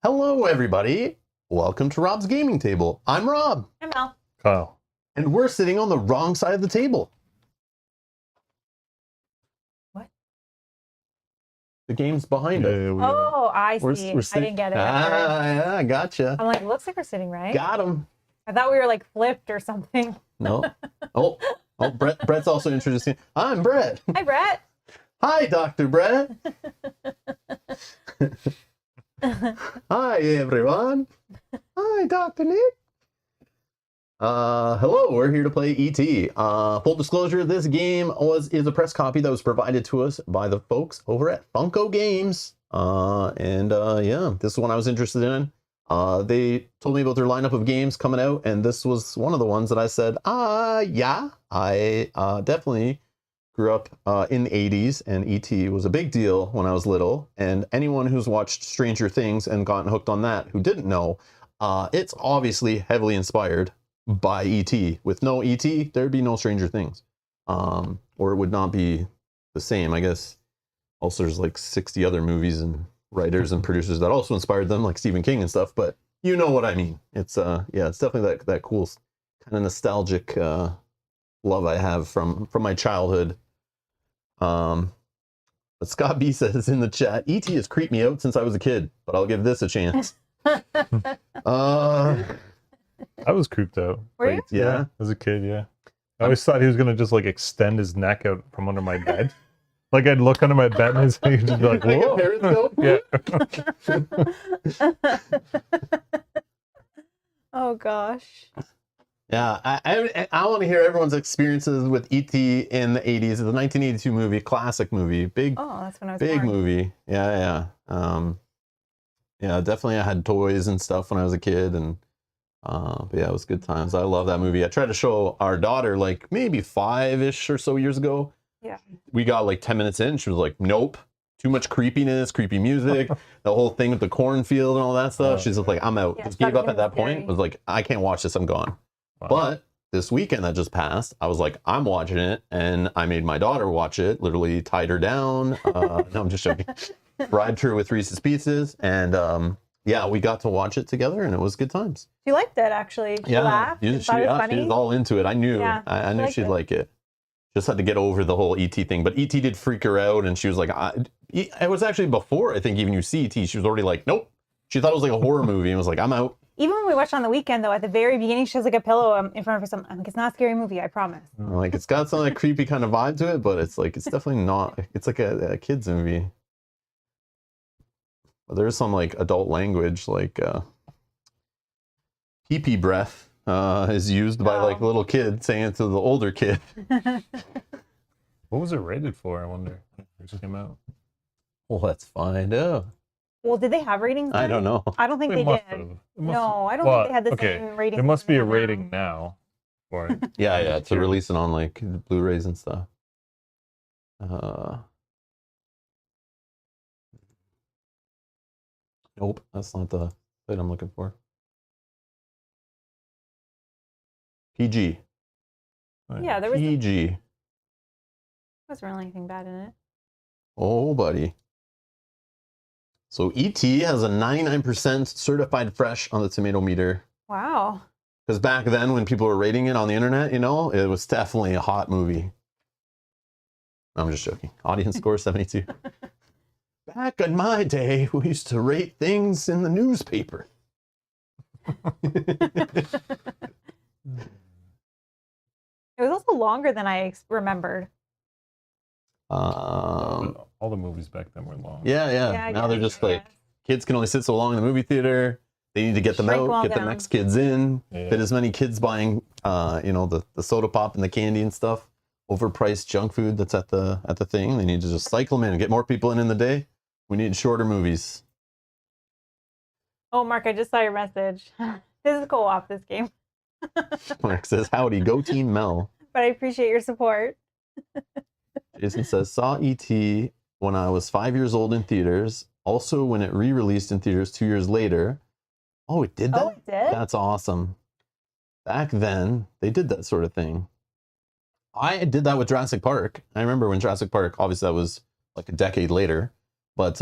Hello, everybody. Welcome to Rob's Gaming Table. I'm Rob. I'm Mel. Kyle. And we're sitting on the wrong side of the table. What? The game's behind us. Oh, I see. I didn't get it. Yeah, gotcha. I'm like, looks like we're sitting right. Got him. I thought we were like flipped or something. No. Oh, Brett's also introducing. I'm Brett. Hi, Brett. Hi, Dr. Brett. Hi, everyone. Hi, Dr. Nick. Hello, we're here to play E.T. Full disclosure, this game is a press copy that was provided to us by the folks over at Funko Games. Yeah, this is one I was interested in. They told me about their lineup of games coming out, and this was one of the ones that I said, yeah, I definitely grew up in the 80s, and E.T. was a big deal when I was little. And anyone who's watched Stranger Things and gotten hooked on that who didn't know, it's obviously heavily inspired by E.T. With no E.T., there'd be no Stranger Things. Or it would not be the same. I guess also there's like 60 other movies and writers and producers that also inspired them, like Stephen King and stuff, but you know what I mean. It's yeah, it's definitely that cool kind of nostalgic love I have from my childhood. But Scott B says in the chat, E.T. has creeped me out since I was a kid, but I'll give this a chance. I was creeped out. Were you? Yeah. As a kid, yeah. I always thought he was gonna just like extend his neck out from under my bed. Like I'd look under my bed and he'd just be like, whoa. Yeah. Oh gosh. Yeah, I want to hear everyone's experiences with E.T. in the 80s. It's a 1982 movie, classic movie, big. Oh, that's when I was big born. movie. Yeah. Yeah, definitely. I had toys and stuff when I was a kid, and but yeah, it was good times. I love that movie. I tried to show our daughter like maybe 5-ish or so years ago. Yeah. We got like 10 minutes in. She was like, "Nope, too much creepiness, creepy music, the whole thing with the cornfield and all that stuff." She's just like, "I'm out." Yeah, just gave up at that scary. point. Was like, "I can't watch this. I'm gone." Wow. But this weekend that just passed, I was like, I'm watching it, and I made my daughter watch it, literally tied her down. No, I'm just joking. Bribed her with Reese's Pieces, and yeah, we got to watch it together, and it was good times. She liked it, actually. She laughed. she She thought it was funny. was all into it. I knew, Yeah, I knew liked she'd it. like it. Just had to get over the whole E.T. thing, but E.T. did freak her out, and she was like, it was actually before I think even you see E.T. She was already like, nope. She thought it was like a horror movie, and was like, I'm out. Even when we watched on the weekend, though, at the very beginning, she has like a pillow in front of her. Something. I'm like, it's not a scary movie, I promise. Like, it's got some like creepy kind of vibe to it, but it's like, it's definitely not. It's like a kid's movie. But there's some like adult language, like pee-pee breath is used by like little kids saying it to the older kid. What was it rated for, I wonder? It just came out. Well, let's find out. Well, did they have ratings then? I don't know. I don't think they must did. have. No, I don't think they had the same rating. There must be a rating now for it. Yeah, to release it on like Blu-rays and stuff. Nope, that's not the site I'm looking for. PG. Yeah, there was. PG. Wasn't really anything bad in it. Oh, buddy. So E.T. has a 99% certified fresh on the tomato meter. Wow. Because back then, when people were rating it on the internet, you know, it was definitely a hot movie. I'm just joking. Audience score 72. Back in my day, we used to rate things in the newspaper. It was also longer than I remembered. All the movies back then were long. Yeah. Now they're just like, kids can only sit so long in the movie theater. They need to get them out, get the next kids in, fit as many kids buying, you know, the soda pop and the candy and stuff. Overpriced junk food that's at the thing. They need to just cycle them in and get more people in the day. We need shorter movies. Oh, Mark, I just saw your message. This is co-op, this game. Mark says, howdy, go Team Mel. But I appreciate your support. Jason says, saw E.T. when I was 5 years old in theaters. Also, when it re-released in theaters 2 years later. Oh, it did that? Oh, it did? That's awesome. Back then, they did that sort of thing. I did that with Jurassic Park. I remember when Jurassic Park, obviously that was like a decade later, but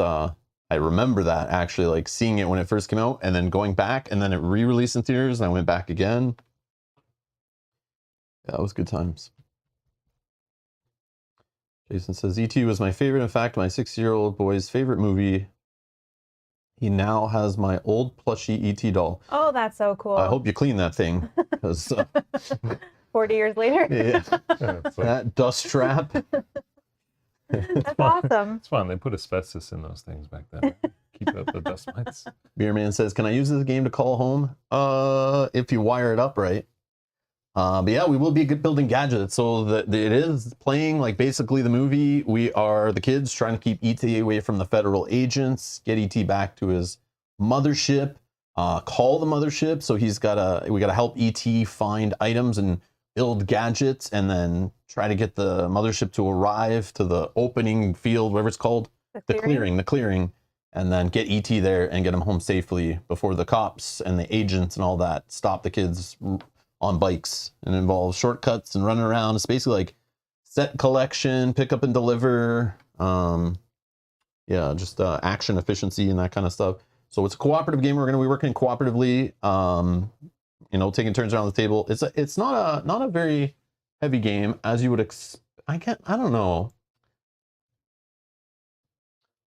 I remember that actually, like seeing it when it first came out and then going back and then it re-released in theaters and I went back again. Yeah, that was good times. Jason says, E.T. was my favorite. In fact, my 6-year-old boy's favorite movie. He now has my old plushie E.T. doll. Oh, that's so cool. I hope you clean that thing. 'Cause, 40 years later. yeah, It's that dust trap. That's awesome. It's fun. They put asbestos in those things back then. Keep out the dust mites. Beerman says, can I use this game to call home? If you wire it up right. But yeah, we will be building gadgets. So that it is playing like basically the movie. We are the kids trying to keep E.T. away from the federal agents, get E.T. back to his mothership, call the mothership. So we got to help E.T. find items and build gadgets and then try to get the mothership to arrive to the opening field, whatever it's called, the clearing, and then get E.T. there and get him home safely before the cops and the agents and all that stop the kids on bikes. And it involves shortcuts and running around. It's basically like set collection, pick up and deliver. Yeah, just action efficiency and that kind of stuff. So it's a cooperative game. We're going to be working cooperatively. You know, taking turns around the table. It's not a very heavy game as you would I don't know.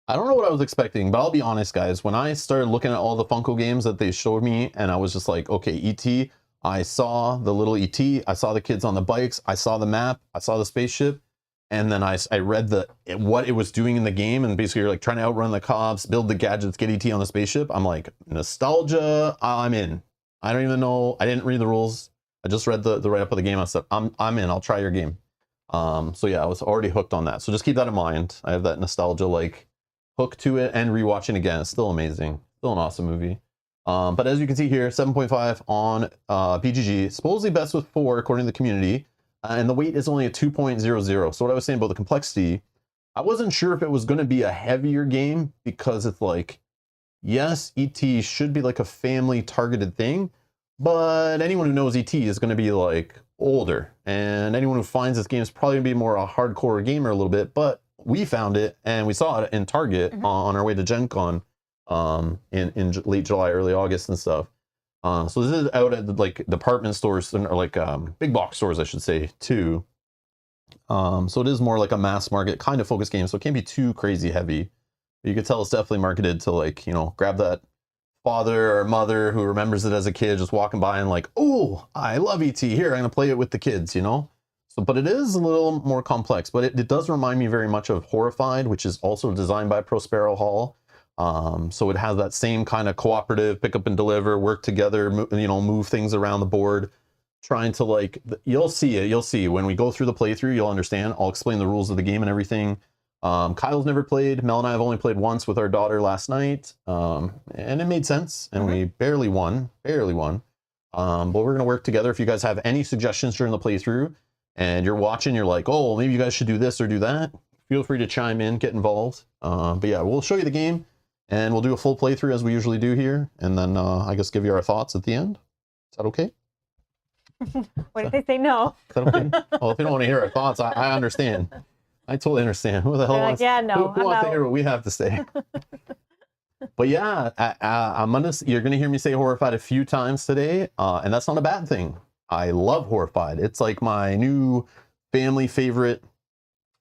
I don't know what I was expecting, but I'll be honest, guys. When I started looking at all the Funko games that they showed me, and I was just like, okay, E.T., I saw the little E.T., I saw the kids on the bikes, I saw the map, I saw the spaceship, and then I read what it was doing in the game, and basically you're like trying to outrun the cops, build the gadgets, get E.T. on the spaceship. I'm like, nostalgia, I'm in. I don't even know, I didn't read the rules. I just read the write-up of the game. I said, I'm in, I'll try your game. So yeah, I was already hooked on that. So just keep that in mind. I have that nostalgia like hook to it, and rewatching again. It's still amazing. Still an awesome movie. But as you can see here, 7.5 on BGG. Supposedly best with 4 according to the community. And the weight is only a 2.00. So what I was saying about the complexity, I wasn't sure if it was going to be a heavier game because it's like, yes, ET should be like a family targeted thing, but anyone who knows ET is going to be like older, and anyone who finds this game is probably going to be more a hardcore gamer a little bit. But we found it and we saw it in Target on our way to Gen Con in late July, early August and stuff. So this is out at the, like department stores or like big box stores, I should say, too. So it is more like a mass market kind of focused game, so it can't be too crazy heavy. You could tell it's definitely marketed to, like, you know, grab that father or mother who remembers it as a kid just walking by and like, oh, I love ET, here, I'm gonna play it with the kids, you know. So, but it is a little more complex, but it does remind me very much of Horrified, which is also designed by Prospero Hall. So it has that same kind of cooperative, pick up and deliver, work together, you know, move things around the board, trying to like, you'll see when we go through the playthrough, you'll understand. I'll explain the rules of the game and everything. Kyle's never played. Mel and I have only played once with our daughter last night. And it made sense, and we barely won. But we're going to work together. If you guys have any suggestions during the playthrough and you're watching, you're like, oh, maybe you guys should do this or do that, feel free to chime in, get involved. But yeah, we'll show you the game and we'll do a full playthrough as we usually do here. And then I guess give you our thoughts at the end. Is that okay? What if they say no? Is that okay? Well, if you don't want to hear our thoughts, I understand. I totally understand. Who the hell wants, yeah, no, who wants to hear what we have to say? But yeah, you're gonna hear me say Horrified a few times today, and that's not a bad thing. I love Horrified. It's like my new family favorite.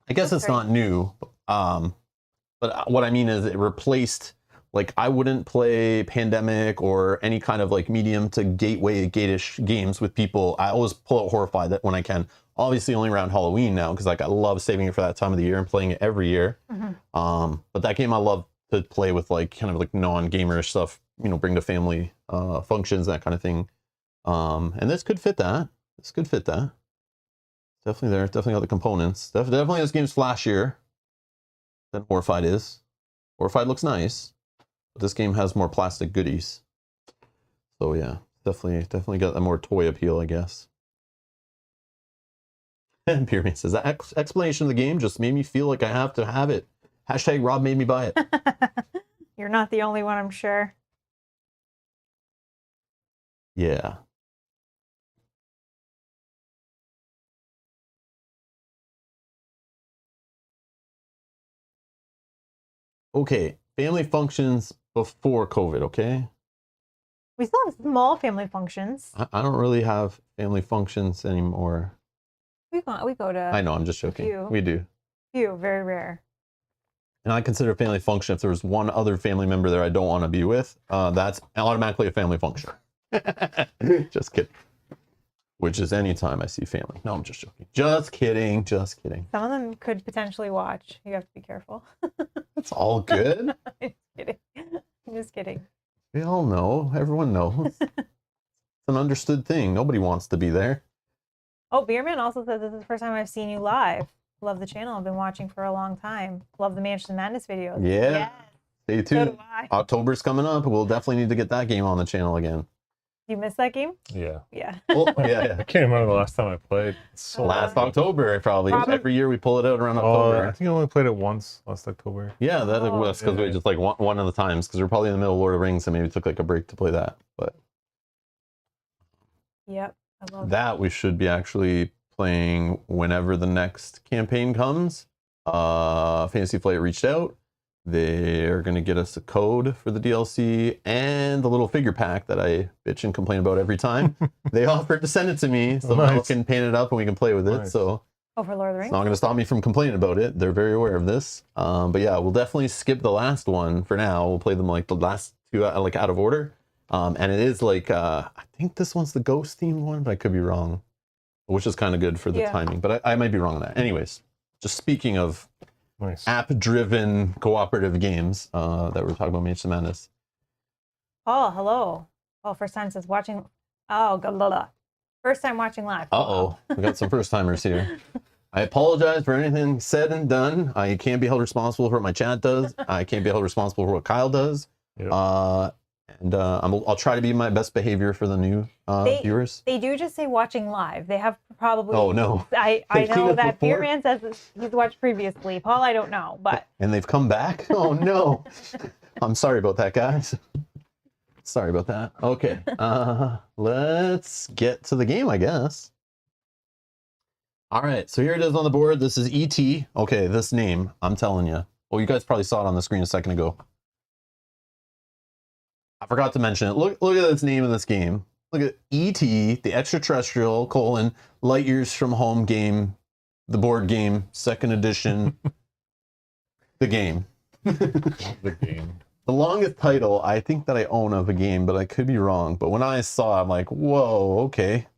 I guess it's not new, but what I mean is it replaced, like, I wouldn't play Pandemic or any kind of like medium to gate-ish games with people. I always pull out Horrified when I can. Obviously only around Halloween now, because like I love saving it for that time of the year and playing it every year. But that game I love to play with like kind of like non-gamerish stuff, you know, bring to family functions, that kind of thing. And this could fit that. Definitely there. Definitely got the components. Definitely this game's flashier than Horrified is. Horrified looks nice, but this game has more plastic goodies. So yeah, definitely got a more toy appeal, I guess. And Pyramid says, that explanation of the game just made me feel like I have to have it. Hashtag Rob made me buy it. You're not the only one, I'm sure. Yeah. Okay, family functions before COVID, okay? We still have small family functions. I don't really have family functions anymore. We go to. I know, I'm just joking. few. We do. Few, very rare. And I consider a family function if there's one other family member there I don't want to be with, that's automatically a family function. Just kidding. Which is anytime I see family. No, I'm just joking. Just kidding. Just kidding. Some of them could potentially watch. You have to be careful. It's all good. I'm just kidding. I'm just kidding. We all know. Everyone knows. It's an understood thing. Nobody wants to be there. Oh, Beerman also says this is the first time I've seen you live. Love the channel. I've been watching for a long time. Love the Mansion Madness videos. Yeah. Yes. Stay So tuned. do I. October's coming up. We'll definitely need to get that game on the channel again. You missed that game? Yeah. Yeah. Oh, yeah. I can't remember the last time I played. It's so Last long. October, probably. Every year we pull it out around October. I think I only played it once last October. Yeah, that's because we just like one of the times because we're probably in the middle of Lord of the Rings and maybe took like a break to play that. But Yep. I love that we should be actually playing whenever the next campaign comes. Fantasy Flight reached out. They're going to get us a code for the DLC and the little figure pack that I bitch and complain about every time. They offered to send it to me so I can paint it up and we can play with it. So Oh, for Lord of the it's Rings? not going to stop me from complaining about it. They're very aware of this. But yeah, we'll definitely skip the last one for now. We'll play them like the last two like out of order. And it is like, I think this one's the ghost themed one, but I could be wrong, which is kind of good for the timing, but I might be wrong on that. Anyways, just speaking of app-driven cooperative games that we're talking about, Mansion Madness. Oh, hello. Oh, first time says watching. Oh, blah. First time watching live. Uh-oh, we got some first-timers here. I apologize for anything said and done. I can't be held responsible for what my chat does. I can't be held responsible for what Kyle does. Yep. I'll try to be my best behavior for the new viewers. They do just say watching live. They have probably. Oh, no. I They've seen know it that before? Beerman says he's watched previously. Paul, I don't know, but. And they've come back? Oh, no. I'm sorry about that, guys. Sorry about that. Okay. Let's get to the game, I guess. All right. So here it is on the board. This is ET. Okay, this name, I'm telling you. Well, you guys probably saw it on the screen a second ago. I forgot to mention it. Look at this name of this game. Look at ET, the Extra-Terrestrial, Light Years from Home game, the board game, 2nd edition, the game. The game. The longest title I think that I own of a game, but I could be wrong. But when I saw it, I'm like, whoa, okay.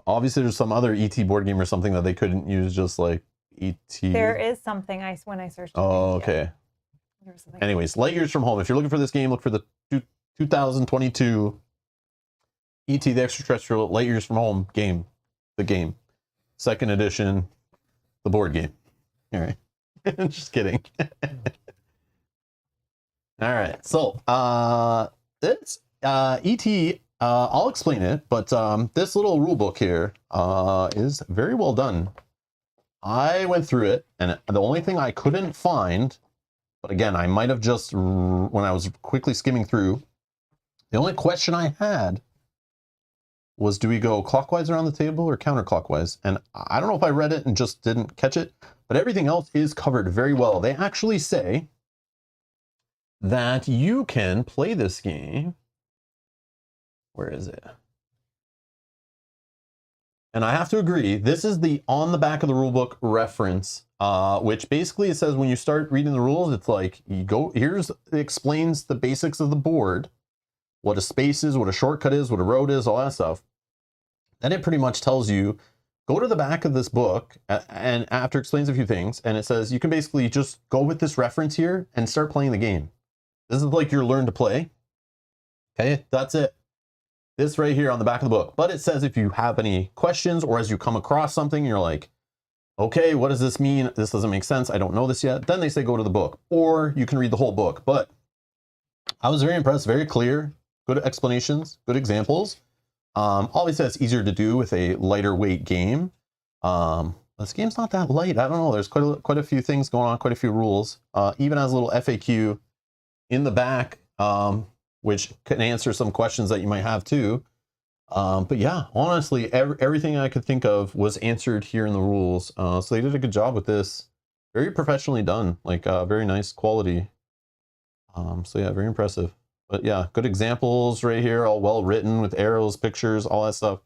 Obviously, there's some other ET board game or something that they couldn't use just like ET. There is something when I searched. Oh, okay. Anyways, Light Years from Home. If you're looking for this game, look for the 2022 ET, the Extra-Terrestrial, Light Years from Home game. The game. 2nd edition, the board game. All right. Just kidding. All right. So, it's ET. I'll explain it, but this little rule book here is very well done. I went through it, and the only thing I couldn't find, but again, I might have just, when I was quickly skimming through, the only question I had was, do we go clockwise around the table or counterclockwise? And I don't know if I read it and just didn't catch it, but everything else is covered very well. They actually say that you can play this game. Where is it? And I have to agree, this is the on the back of the rulebook reference, which basically it says when you start reading the rules, it's like, it explains the basics of the board, what a space is, what a shortcut is, what a road is, all that stuff. Then it pretty much tells you, go to the back of this book, and after it explains a few things, and it says you can basically just go with this reference here and start playing the game. This is like your learn to play. Okay, that's it. This right here on the back of the book. But it says if you have any questions or as you come across something, you're like, okay, what does this mean? This doesn't make sense. I don't know this yet. Then they say go to the book, or you can read the whole book. But I was very impressed, very clear, good explanations, good examples. Obviously that's easier to do with a lighter weight game. This game's not that light. I don't know. There's quite a few things going on, quite a few rules. Even has a little FAQ in the back, which can answer some questions that you might have too. But yeah, honestly, everything I could think of was answered here in the rules. So they did a good job with this. Very professionally done, like very nice quality So yeah, very impressive. But yeah, good examples right here, all well written with arrows, pictures, all that stuff.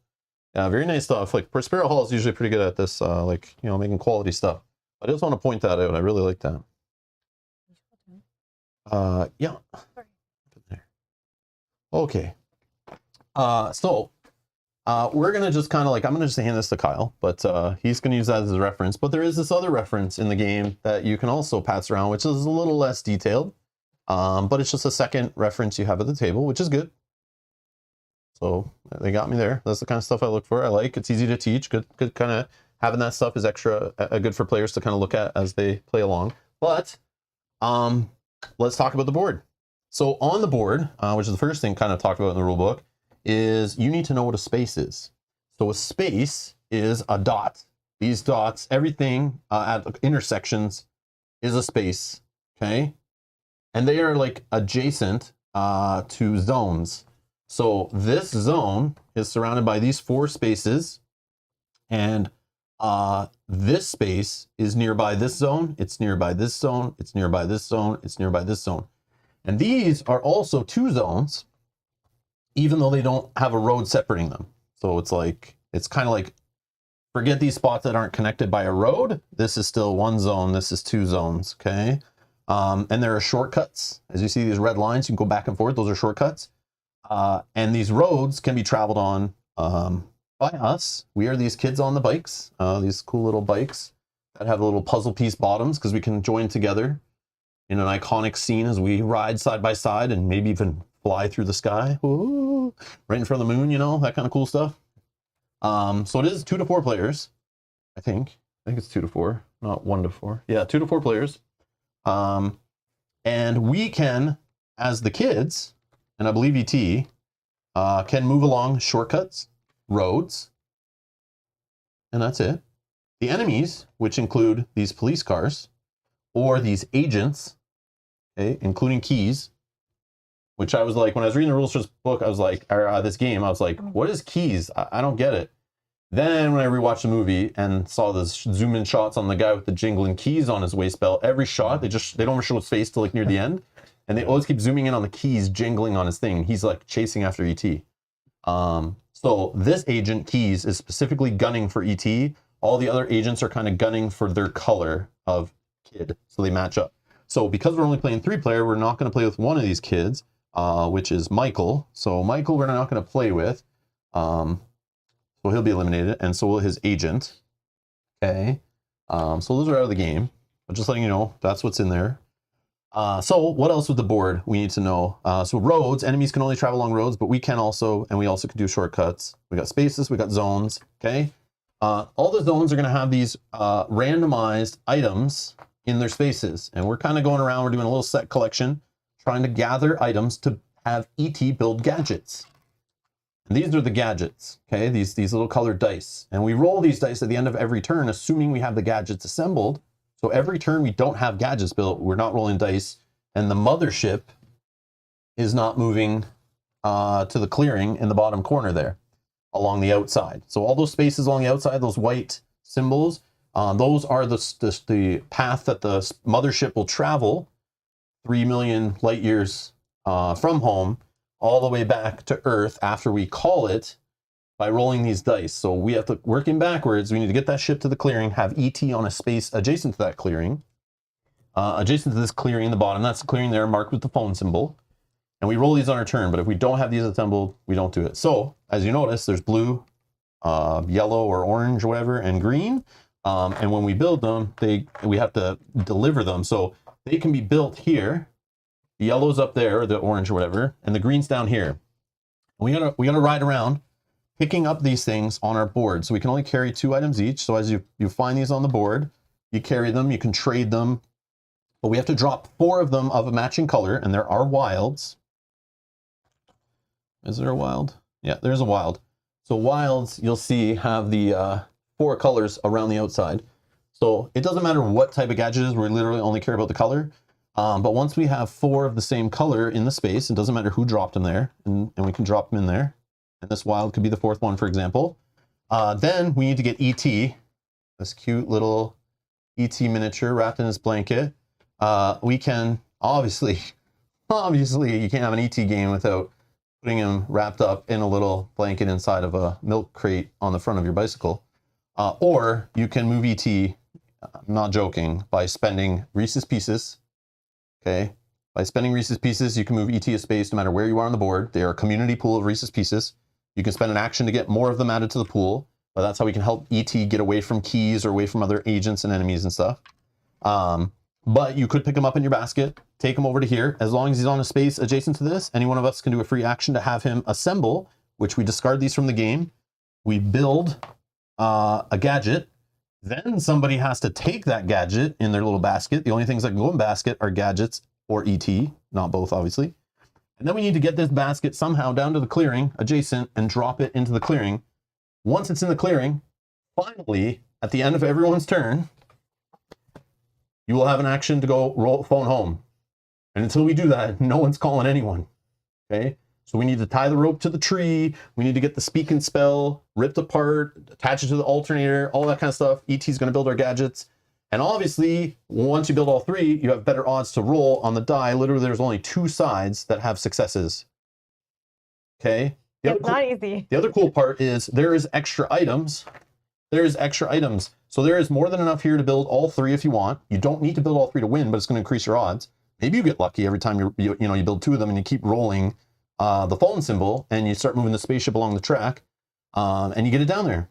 Yeah, very nice stuff. Like Prospero Hall is usually pretty good at this, like, you know, making quality stuff. I just want to point that out. I really like that. Yeah. Okay. We're gonna just kind of like, I'm gonna just hand this to Kyle, but he's gonna use that as a reference. But there is this other reference in the game that you can also pass around, which is a little less detailed. But it's just a second reference you have at the table, which is good. So they got me there. That's the kind of stuff I look for. I like. It's easy to teach. Good kind of having that stuff is extra good for players to kind of look at as they play along. But let's talk about the board. So on the board, which is the first thing kind of talked about in the rule book, is you need to know what a space is. So a space is a dot. These dots, everything at intersections is a space. Okay, and they are like adjacent to zones. So this zone is surrounded by these 4 spaces, and this space is nearby this zone, it's nearby this zone, it's nearby this zone, it's nearby this zone. And these are also 2 zones, even though they don't have a road separating them. So it's like, it's kind of like, forget these spots that aren't connected by a road. This is still 1 zone, this is 2 zones, okay? And there are shortcuts. As you see these red lines, you can go back and forth, those are shortcuts. And these roads can be traveled on by us. We are these kids on the bikes, these cool little bikes that have little puzzle piece bottoms, because we can join together in an iconic scene as we ride side by side and maybe even fly through the sky. Ooh, right in front of the moon, you know, that kind of cool stuff. So it is 2 to 4 players, I think. I think it's 2 to 4, not 1 to 4. Yeah, 2 to 4 players. And we can, as the kids, and I believe ET, can move along shortcuts, roads, and that's it. The enemies, which include these police cars, or these agents, okay, including keys, which I was like, when I was reading the rules for this book, I was like, or this game, I was like, what is keys? I don't get it. Then when I rewatched the movie and saw the zoom in shots on the guy with the jingling keys on his waist belt, every shot, they don't show his face till like near the end. And they always keep zooming in on the keys jingling on his thing. And he's like chasing after ET. So this agent, Keys, is specifically gunning for ET. All the other agents are kind of gunning for their color of kid. So they match up. So because we're only playing 3-player, we're not going to play with one of these kids, which is Michael. So Michael we're not going to play with. So he'll be eliminated. And so will his agent. Okay. So those are out of the game. But just letting you know, that's what's in there. So what else with the board we need to know? So roads, enemies can only travel along roads, but we can also, and we also can do shortcuts. We got spaces, we got zones, okay? All the zones are gonna have these randomized items in their spaces. And we're kind of going around, we're doing a little set collection, trying to gather items to have ET build gadgets. And these are the gadgets, okay? These little colored dice. And we roll these dice at the end of every turn, assuming we have the gadgets assembled. So every turn we don't have gadgets built, we're not rolling dice, and the mothership is not moving to the clearing in the bottom corner there along the outside. So all those spaces along the outside, those white symbols, those are the path that the mothership will travel 3 million light years from home all the way back to Earth after we call it by rolling these dice. So we have to, working backwards, we need to get that ship to the clearing, have ET on a space adjacent to that clearing. Adjacent to this clearing in the bottom, that's the clearing there marked with the phone symbol. And we roll these on our turn, but if we don't have these assembled, we don't do it. So, as you notice, there's blue, yellow or orange or whatever, and green. And when we build them, we have to deliver them. So they can be built here. The yellow's up there, or the orange or whatever, and the green's down here. We gotta ride around picking up these things on our board. So we can only carry 2 items each. So as you find these on the board, you carry them, you can trade them, but we have to drop 4 of them of a matching color, and there are wilds. Is there a wild? Yeah, there's a wild. So wilds, you'll see, have the 4 colors around the outside. So it doesn't matter what type of gadget it is, we literally only care about the color. But once we have 4 of the same color in the space, it doesn't matter who dropped them there, and we can drop them in there. And this wild could be the 4th one, for example. Then we need to get ET, this cute little ET miniature wrapped in his blanket. We can obviously obviously you can't have an ET game without putting him wrapped up in a little blanket inside of a milk crate on the front of your bicycle. Or you can move ET, I'm not joking, by spending Reese's Pieces. Okay, by spending Reese's Pieces, you can move ET a space no matter where you are on the board. They are a community pool of Reese's Pieces. You can spend an action to get more of them added to the pool, but that's how we can help ET get away from keys or away from other agents and enemies and stuff. But you could pick him up in your basket, take him over to here. As long as he's on a space adjacent to this, any one of us can do a free action to have him assemble, which we discard these from the game. We build a gadget. Then somebody has to take that gadget in their little basket. The only things that can go in basket are gadgets or ET, not both, obviously. And then we need to get this basket somehow down to the clearing adjacent and drop it into the clearing. Once it's in the clearing, finally, at the end of everyone's turn, you will have an action to go phone home. And until we do that, no one's calling anyone. Okay? So we need to tie the rope to the tree. We need to get the speak and spell ripped apart, attach it to the alternator, all that kind of stuff. ET's going to build our gadgets. And obviously, once you build all three, you have better odds to roll on the die. Literally, there's only 2 sides that have successes. Okay? It's not easy. The other cool part is there is extra items. There is extra items. So there is more than enough here to build all 3 if you want. You don't need to build all 3 to win, but it's going to increase your odds. Maybe you get lucky every time you build 2 of them and you keep rolling the phone symbol and you start moving the spaceship along the track and you get it down there.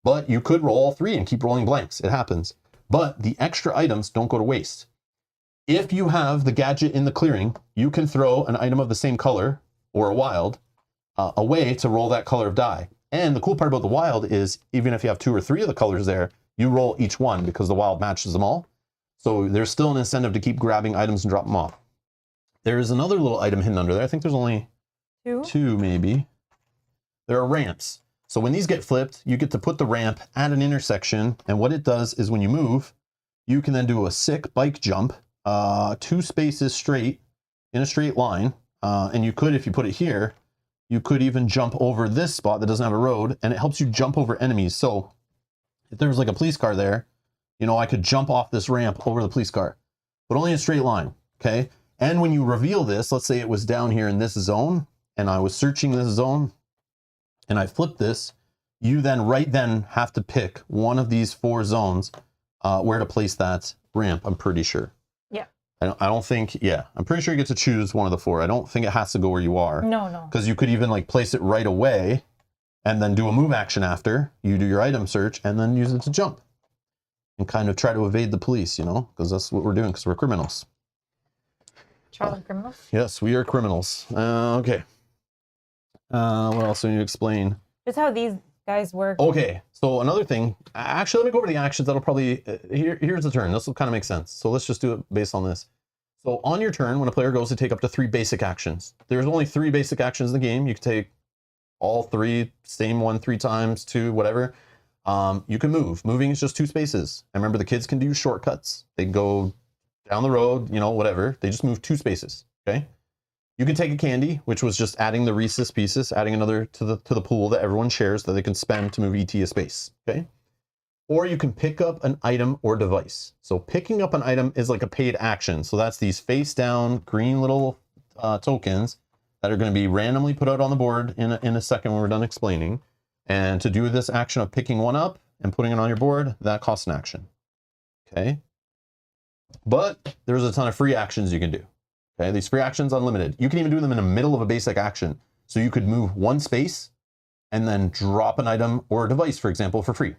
But you could roll all 3 and keep rolling blanks. It happens. But the extra items don't go to waste. If you have the gadget in the clearing, you can throw an item of the same color or a wild away to roll that color of die. And the cool part about the wild is even if you have 2 or 3 of the colors there, you roll each one because the wild matches them all. So there's still an incentive to keep grabbing items and drop them off. There's another little item hidden under there. I think there's only 2 maybe. There are ramps. So when these get flipped, you get to put the ramp at an intersection. And what it does is when you move, you can then do a sick bike jump, 2 spaces straight in a straight line. And you could, if you put it here, you could even jump over this spot that doesn't have a road, and it helps you jump over enemies. So if there was like a police car there, I could jump off this ramp over the police car, but only in a straight line, okay? And when you reveal this, let's say it was down here in this zone, and I was searching this zone, and I flipped this, you then right then have to pick one of these 4 zones where to place that ramp, I'm pretty sure. Yeah. I don't think, I'm pretty sure you get to choose one of the 4. I don't think it has to go where you are. No. Because you could even like place it right away and then do a move action after. You do your item search and then use it to jump. And kind of try to evade the police, because that's what we're doing because we're criminals. Child criminals? Yes, we are criminals. Okay. What else do you need to explain? Just how these guys work. Okay, so another thing, actually, let me go over the actions. That'll probably, here's the turn. This will kind of make sense. So let's just do it based on this. So on your turn, when a player goes to take up to 3 basic actions, there's only 3 basic actions in the game. You can take all 3, same one 3 times, 2, whatever. You can move. Moving is just 2 spaces. And remember, the kids can do shortcuts. They can go down the road, whatever. They just move 2 spaces, okay? You can take a candy, which was just adding the Reese's Pieces, adding another to the pool that everyone shares that they can spend to move ET a space, okay? Or you can pick up an item or device. So picking up an item is like a paid action. So that's these face down green little tokens that are going to be randomly put out on the board in a second when we're done explaining. And to do this action of picking one up and putting it on your board, that costs an action, okay? But there's a ton of free actions you can do. Okay, these free actions unlimited. You can even do them in the middle of a basic action. So you could move 1 space and then drop an item or a device, for example, for free,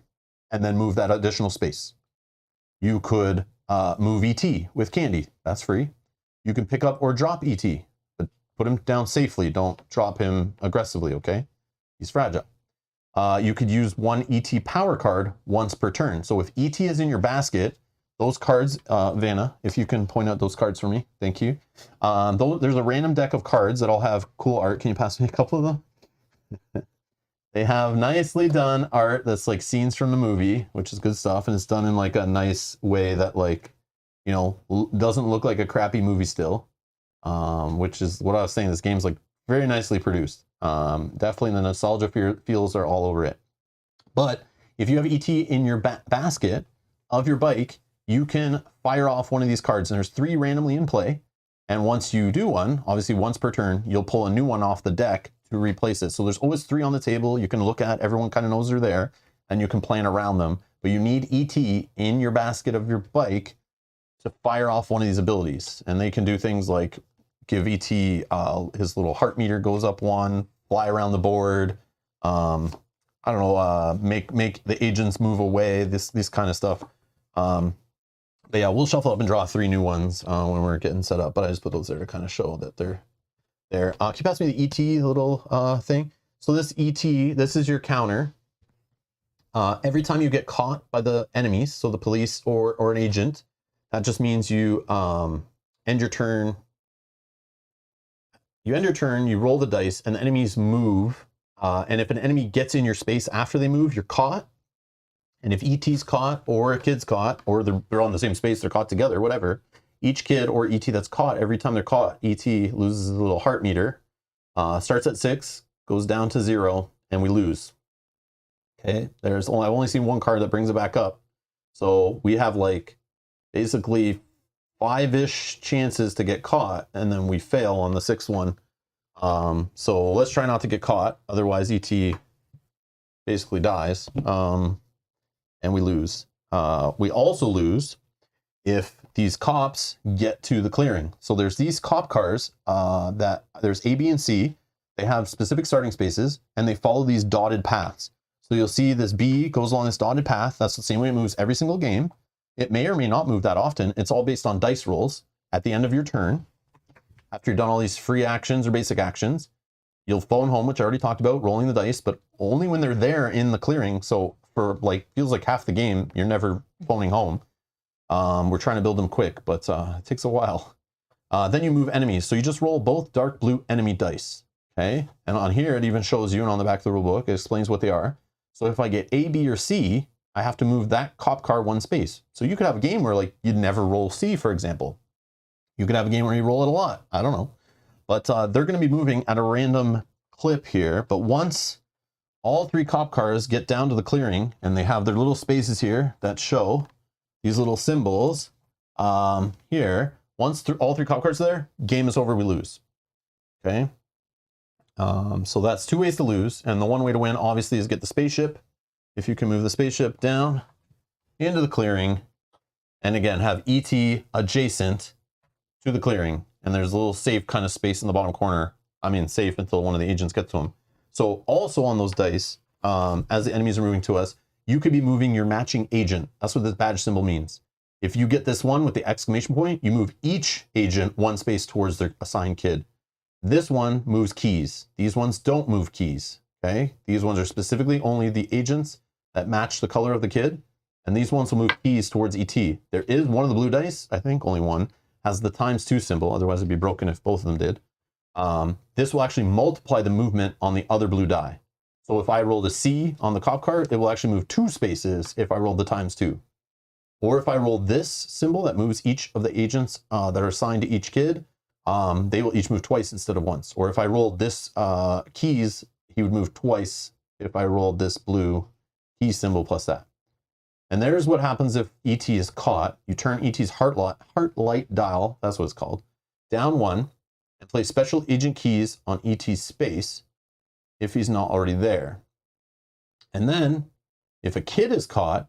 and then move that additional space. You could move ET with candy. That's free. You can pick up or drop ET, but put him down safely. Don't drop him aggressively, okay? He's fragile. You could use 1 ET power card once per turn. So if ET is in your basket, those cards, Vanna, if you can point out those cards for me, thank you. There's a random deck of cards that all have cool art. Can you pass me a couple of them? They have nicely done art that's like scenes from the movie, which is good stuff. And it's done in like a nice way that like, doesn't look like a crappy movie still, which is what I was saying. This game's like very nicely produced. Definitely the nostalgia feels are all over it. But if you have ET in your basket of your bike, you can fire off one of these cards, and there's 3 randomly in play, And once you do one, obviously once per turn, you'll pull a new one off the deck to replace it. So there's always 3 on the table you can look at. Everyone kind of knows they're there, and you can plan around them. But you need ET in your basket of your bike to fire off one of these abilities. And they can do things like give ET his little heart meter goes up 1, fly around the board. I don't know, make the agents move away, this kind of stuff. But yeah, we'll shuffle up and draw 3 new ones when we're getting set up. But I just put those there to kind of show that they're there. Can you pass me the ET little thing? So this ET, this is your counter. Every time you get caught by the enemies, so the police or an agent, that just means you end your turn. You end your turn, you roll the dice, and the enemies move. And if an enemy gets in your space after they move, you're caught. And if ET's caught, or a kid's caught, or they're on the same space, they're caught together, whatever, each kid or ET that's caught, every time they're caught, ET loses a little heart meter, starts at 6, goes down to 0, and we lose. Okay, I've only seen 1 card that brings it back up. So we have like basically 5-ish chances to get caught, and then we fail on the 6th one. So let's try not to get caught, otherwise ET basically dies, and we lose. We also lose if these cops get to the clearing. So there's these cop cars that there's A, B, and C. They have specific starting spaces, and they follow these dotted paths. So you'll see this B goes along this dotted path. That's the same way it moves every single game. It may or may not move that often. It's all based on dice rolls. At the end of your turn, after you've done all these free actions or basic actions, you'll phone home, which I already talked about, rolling the dice, but only when they're there in the clearing. So for feels like half the game, you're never phoning home. We're trying to build them quick, but it takes a while. Then you move enemies. So you just roll both dark blue enemy dice. Okay. And on here, it even shows you, and on the back of the rule book, it explains what they are. So if I get A, B, or C, I have to move that cop car 1 space. So you could have a game where you'd never roll C, for example. You could have a game where you roll it a lot. I don't know. But they're going to be moving at a random clip here. But once all 3 cop cars get down to the clearing, and they have their little spaces here that show these little symbols here, once all 3 cop cars are there, game is over, we lose. Okay. So that's 2 ways to lose. And the 1 way to win, obviously, is get the spaceship. If you can move the spaceship down into the clearing, and again, have ET adjacent to the clearing. And there's a little safe kind of space in the bottom corner. I mean, safe until one of the agents gets to him. So also on those dice, as the enemies are moving to us, you could be moving your matching agent. That's what this badge symbol means. If you get this one with the exclamation point, you move each agent 1 space towards their assigned kid. This one moves keys. These ones don't move keys. Okay. These ones are specifically only the agents that match the color of the kid. And these ones will move keys towards ET. There is one of the blue dice, I think only one, has the ×2 symbol. Otherwise it'd be broken if both of them did. This will actually multiply the movement on the other blue die. So if I rolled a C on the cop car, it will actually move 2 spaces if I rolled the ×2. Or if I roll this symbol that moves each of the agents that are assigned to each kid, they will each move twice instead of once. Or if I rolled this keys, he would move twice if I rolled this blue key symbol plus that. And there's what happens if ET is caught. You turn ET's heart light dial, that's what it's called, down 1, and place special agent keys on ET's space if he's not already there. And then, if a kid is caught,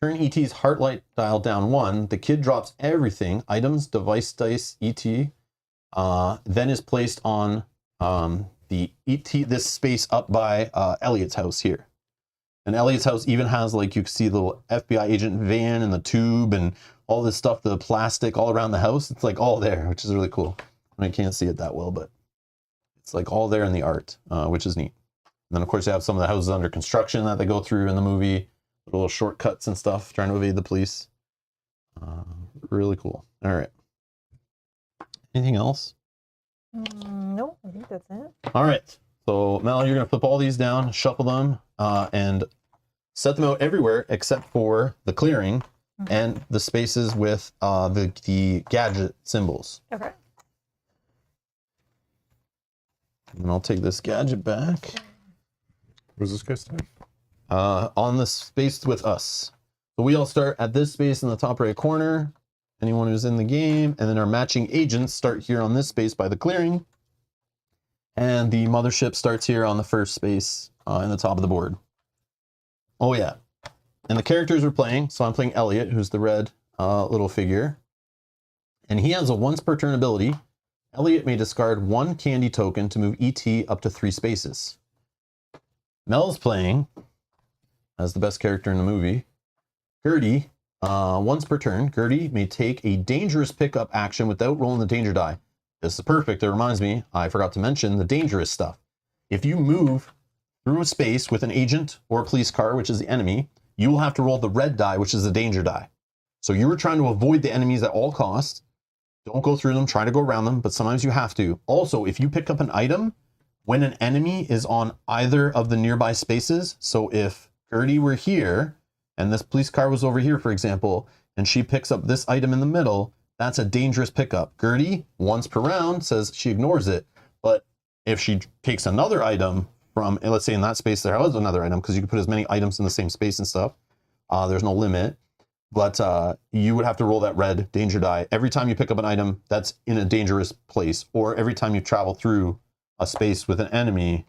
turn ET's heart light dial down 1. The kid drops everything, items, device, dice, ET, then is placed on the ET, this space up by Elliot's house here. And Elliot's house even has, you can see the little FBI agent van and the tube and all this stuff, the plastic all around the house. It's all there, which is really cool. I can't see it that well, but it's all there in the art, which is neat. And then of course you have some of the houses under construction that they go through in the movie, little shortcuts and stuff, trying to evade the police. Really cool. All right. Anything else? Nope, I think that's it. All right. So Mel, you're gonna flip all these down, shuffle them, and set them out everywhere except for the clearing and the spaces with the gadget symbols. Okay. And I'll take this gadget back. Where's this guy start? On the space with us. So we all start at this space in the top right corner. anyone who's in the game. And then our matching agents start here on this space by the clearing. And the mothership starts here on the first space in the top of the board. Oh yeah. And the characters we're playing, so I'm playing Elliot, who's the red little figure. And he has a once per turn ability. Elliot may discard 1 candy token to move ET up to 3 spaces. Mel's playing as the best character in the movie. Gertie, once per turn, Gertie may take a dangerous pickup action without rolling the danger die. This is perfect. It reminds me, I forgot to mention the dangerous stuff. If you move through a space with an agent or a police car, which is the enemy, you will have to roll the red die, which is the danger die. So you were trying to avoid the enemies at all costs. Don't go through them, try to go around them, but sometimes you have to. Also, if you pick up an item, when an enemy is on either of the nearby spaces, so if Gertie were here, and this police car was over here, for example, and she picks up this item in the middle, that's a dangerous pickup. Gertie, once per round, says she ignores it. But if she takes another item from, let's say in that space there was another item, because you can put as many items in the same space and stuff, there's no limit. But you would have to roll that red danger die every time you pick up an item that's in a dangerous place, or every time you travel through a space with an enemy,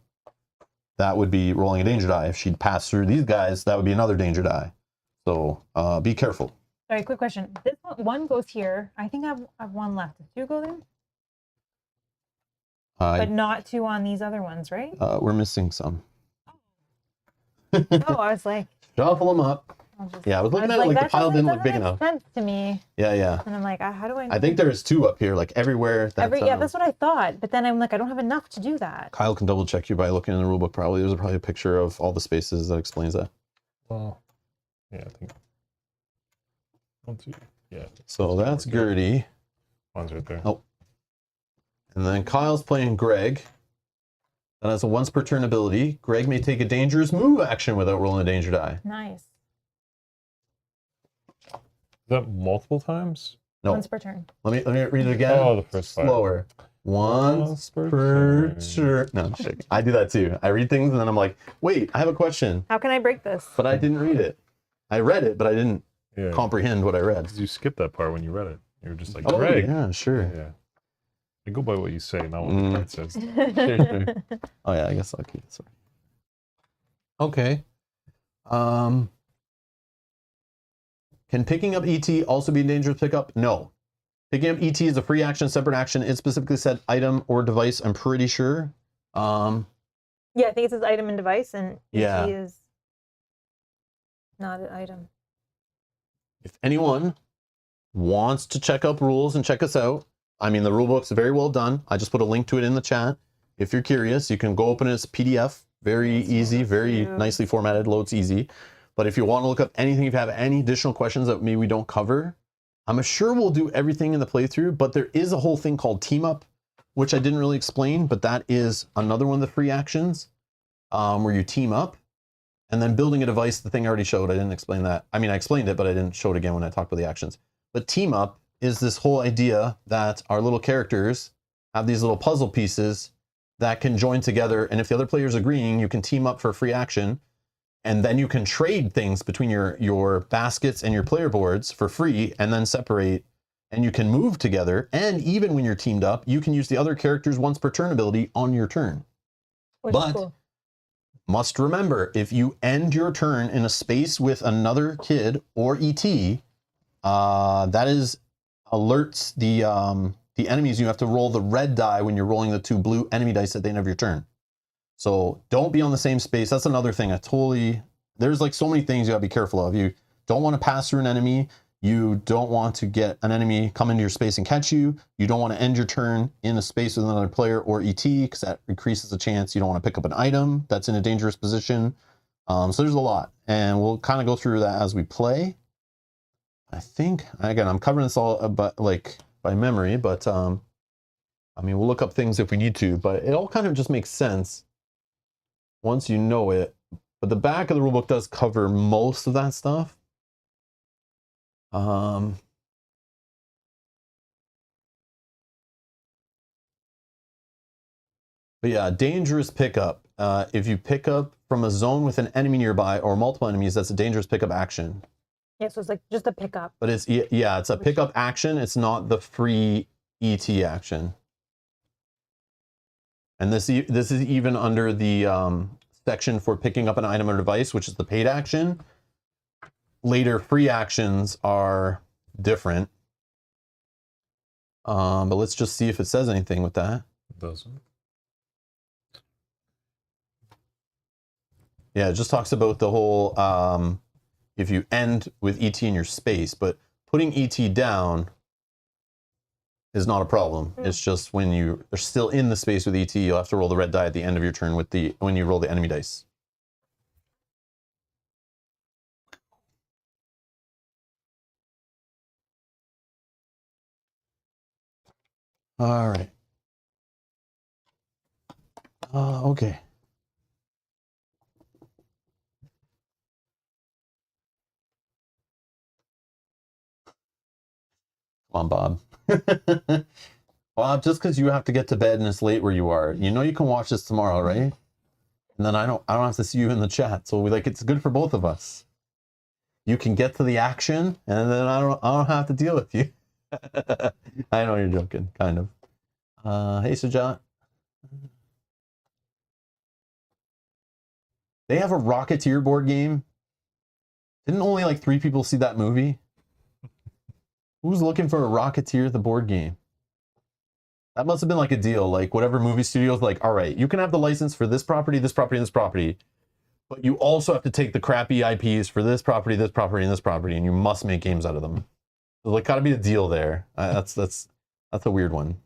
that would be rolling a danger die. If she'd pass through these guys, that would be another danger die. So be careful. Sorry, quick question. This one goes here. I think I've one left. Does 2 go there? But not 2 on these other ones, right? We're missing some. Oh, I was like... Shuffle them up. Yeah, I was looking at it like the pile didn't look big enough. Sense to me. Yeah, yeah. And I'm like, how do I? I think there's 2 up here, like everywhere. Yeah, that's what I thought. But then I'm like, I don't have enough to do that. Kyle can double check you by looking in the rulebook. Probably there's probably a picture of all the spaces that explains that. Well, yeah, I think. 1, 2, yeah. So that's Gertie. One's right there. Oh. And then Kyle's playing Greg. That has a once per turn ability. Greg may take a dangerous move action without rolling a danger die. Nice. Is that multiple times? No. Once per turn. Let me read it again. Oh, the first part. Slower. Once per turn. No, shit. I do that too. I read things and then I'm like, wait, I have a question. How can I break this? But I didn't read it. I read it, but I didn't comprehend what I read. Because you skipped that part when you read it. You were just like, oh, Greg. yeah, sure. Yeah. I go by what you say, not what the part says. Sure. Oh yeah, I guess I'll keep this one. Okay. Can picking up ET also be a dangerous pickup? No. Picking up ET is a free action, separate action. It specifically said item or device, I'm pretty sure. Yeah, I think it says item and device, and ET is not an item. If anyone wants to check up rules and check us out, I mean, the rulebook's very well done. I just put a link to it in the chat. If you're curious, you can go open it as PDF. Very easy, very nicely formatted, loads easy. But if you want to look up anything, if you have any additional questions that maybe we don't cover, I'm sure we'll do everything in the playthrough, but there is a whole thing called Team Up, which I didn't really explain, but that is another one of the free actions where you team up. And then building a device, the thing I already showed, I didn't explain that. I mean, I explained it, but I didn't show it again when I talked about the actions. But Team Up is this whole idea that our little characters have these little puzzle pieces that can join together. And if the other player's agreeing, you can team up for a free action. And then you can trade things between your baskets and your player boards for free and then separate. And you can move together. And even when you're teamed up, you can use the other character's once per turn ability on your turn. Which but is cool. Must remember, if you end your turn in a space with another kid or ET, that is alerts the enemies. You have to roll the red die when you're rolling the 2 blue enemy dice at the end of your turn. So don't be on the same space. That's another thing. There's like so many things you gotta be careful of. You don't want to pass through an enemy. You don't want to get an enemy come into your space and catch you. You don't want to end your turn in a space with another player or ET, because that increases the chance you don't want to pick up an item that's in a dangerous position. So there's a lot, and we'll kind of go through that as we play. I think, again, I'm covering this all by memory, but I mean, we'll look up things if we need to, but it all kind of just makes sense once you know it. But the back of the rulebook does cover most of that stuff. But yeah, dangerous pickup. If you pick up from a zone with an enemy nearby or multiple enemies, that's a dangerous pickup action. Yeah, so it's like just a pickup. But it's it's a pickup action. It's not the free ET action. And this is even under the section for picking up an item or device, which is the paid action. Later free actions are different. But let's just see if it says anything with that. It doesn't. Yeah, it just talks about the whole if you end with ET in your space, but putting ET down is not a problem. It's just when you are still in the space with ET, you'll have to roll the red die at the end of your turn with when you roll the enemy dice. All right. Okay. Come on, Bob. Bob, just because you have to get to bed and it's late where you are, you know you can watch this tomorrow, right? And then I don't have to see you in the chat, so it's good for both of us. You can get to the action, and then I don't have to deal with you. I know you're joking, kind of. Hey, Sujat. They have a Rocketeer board game. Didn't only like 3 people see that movie? Who's looking for a Rocketeer the board game? That must have been like a deal. Like whatever movie studio's like, all right, you can have the license for this property, this property, and this property, but you also have to take the crappy IPs for this property, this property, and this property, and you must make games out of them. There's like gotta be a deal there. That's a weird one.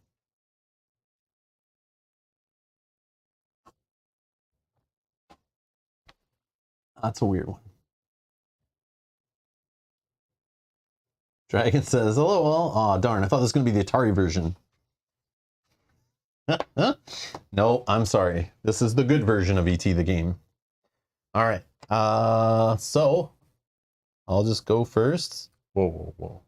That's a weird one. Dragon says, hello all. Aw, darn, I thought this was going to be the Atari version. No, I'm sorry. This is the good version of E.T. the game. All right. So, I'll just go first. Whoa.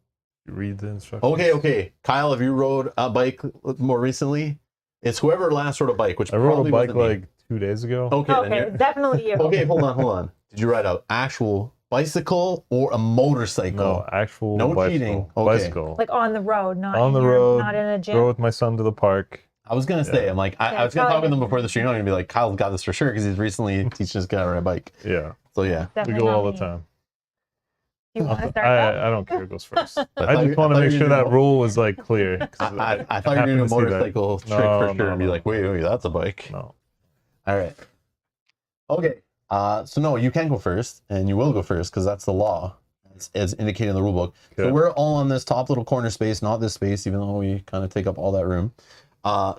You read the instructions? Okay. Kyle, have you rode a bike more recently? It's whoever last rode a bike, which I rode probably a bike wasn't me. like 2 days ago. Okay, definitely you. Okay, hold on. Did you ride an actual bicycle or a motorcycle? No, actual no bicycle. cheating. Okay. Bicycle. Like on the road, not On the in your- road. not in a gym. Go with my son to the park. I was gonna say, I'm like, I was gonna talk with him before the stream. I'm gonna be like, Kyle's got this for sure because he's recently teaching this guy how to ride a bike. Yeah. So yeah, Definitely We go not all the me. time. You want to start that? I don't care who goes first. I I just want to make sure that rule was like clear. 'cause I thought you were doing a happened to see that. motorcycle trick No, for sure no, and be no. like, wait, that's a bike. No. All right. Okay. So no, you can go first, and you will go first because that's the law, as indicated in the rule book. So Okay. we're all on this top little corner space, not this space, even though we kind of take up all that room.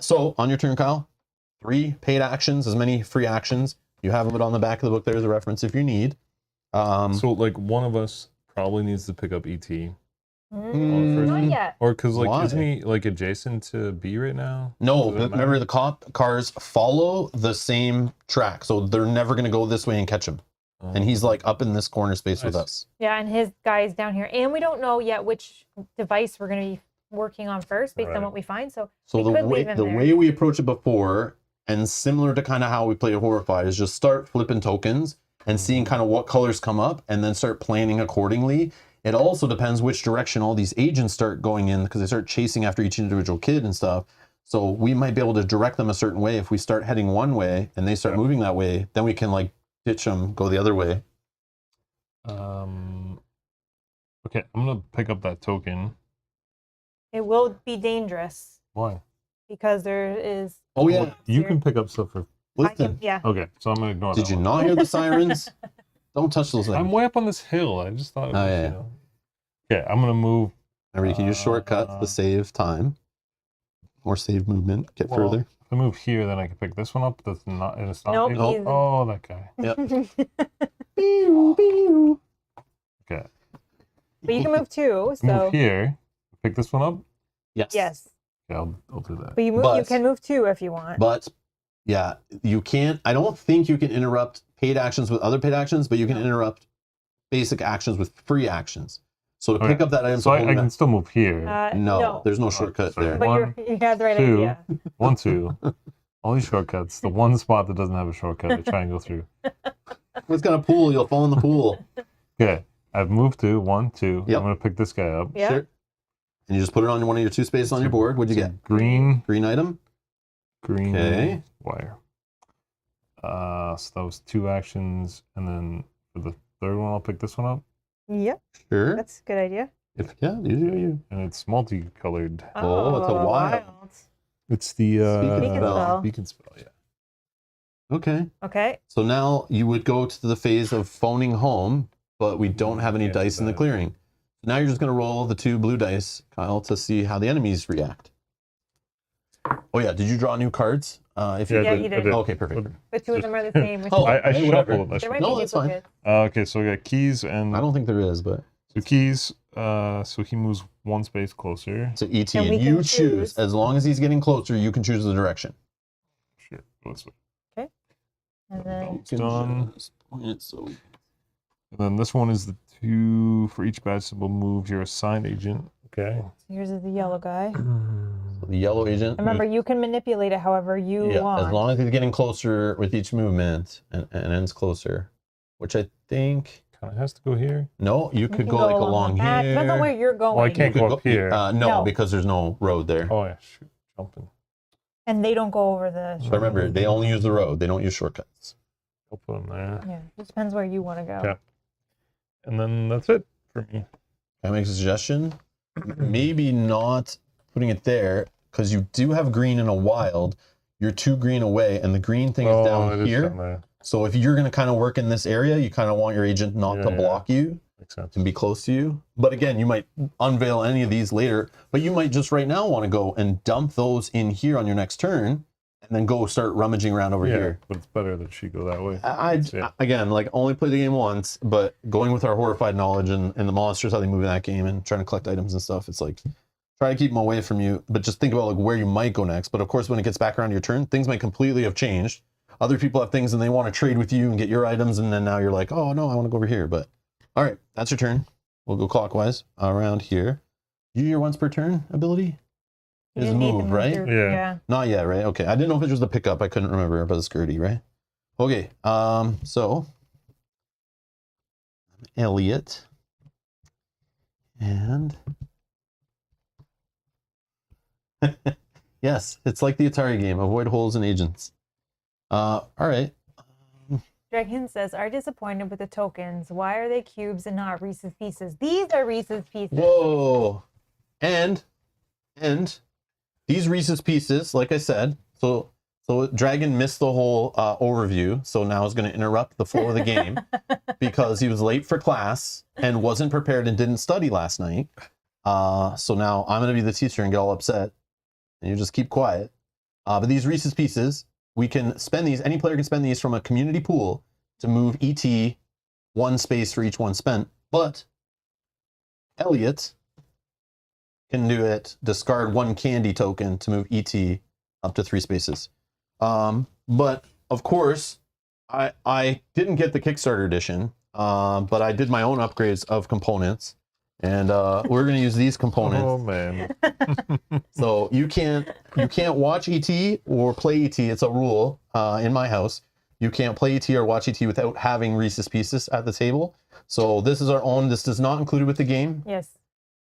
So on your turn, Kyle, 3 paid actions, as many free actions. You have them on the back of the book. There's a reference if you need. So like one of us probably needs to pick up ET, Not yet. or because like Why? isn't he like adjacent to B right now? No, Does that remember matter? the cop cars follow the same track, so they're never going to go this way and catch him. And he's like up in this corner space with Nice. us. Yeah, and his guy's down here. And we don't know yet which device we're going to be working on first based on Right. what we find. So So we the could way leave him the there. way we approach it before, and similar to kind of how we play Horrified, is just start flipping tokens and seeing kind of what colors come up, and then start planning accordingly. It also depends which direction all these agents start going in because they start chasing after each individual kid and stuff. So we might be able to direct them a certain way. If we start heading one way and they start moving that way, then we can like ditch them, go the other way. Okay, I'm gonna pick up that token. It will be dangerous Why? because there is. Oh yeah, Well, you can pick up stuff for. listen. Yeah. Okay, so I'm gonna ignore Did that you one. not hear the sirens? Don't touch those things. I'm way up on this hill. I just thought. It was, Oh, yeah. You know. Okay, I'm gonna move. Remember, you can use shortcuts to save time or save movement, get Well, further. If I move here, then I can pick this one up. That's not. And it's not. Nope, able- he's- Oh, that guy. Okay. But you can move 2. So Move here. Pick this one up. Yes. yes, Okay, I'll do that. but you But- can move 2 if you want. But yeah, you can't. I don't think you can interrupt paid actions with other paid actions, but you can interrupt basic actions with free actions. So to pick Okay. up that item, So to I hold can that- still move here. no, there's no shortcut sorry. there. But One, you have the right 2, idea. 1, 2. All these shortcuts. The one spot that doesn't have a shortcut, I try and go through. It's gonna pool. You'll fall in the pool. Okay. I've moved to 1, 2. Yep. I'm gonna pick this guy up. Yeah. Sure. And you just put it on one of your 2 spaces on your board. What'd you get? Green Green item. Okay. wire. So that was 2 actions, and then for the third one, I'll pick this one up. Yep. Sure. That's a good idea. Yeah, you. And it's multicolored. Oh, it's a wild. It's the Beacon spell. Beacon spell, yeah. Okay. Okay. So now you would go to the phase of phoning home, but we don't have any Yeah, dice in the that. clearing. Now you're just going to roll the 2 blue dice, Kyle, to see how the enemies react. Oh yeah, did you draw new cards? If Yeah, Yeah, I you I did. Okay, perfect. But 2 of them are the same. Which Oh, I hey, whatever. shuffled. there might No, be that's fine. duplicates. Okay, so we got keys and I don't think there is, but so keys. So he moves 1 space closer. so ET, And we and you can choose. choose. As long as he's getting closer, you can choose the direction. Sure, go this way. And then You can Done. just point it so. And then this one is the 2 for each badge symbol. Move your assigned agent. Okay. yours is the yellow guy. The yellow agent. Remember, you can manipulate it however you Yeah, want. as long as he's getting closer with each movement and ends closer, which I think. Kind of has to go here. No, you could can go like along that. here. Depends on where you're going. Well, I can't You go could up here. No, No. because there's no road there. Oh yeah, shoot, jumping. And they don't go over the. But remember, they only use the road. They don't use shortcuts. I'll put him there. Yeah, it depends where you want to go. Okay. And then that's it for me. Can I make a suggestion? Maybe not putting it there, because you do have green in a wild. You're 2 green away, and the green thing is it down is here. down there. So if you're going to kind of work in this area, you kind of want your agent not to Yeah. block you Makes sense. and be close to you. But again, you might unveil any of these later, but you might just right now want to go and dump those in here on your next turn, and then go start rummaging around over Yeah, here. but it's better that she go that way. I again, like, only played the game once, but going with our horrified knowledge and the monsters, how they move in that game, and trying to collect items and stuff, it's like, try to keep them away from you, but just think about like where you might go next. But of course, when it gets back around to your turn, things might completely have changed. Other people have things and they want to trade with you and get your items, and then now you're like, oh no, I want to go over here. But all right, that's your turn. We'll go clockwise around here. You do your once per turn ability? You Is didn't need to move, right? your- Yeah. Yeah. Not yet, right? Okay. I didn't know if it was the pickup. I couldn't remember about the skirty, right? Okay. So Elliot and yes, it's like the Atari game. Avoid holes in agents. All right. Dragon says, are disappointed with the tokens. Why are they cubes and not Reese's Pieces? These are Reese's Pieces. Whoa. And these Reese's Pieces, like I said, so Dragon missed the whole overview, so now is going to interrupt the flow of the game because he was late for class and wasn't prepared and didn't study last night. So now I'm going to be the teacher and get all upset, and you just keep quiet. But these Reese's Pieces, we can spend these, any player can spend these from a community pool to move ET 1 space for each one spent, but Elliot can do it, discard 1 candy token to move ET up to 3 spaces. But of course, I didn't get the Kickstarter edition, but I did my own upgrades of components, and we're going to use these components. Oh man. So you can't watch ET or play ET. It's a rule in my house. You can't play ET or watch ET without having Reese's Pieces at the table. So this is our own. This is not included with the game. Yes.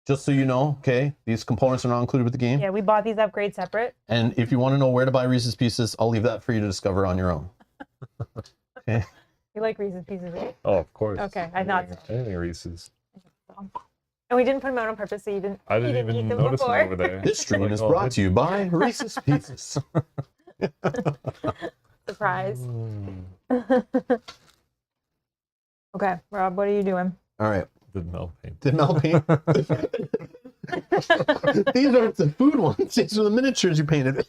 Just so you know, okay? These components are not included with the game. Yeah, we bought these upgrades separate. And if you want to know where to buy Reese's Pieces, I'll leave that for you to discover on your own. Okay. You like Reese's Pieces, right? Oh, of course. Okay, I thought so. Anything Reese's. And we didn't put them out on purpose, so you didn't. I you didn't eat even them notice before. them over there. This stream Like, is oh, brought to you by Reese's Pieces. Surprise. Mm, Okay, Rob, what are you doing? All right. did Mel paint? Did Mel paint? These aren't the food ones. These are the miniatures you painted.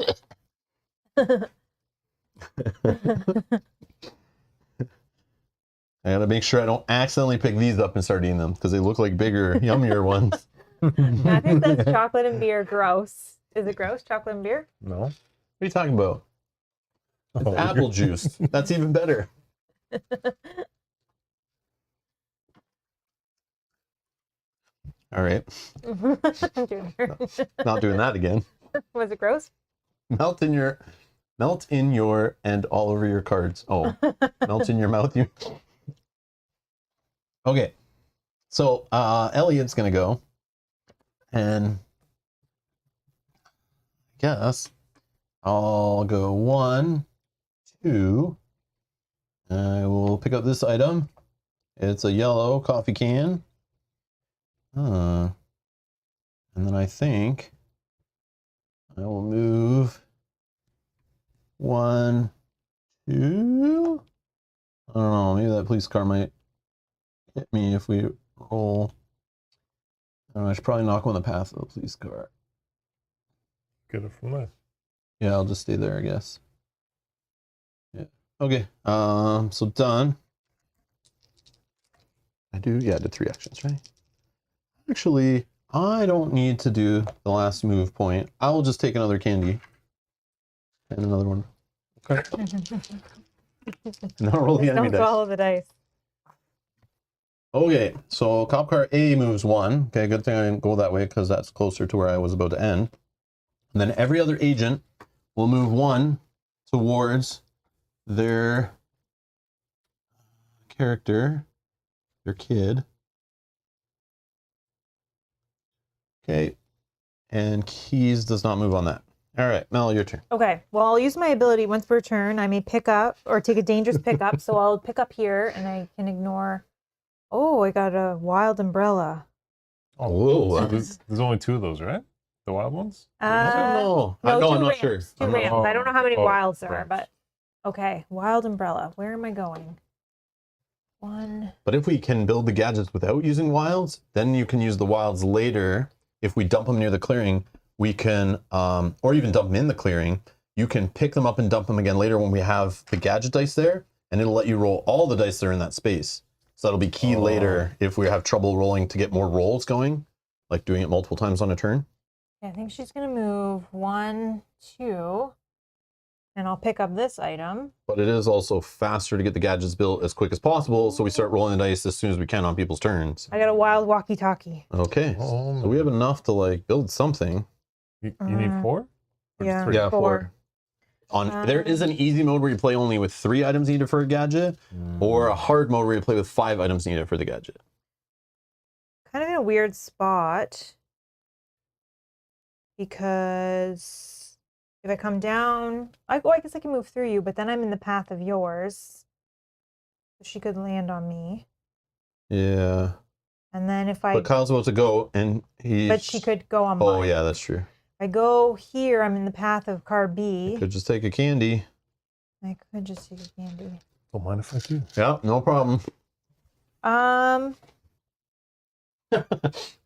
I gotta make sure I don't accidentally pick these up and start eating them because they look like bigger, yummier ones. Matthew says chocolate and beer gross. Is it gross? Chocolate and beer? No. What are you talking about? It's Oh, apple juice. That's even better. All right. I'm doing it. Not doing that again. Was it gross? Melt in your and all over your cards. Oh, melt in your mouth. You. Okay. So Elliot's gonna go, and I guess I'll go 1, 2. I will pick up this item. It's a yellow coffee can. And then I think I will move 1, 2. I don't know. Maybe that police car might hit me if we roll. I don't know, I should probably knock on the path of the police car. Get it from there. Yeah, I'll just stay there, I guess. Yeah. Okay. So done. I did 3 actions, right? Actually, I don't need to do the last move point. I will just take another candy. And another one. Okay. And I'll roll the enemy Don't dice. follow the dice. Okay, so cop car A moves 1. Okay, good thing I didn't go that way because that's closer to where I was about to end. And then every other agent will move 1 towards their character, their kid. Okay, and Keys does not move on that. All right, Mel, your turn. Okay, well, I'll use my ability once per turn. I may pick up or take a dangerous pickup. So I'll pick up here and I can ignore. Oh, I got a wild umbrella. Oh, Whoa. so there's only 2 of those, right? The wild ones? I don't know. No, I'm 2 not rams, sure. 2 I'm not- rams. I don't know how many oh, wilds there are, rams. but okay. Wild umbrella. Where am I going? 1. But if we can build the gadgets without using wilds, then you can use the wilds later. If we dump them near the clearing, we can, or even dump them in the clearing, you can pick them up and dump them again later when we have the gadget dice there, and it'll let you roll all the dice that are in that space. So that'll be key later if we have trouble rolling to get more rolls going, like doing it multiple times on a turn. I think she's going to move 1, 2, and I'll pick up this item. But it is also faster to get the gadgets built as quick as possible, so we start rolling the dice as soon as we can on people's turns. I got a wild walkie-talkie. Okay, so we have enough to like build something. You need 4? Or just Yeah. 3? Yeah, 4. There is an easy mode where you play only with 3 items needed for a gadget, or a hard mode where you play with 5 items needed for the gadget. Kind of in a weird spot because if I come down, I guess I can move through you, but then I'm in the path of yours. So she could land on me. Yeah. And then if I, But Kyle's about to go, and he. but she could go on Oh mine. yeah, that's true. If I go here, I'm in the path of car B. Could just take a candy. I could just take a candy. Don't mind if I do. Yeah, no problem.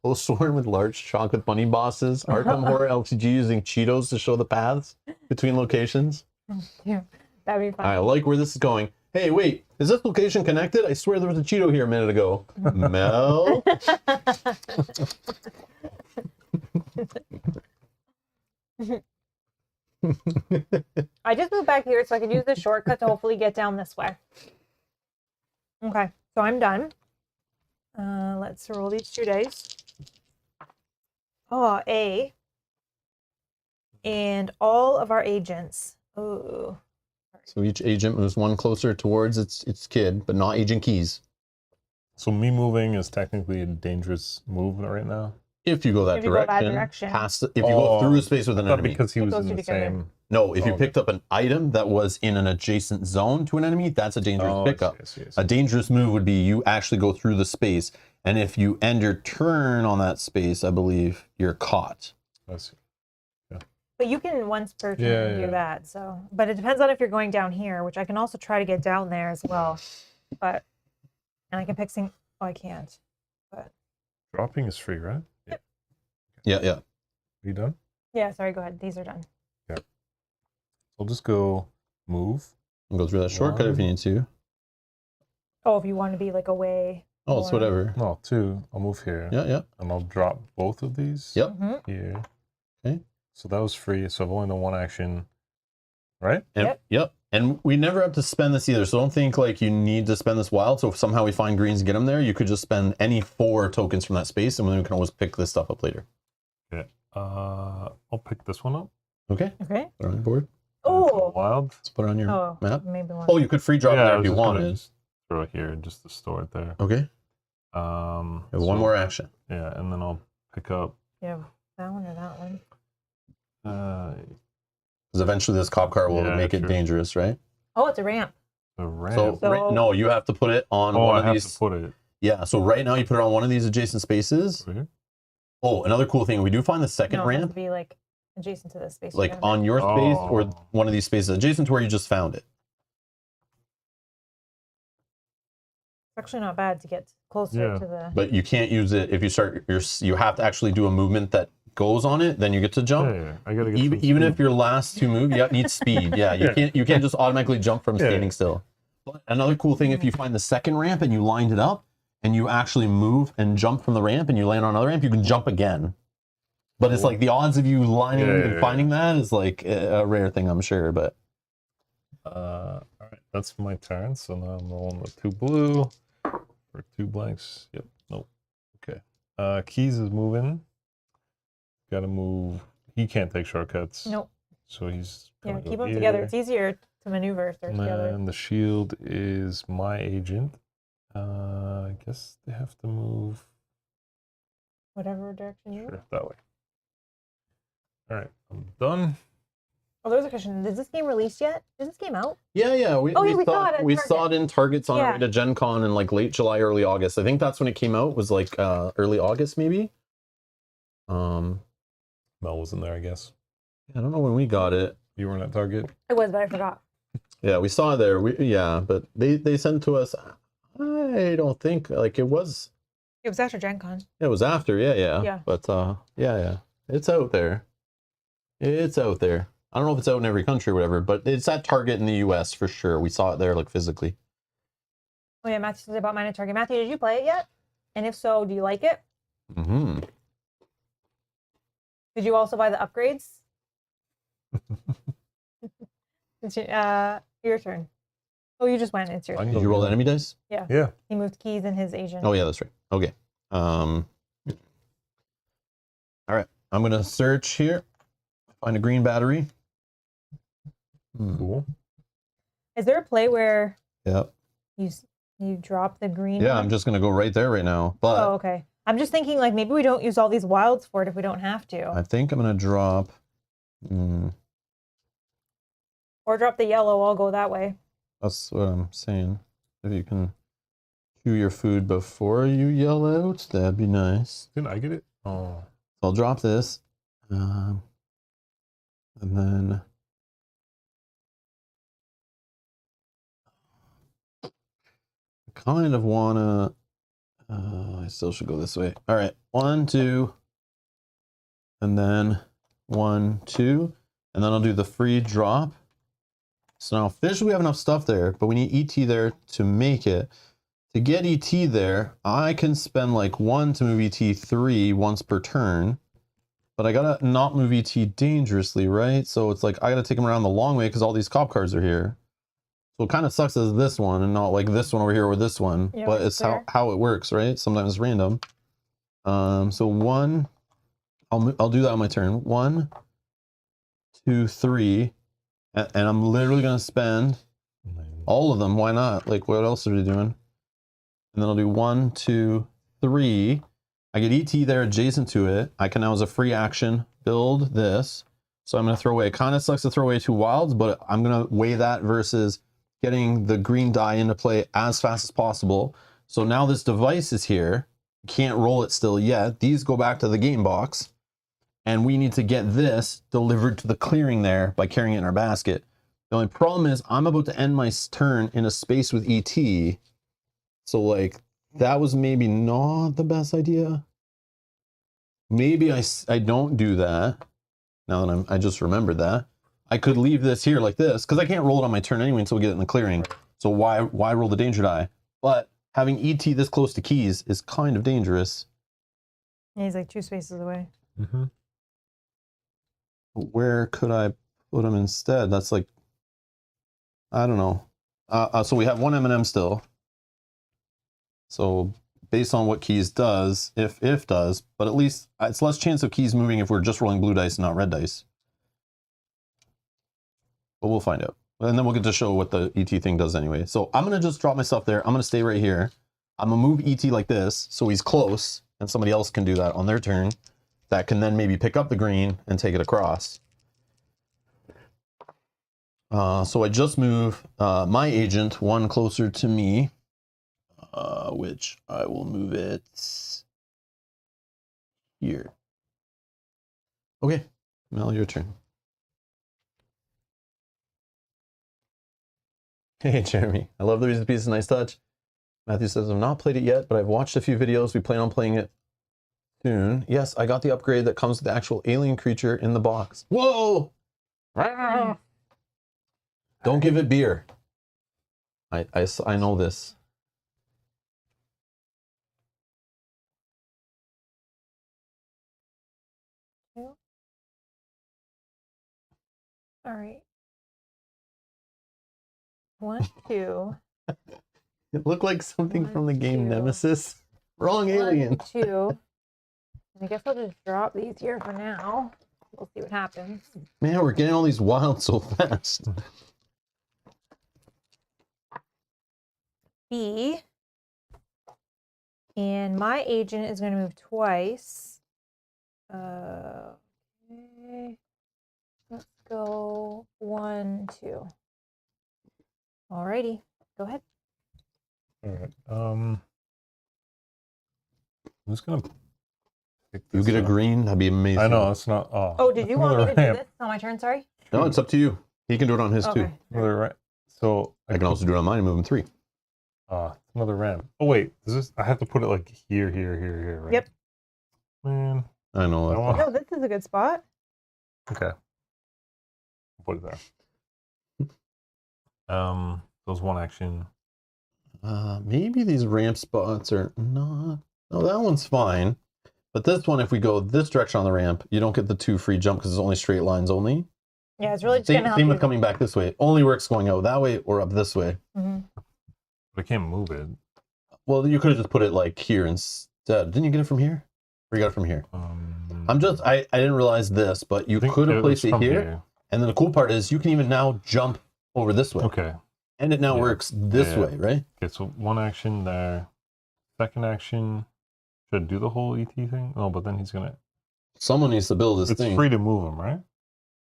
Oh, sworn with large chocolate bunny bosses. Arkham Horror LTG using Cheetos to show the paths between locations. Yeah, that'd be fun. I like where this is going. Hey, wait, is this location connected? I swear there was a Cheeto here a minute ago. Mel? I just moved back here so I could use this shortcut to hopefully get down this way. Okay, so I'm done. Let's roll these 2 dice. Oh, A. And all of our agents. Oh. So each agent moves 1 closer towards its kid, but not Agent Keys. So me moving is technically a dangerous move right now? If you go that If you go that direction, direction. Past if you go through a space with an Not enemy. because he It was goes in the together. same... No, if you Oh, picked up an item that was in an adjacent zone to an enemy, that's a dangerous Oh, pickup. I see. A dangerous move would be you actually go through the space, and if you end your turn on that space, I believe you're caught. I see. But you can once per turn Yeah, do yeah. that. So, but it depends on if you're going down here, which I can also try to get down there as well. But, and I can pick some. Oh, I can't. But Dropping is free, right? Yeah. Are you done? yeah, sorry. Go ahead. These are done. I'll just go move. And go through that shortcut if you need to. Oh, if you want to be like away. Oh, it's Or- whatever. No, 2. I'll move here. Yeah. And I'll drop both of these. Yep. Mhm. Here. Okay. So that was free. So I've only done 1 action. Right? And, yep. And we never have to spend this either. So don't think like you need to spend this wild. So if somehow we find greens and get them there, you could just spend any 4 tokens from that space, and then we can always pick this stuff up later. Okay. I'll pick this one up. Okay. Okay. Put it on your board. Oh. Wild. Let's put it on your Oh. map. Maybe one. Oh, you could free drop it I there if was you just gonna wanted. just throw it here just to store it there. Okay. One more action. Yeah, and then I'll pick up. Yeah, that one or that one. Because eventually this cop car will make it dangerous, right? Oh, it's a ramp. The ramp. So no, you have to put it on one of these. To put it. Yeah, so right now you put it on one of these adjacent spaces. Right here? Oh, another cool thing, we do find the second It has ramp. to be like adjacent to this space. Like on your space or Oh. one of these spaces adjacent to where you just found it. It's actually not bad to get closer to the. But you can't use it if you start you have to actually do a movement that goes on it, then you get to jump. Yeah, I gotta get even if your last two move, you need speed. Yeah, you can't just automatically jump from standing still. But another cool thing, if you find the second ramp and you lined it up and you actually move and jump from the ramp and you land on another ramp, you can jump again. But it's like the odds of you lining and finding that is like a rare thing, I'm sure. But all right, that's my turn. So now I'm rolling with 2 blue for 2 blanks. Yep. Nope. Okay. Keys is moving. Got to move. He can't take shortcuts. Nope. So he's keep them together. It's easier to maneuver if they're together. And the shield is my agent. I guess they have to move whatever direction you want. that way. All right, I'm done. Oh, there's a question. Is this game released yet? Is this game out? Yeah. We saw it in Targets on our way to Gen Con in like late July, early August. I think that's when it came out. Was like early August maybe. Mel wasn't there, I guess. I don't know when we got it. You weren't at Target? It was, but I forgot. Yeah, we saw it there. But they sent to us. I don't think like it was. It was after Gen Con. It was after, Yeah. But it's out there. It's out there. I don't know if it's out in every country or whatever, but it's at Target in the US for sure. We saw it there like physically. Oh yeah, Matthew says about mine at Target. Matthew, did you play it yet? And if so, do you like it? Mm-hmm. Did you also buy the upgrades? Your turn. Oh, you just went. It's your turn. Did you roll enemy dice? Yeah. Yeah. He moved keys in his agent. Oh yeah, that's right. Okay. All right. I'm gonna search here. Find a green battery. Cool. Is there a play where Yep. you drop the green? Yeah, one? I'm just gonna go right there right now. But Oh, okay. I'm just thinking like maybe we don't use all these wilds for it if we don't have to. I think I'm gonna drop. Or drop the yellow. I'll go that way. That's what I'm saying. If you can chew your food before you yell out, that'd be nice. Didn't I get it? Oh. I'll drop this. And then I kind of wanna I still should go this way. All right, 1, 2, and then 1, 2, and then I'll do the free drop. So now officially we have enough stuff there, but we need ET there to make it. To get ET there, I can spend like 1 to move ET 3 once per turn. But I gotta not move ET dangerously, right? So it's like I gotta take him around the long way because all these cop cars are here. So it kind of sucks as this one and not like this one over here or this one. Yeah, but it's how it works, right? Sometimes it's random. So 1, I'll do that on my turn. 1, 2, 3, and I'm literally gonna spend all of them. Why not? Like what else are we doing? And then I'll do 1, 2, 3. I get ET there adjacent to it. I can now, as a free action, build this. So I'm going to throw away. It kind of sucks to throw away 2 wilds, but I'm going to weigh that versus getting the green die into play as fast as possible. So now this device is here. Can't roll it still yet. These go back to the game box. And we need to get this delivered to the clearing there by carrying it in our basket. The only problem is I'm about to end my turn in a space with ET. So like, that was maybe not the best idea. Maybe I don't do that. Now that I just remembered that. I could leave this here like this, because I can't roll it on my turn anyway until we get it in the clearing. So why roll the danger die? But having ET this close to keys is kind of dangerous. Yeah, he's like 2 spaces away. Mm-hmm. Where could I put him instead? That's like, I don't know. So we have 1 M&M still. So based on what keys does, if does, but at least it's less chance of keys moving if we're just rolling blue dice and not red dice. But we'll find out. And then we'll get to show what the ET thing does anyway. So I'm going to just drop myself there. I'm going to stay right here. I'm gonna move ET like this, so he's close, and somebody else can do that on their turn. That can then maybe pick up the green and take it across. So I just move my agent one closer to me, which I will move it here. Okay, Mel, your turn. Hey, Jeremy. I love the Reese's Pieces. Nice touch. Matthew says, I've not played it yet, but I've watched a few videos. We plan on playing it soon. Yes, I got the upgrade that comes with the actual alien creature in the box. Whoa! Don't give it beer. I know this. All right. 1, 2. It looked like something One, from the game two. Nemesis. Wrong alien. 1, 2. I guess I'll just drop these here for now. We'll see what happens. Man, we're getting all these wild so fast. B. And my agent is going to move twice. Okay. Let's go 1, 2. Alrighty, go ahead. All right. I'm just gonna pick You this get a up. green, that'd be amazing. I know it's not. Oh, Oh, did you want me to do ramp. this? It's not my turn, sorry. No, it's up to you. He can do it on his too. Okay. Another right. So I can also do it on mine and move him 3. another ramp. Oh wait, is this? I have to put it like here, right? Yep. Man. I know. I want- No, this is a good spot. Okay. Put it there. Those one action. Maybe these ramp spots are not. No, that one's fine. But this one, if we go this direction on the ramp, you don't get the 2 free jump because it's only straight lines only. Yeah, it's really just Same, gonna help same you. with coming back this way. It only works going out that way or up this way. Mhm. But I can't move it. Well, you could have just put it like here instead. Didn't you get it from here? Or you got it from here? I didn't realize this, but you I think could have it placed was it from here. And then the cool part is you can even now jump over this way. Okay. And it now Yeah. works this Yeah. way, right? Okay. So one action there. Second action. Should I do the whole ET thing? No, but then he's gonna. Someone needs to build this It's thing. free to move him, right?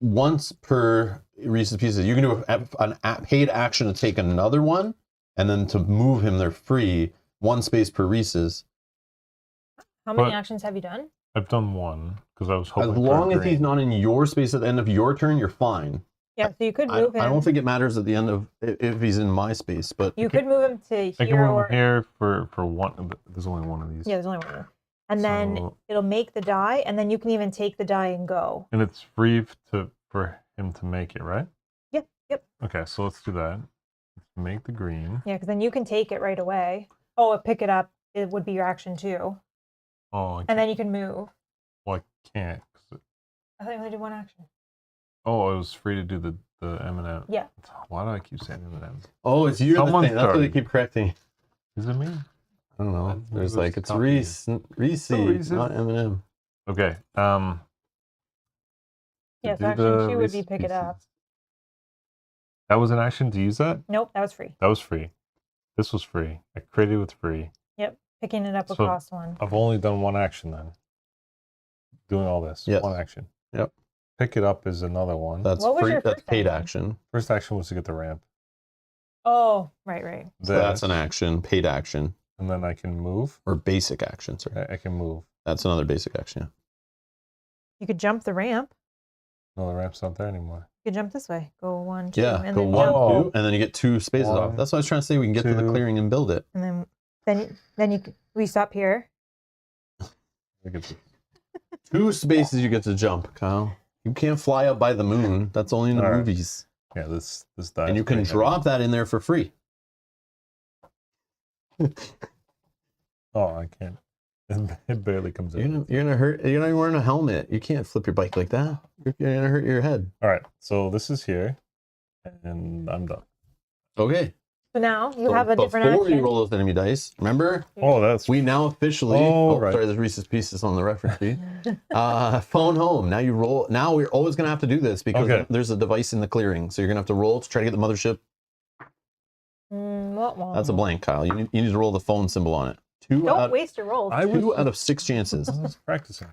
Once per Reese's Pieces. You can do a paid action to take another one, and then to move him, they're free. 1 space per Reese's. How many But- actions have you done? I've done one because I was hoping. As for a long as he's green. not in your space at the end of your turn, you're fine. Yeah, so you could I move him. don't think it matters at the end of if he's in my space, but you could move him to I can here move or him here for one. There's only one of these. yeah, there's only one. And then So- it'll make the die, and then you can even take the die and go. And it's free for him to make it, right? Yep, yep. Okay, so let's do that. Let's make the green. Yeah, because then you can take it right away. Oh, pick it up. It would be your action too, Oh, and then you can move. well, I can't. 'Cause I thought you only did 1 action. oh, it was free to do the M&M. Yeah. Why do I keep saying M&M? oh, it's you. Someone That's what they started. keep correcting. Is it me? I don't know. Let's There's just like it's copy Reese, Reese's. not Eminem. Okay. Yeah, to so do action the 2 would be Reese's pick it up. Pieces. That was an action to use that? Nope, that was free. That was free. This was free. I created with free. Yep, picking it up So- across one. I've only done one action then. Doing all this. Yes. One action. Yep. Pick it up is another one. That's What was free. your That's first paid action? action. First action was to get the ramp. Oh, right. So that's This, an action, paid action, and then I can move. or basic action. Sorry, I can move. that's another basic action. Yeah. You could jump the ramp. No, the ramp's not there anymore. You could jump this way. Go 1, 2, Yeah, and go then 1, jump. Oh. 2, and then you get 2 spaces off. One, That's what I was trying to say. We can get to the 2. clearing and build it. And we stop here. Look at this. 2 spaces you get to jump, Kyle. You can't fly up by the moon. That's only in the All right. movies. Yeah, this dies. And you can pretty heavy. drop that in there for free. Oh, I can't. It barely comes in. You're gonna hurt. You're not even wearing a helmet. You can't flip your bike like that. You're gonna hurt your head. All right, so this is here, and I'm done. Okay. So now you So have a different before action. you roll those enemy dice, remember Oh, that's we now officially. Oh, right. Sorry, there's Reese's Pieces on the reference sheet. Phone home. Now you roll. Now we're always gonna have to do this because Okay. there's a device in the clearing. So you're gonna have to roll to try to get the mothership. That's a blank, Kyle. You need to roll the phone symbol on it. Don't waste your rolls. Two out of 6 chances. I was practicing.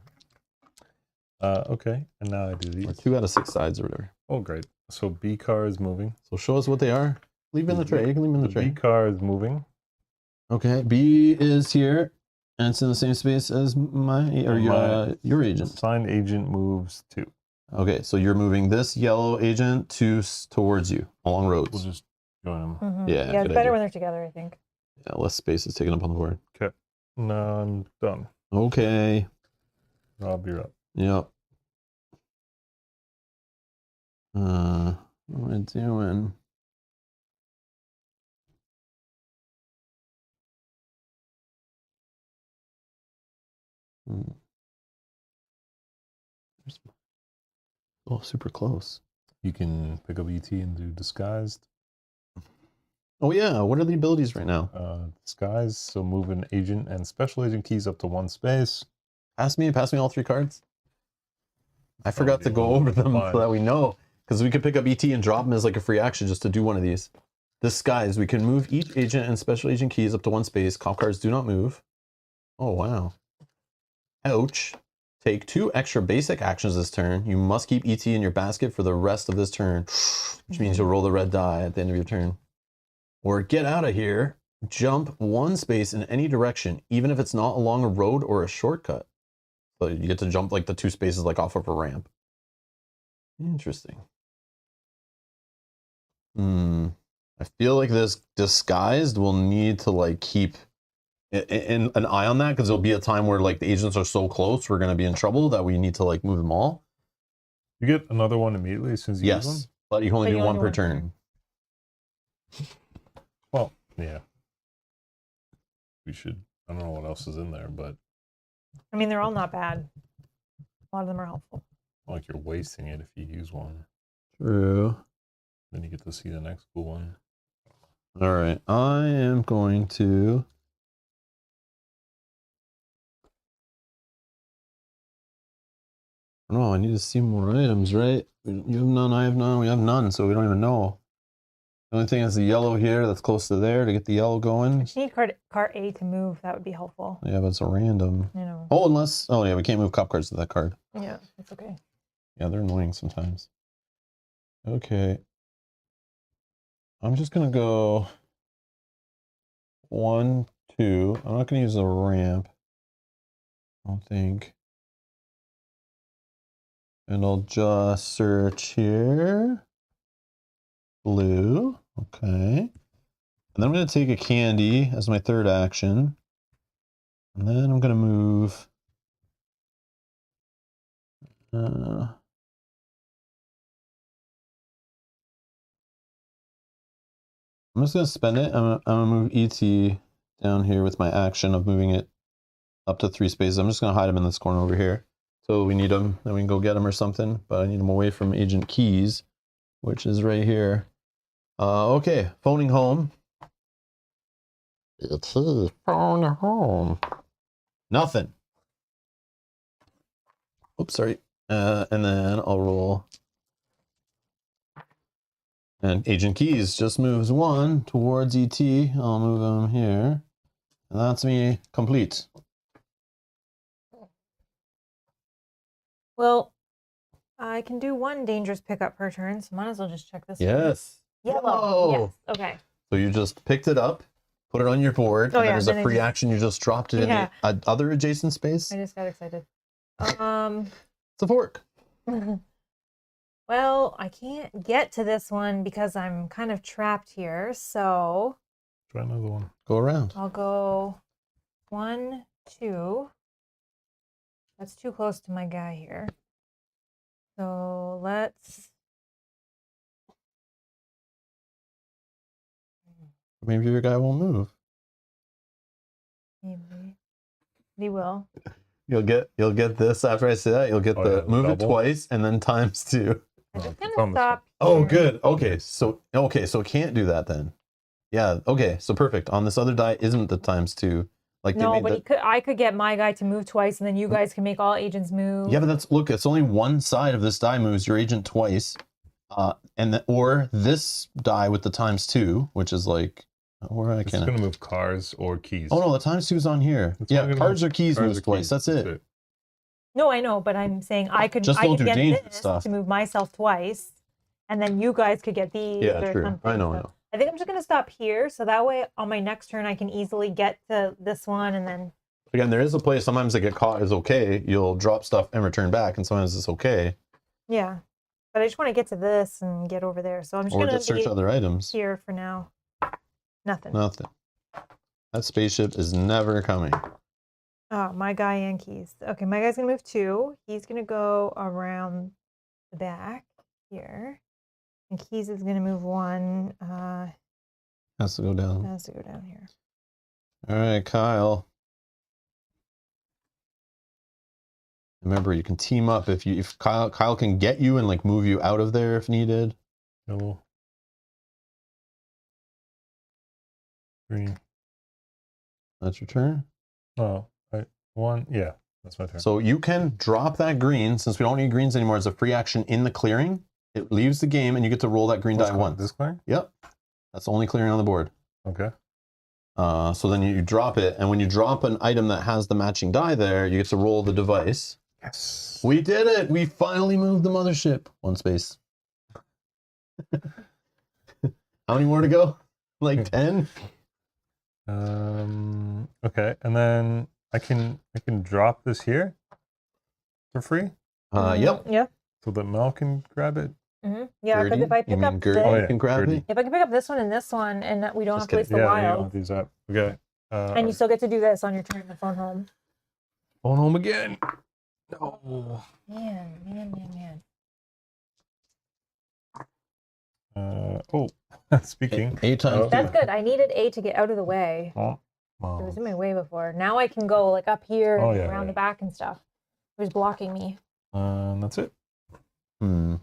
Okay, and now I do Or these. 2 out of 6 sides or whatever. Oh, great. So B car is moving. So show us what they are. Leave in the tray. You can leave in the B tray. car is moving. Okay, B is here, and it's in the same space as your agent. Assigned agent moves 2. Okay, so you're moving this yellow agent towards you along roads. We'll just join them. Yeah, Yeah, it's good better idea. when they're together, I think. Yeah, less space is taken up on the board. Okay. No, I'm done. Okay. Rob, you're up. Yep. What am I doing? Oh, super close. You can pick up ET and do disguised. Oh yeah, what are the abilities right now? Disguise, so move an agent and special agent keys up to 1 space. Pass me all 3 cards. I forgot to dear. go over them Fine. so that we know. Because we could pick up ET and drop them as like a free action just to do one of these. Disguise, we can move each agent and special agent keys up to 1 space. Cop cards do not move. Oh wow. Ouch. Take 2 extra basic actions this turn. You must keep ET in your basket for the rest of this turn, which means you'll roll the red die at the end of your turn. Or get out of here, jump 1 space in any direction, even if it's not along a road or a shortcut. So you get to jump like the 2 spaces like off of a ramp. Interesting. I feel like this disguised will need to like keep an eye on that, because there'll be a time where like the agents are so close we're going to be in trouble that we need to like move them all. You get another one immediately as soon as you use one? Yes, but you can only do one per turn. Well, yeah. We should, I don't know what else is in there, but I mean, they're all not bad. A lot of them are helpful. like you're wasting it if you use one. True. Then you get to see the next cool one. All right, I am going to... No, I need to see more items, right? You have none, I have none, we have none, so we don't even know. The only thing is the yellow here that's close to there to get the yellow going. You need card A to move. That would be helpful. Yeah, but it's a random. You know. Oh, unless... Oh, yeah, we can't move cop cards to that card. Yeah, it's okay. Yeah, they're annoying sometimes. Okay. I'm just going to go 1, 2. I'm not going to use the ramp, I don't think. And I'll just search here. Blue. Okay. And then I'm going to take a candy as my 3rd action. And then I'm going to move... I'm just going to spend it. I'm going to move ET down here with my action of moving it up to 3 spaces. I'm just going to hide him in this corner over here. So we need him, then we can go get him or something. But I need him away from Agent Keys, which is right here. Okay, phoning home. ET, phone home. Nothing. Oops, sorry. And then I'll roll. And Agent Keys just moves 1 towards ET. I'll move him here. And that's me complete. Well, I can do 1 dangerous pickup per turn, so might as well just check this one. Yes. Yellow. Whoa. Yes. Okay. So you just picked it up, put it on your board, Oh, and yeah, there's then a I free just- action. You just dropped it Yeah. in the other adjacent space. I just got excited. It's a fork. Well, I can't get to this one because I'm kind of trapped here. So Try another one. Go around. I'll go 1, 2. That's too close to my guy here. So let's... Maybe your guy won't move. Maybe. He will. You'll get this after I say that. You'll get Oh, the yeah, the move it double. twice and then times 2. I Oh, just it's kind on of this one. stopped. Oh, here. good. Okay, so it can't do that then. Yeah. Okay. So perfect. On this other die isn't the times 2. Like they No, made but that. I could get my guy to move twice, and then you guys can make all agents move. Yeah, but that's look. It's only one side of this die moves your agent twice, or this die with the times 2, which is like Where I It's can. going to move cars or keys. Oh no, the times two's on here. It's only Yeah, gonna cards move or keys cars moves or twice. keys, That's it. No, I know, but I'm saying I could Just don't do get dangerous this stuff. to move myself twice, and then you guys could get these Yeah, or true. something. I know, I So know. I think I'm just gonna stop here, so that way on my next turn I can easily get to this one, and then Again, there is a place sometimes they get caught is okay. You'll drop stuff and return back, and sometimes it's okay. yeah. But I just want to get to this and get over there, so I'm just Or gonna just search be other items. here for now. Nothing. Nothing. That spaceship is never coming. Oh, my guy and keys. Okay, my guy's gonna move 2. He's gonna go around the back here, and keys is gonna move 1. Has to go down. Has to go down here. All right, Kyle. Remember, you can team up if Kyle can get you and like move you out of there if needed. Yellow. Green. That's your turn. Oh, right. 1. Yeah, that's my turn. So you can drop that green since we don't need greens anymore as a free action in the clearing. It leaves the game and you get to roll that green die once. This clearing? Yep. That's the only clearing on the board. Okay. So then you drop it, and when you drop an item that has the matching die there, you get to roll the device. Yes. We did it! We finally moved the mothership. 1 space. How many more to go? Like 10? Okay, and then I can drop this here for free Yep. Yeah. so that Mel can grab it. Yeah, because if I You pick mean up Gertie this, yeah, can grab Gertie. it? if I can pick up this one and this one, and we don't Just have to waste the Yeah, you wild, don't use that. Okay. and you still get to do this on your turn to phone home. Phone home again. No. Man. Oh, speaking. 8 times That's good. I needed A to get out of the way. Oh, It was in my way before. Now I can go like up here Oh, and yeah, around yeah. the back and stuff. It was blocking me. That's it. So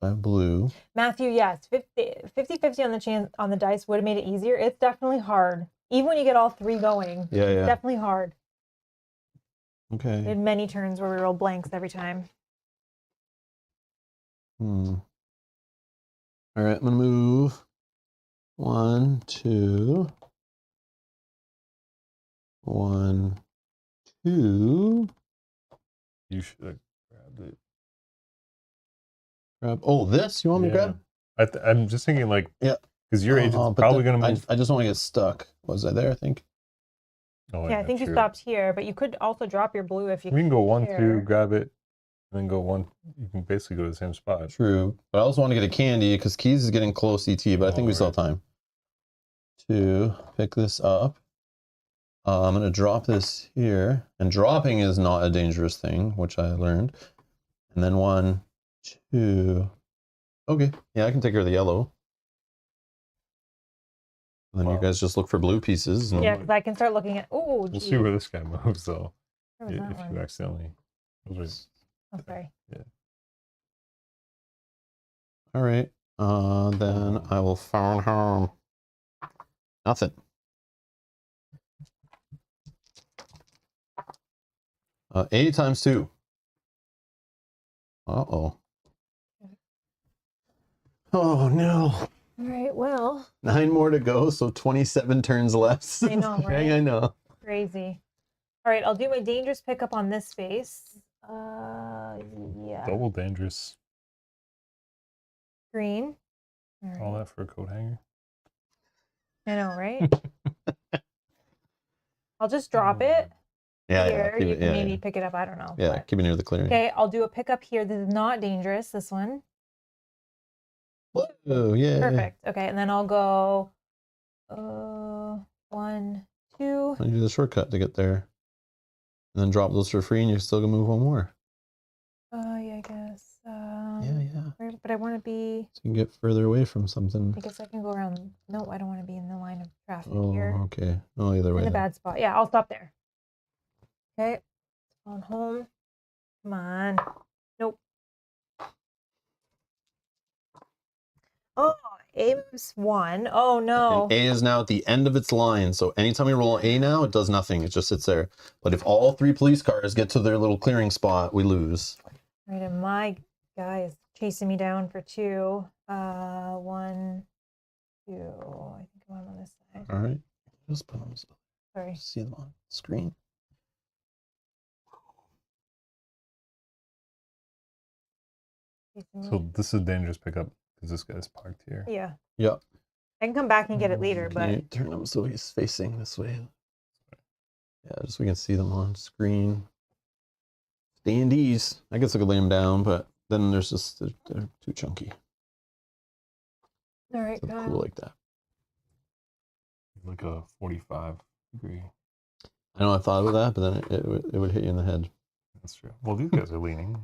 I have blue. Matthew, yes, 50-50 on the chance on the dice would have made it easier. It's definitely hard. Even when you get all 3 going, Yeah, yeah. definitely hard. We Okay. had many turns where we rolled blanks every time. All right, I'm gonna move 1, 2. 1, 2. You should have grabbed it. Grab. Oh, this? You want me to grab? I'm just thinking like, Yeah. because your agent's But probably then going to move. I just don't want to get stuck. Was I there? I think. Oh, Yeah, I think you true. stopped here, but you could also drop your blue if you We can go 1, 2, care. grab it, and then go 1. You can basically go to the same spot. True, but I also want to get a candy because Keys is getting close ET, but I think we still have time to pick this up. I'm going to drop this here, and dropping is not a dangerous thing, which I learned. And then 1, 2. Okay, yeah, I can take care of the yellow. And then Wow. you guys just look for blue pieces. And Yeah, because I can start looking at. Oh, We'll see where this guy moves, though. Where was that If one? you accidentally. Those Oh, sorry. Yeah. all right, then I will phone home. Nothing. 80 times 2. Uh-oh. Oh, no. All right, well, 9 more to go, so 27 turns left. I know, right? I know. crazy. All right, I'll do my dangerous pickup on this space. Yeah. double dangerous. Green. All All right. that for a coat hanger. I know, right? I'll just drop it Yeah, here. yeah. Keep You it, can yeah, maybe yeah. pick it up. I don't know. Yeah, but- keep it near the clearing. Okay, I'll do a pickup here. This is not dangerous, this one. Oh, yeah. Perfect. Okay, and then I'll go 1, 2. You do the shortcut to get there. And then drop those for free, and you're still going to move 1 more. Yeah, I guess. Yeah. But I want to be. So you can get further away from something. I guess I can go around. No, I don't want to be in the line of traffic Oh, here. okay. Oh, either way. In a then. bad spot. Yeah, I'll stop there. Okay. On home. Come on. Nope. Oh, Abe's 1. Oh, no. And A is now at the end of its line, so anytime we roll A now, it does nothing. It just sits there. But if all 3 police cars get to their little clearing spot, we lose. All right, and my guy is chasing me down for 2. 1, 2. I think I'm on this side. All right. Just put them so Sorry. see them on screen. Facing me. So this is dangerous pickup because this guy's parked here. Yeah. Yeah. I can come back and get it later, Can but you turn them so he's facing this way? Yeah, just so we can see them on screen. Standees. I guess I could lay them down, but then there's just they're too chunky. all right, So Kyle. cool like that. Like a 45 degree. I know I thought of that, but then it would hit you in the head. That's true. Well, these guys are leaning.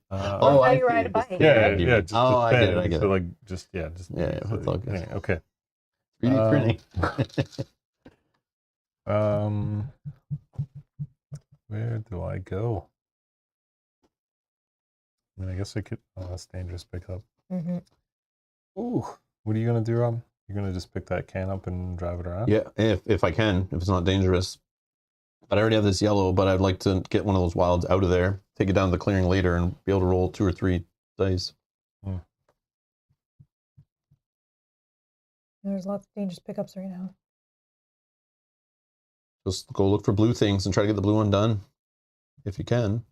How I you ride see. a bike, Just Yeah, right? yeah, just oh, the I get it. fin, I get so it. like, just just Yeah, yeah, it's all good. anyway, okay. 3D printing. Where do I go? I mean, I guess I could. Oh, that's dangerous pickup. Mm-hmm. Ooh, what are you gonna do, Rob? You're gonna just pick that can up and drive it around? Yeah, if I can, if it's not dangerous. But I already have this yellow, but I'd like to get one of those wilds out of there, take it down to the clearing later, and be able to roll 2 or 3 dice. There's lots of dangerous pickups right now. Just go look for blue things and try to get the blue one done, if you can,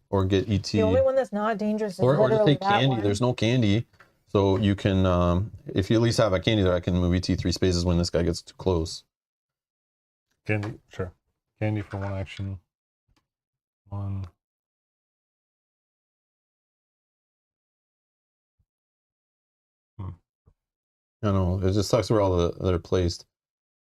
or get ET. The only one that's not dangerous is or just literally take that candy. one. There's no candy, so you can. If you at least have a candy there, I can move ET 3 spaces when this guy gets too close. Candy, sure. Candy for 1 action. 1. I know, it just sucks where all they're placed.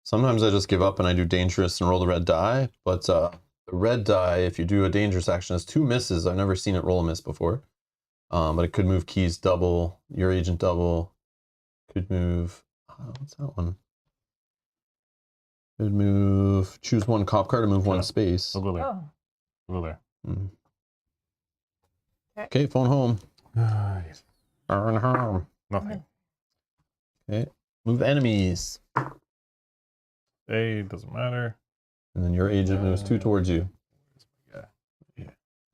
Sometimes I just give up and I do dangerous and roll the red die, but the red die, if you do a dangerous action, has 2 misses. I've never seen it roll a miss before. But it could move keys double, your agent double, could move, what's that one? Could move, choose 1 cop card to move 1 space. We'll go there. Oh, We'll go there. Mm. Okay, phone home. Yes. Phone home. Nothing. Okay, move enemies. A doesn't matter. And then your agent moves 2 towards you. Yeah.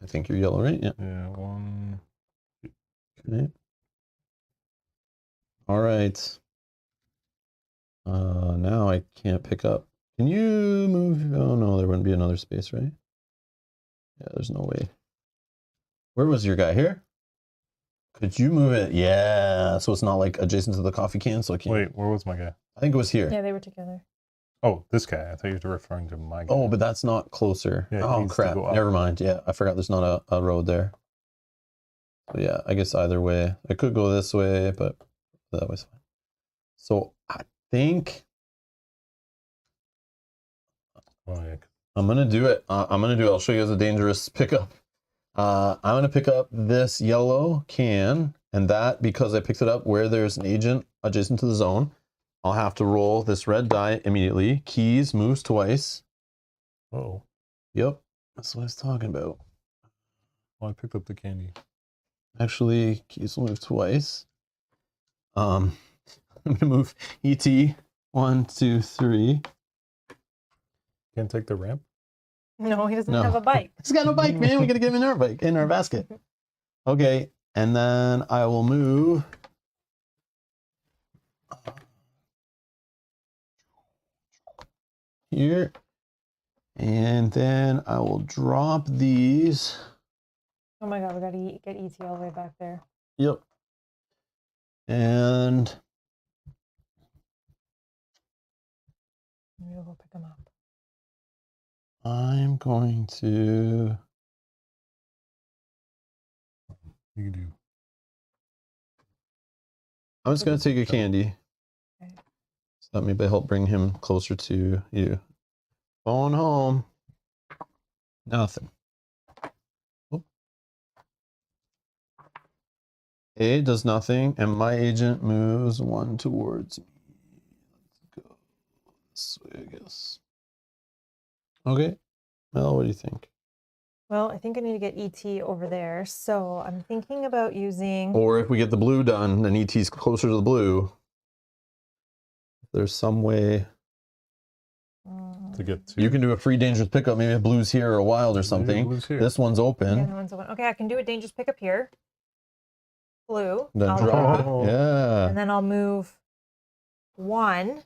I think you're yellow, right? Yeah. Yeah, 1. Okay. All right. Now I can't pick up. Can you move? Oh no, there wouldn't be another space, right? Yeah, there's no way. Where was your guy here? Could you move it? Yeah, so it's not like adjacent to the coffee can, so I can't. Wait, where was my guy? I think it was here. yeah, they were together. Oh, this guy. I thought you were referring to my guy. Oh, but that's not closer. Yeah, it oh needs to crap! go up. Never mind. Yeah, I forgot there's not a road there. So yeah, I guess either way. I could go this way, but that was fine. So I think Oh, yeah. I'm gonna do it. I'll show you as a dangerous pickup. I'm gonna pick up this yellow can, and that because I picked it up where there's an agent adjacent to the zone, I'll have to roll this red die immediately. Keys moves twice. Oh, Yep, that's what I was talking about. well, I picked up the candy. Actually, keys will move twice. I'm gonna move ET 1, 2, 3. Can't take the ramp? No, he doesn't No. have a bike. He's got no bike, man. We gotta get him in our bike, in our basket. Okay, and then I will move. Here. And then I will drop these. Oh my god, we gotta get ET all the way back there. Yep. And Maybe we'll go pick him up. I'm going to. You can do. I'm just gonna take a candy. Okay. So that maybe help bring him closer to you. Phone home. Nothing. Oh. A does nothing, and my agent moves 1 towards me. Let's go this way, I guess. Okay. Mel, what do you think? Well, I think I need to get ET over there, so I'm thinking about using. Or if we get the blue done, then ET's closer to the blue. If there's some way To get to. you can do a free dangerous pickup, maybe a blue's here or a wild or something. Blue's here. This one's Yeah, open. the one's open. Okay, I can do a dangerous pickup here. blue. Then I'll drop drop. it. Yeah. And then I'll move 1.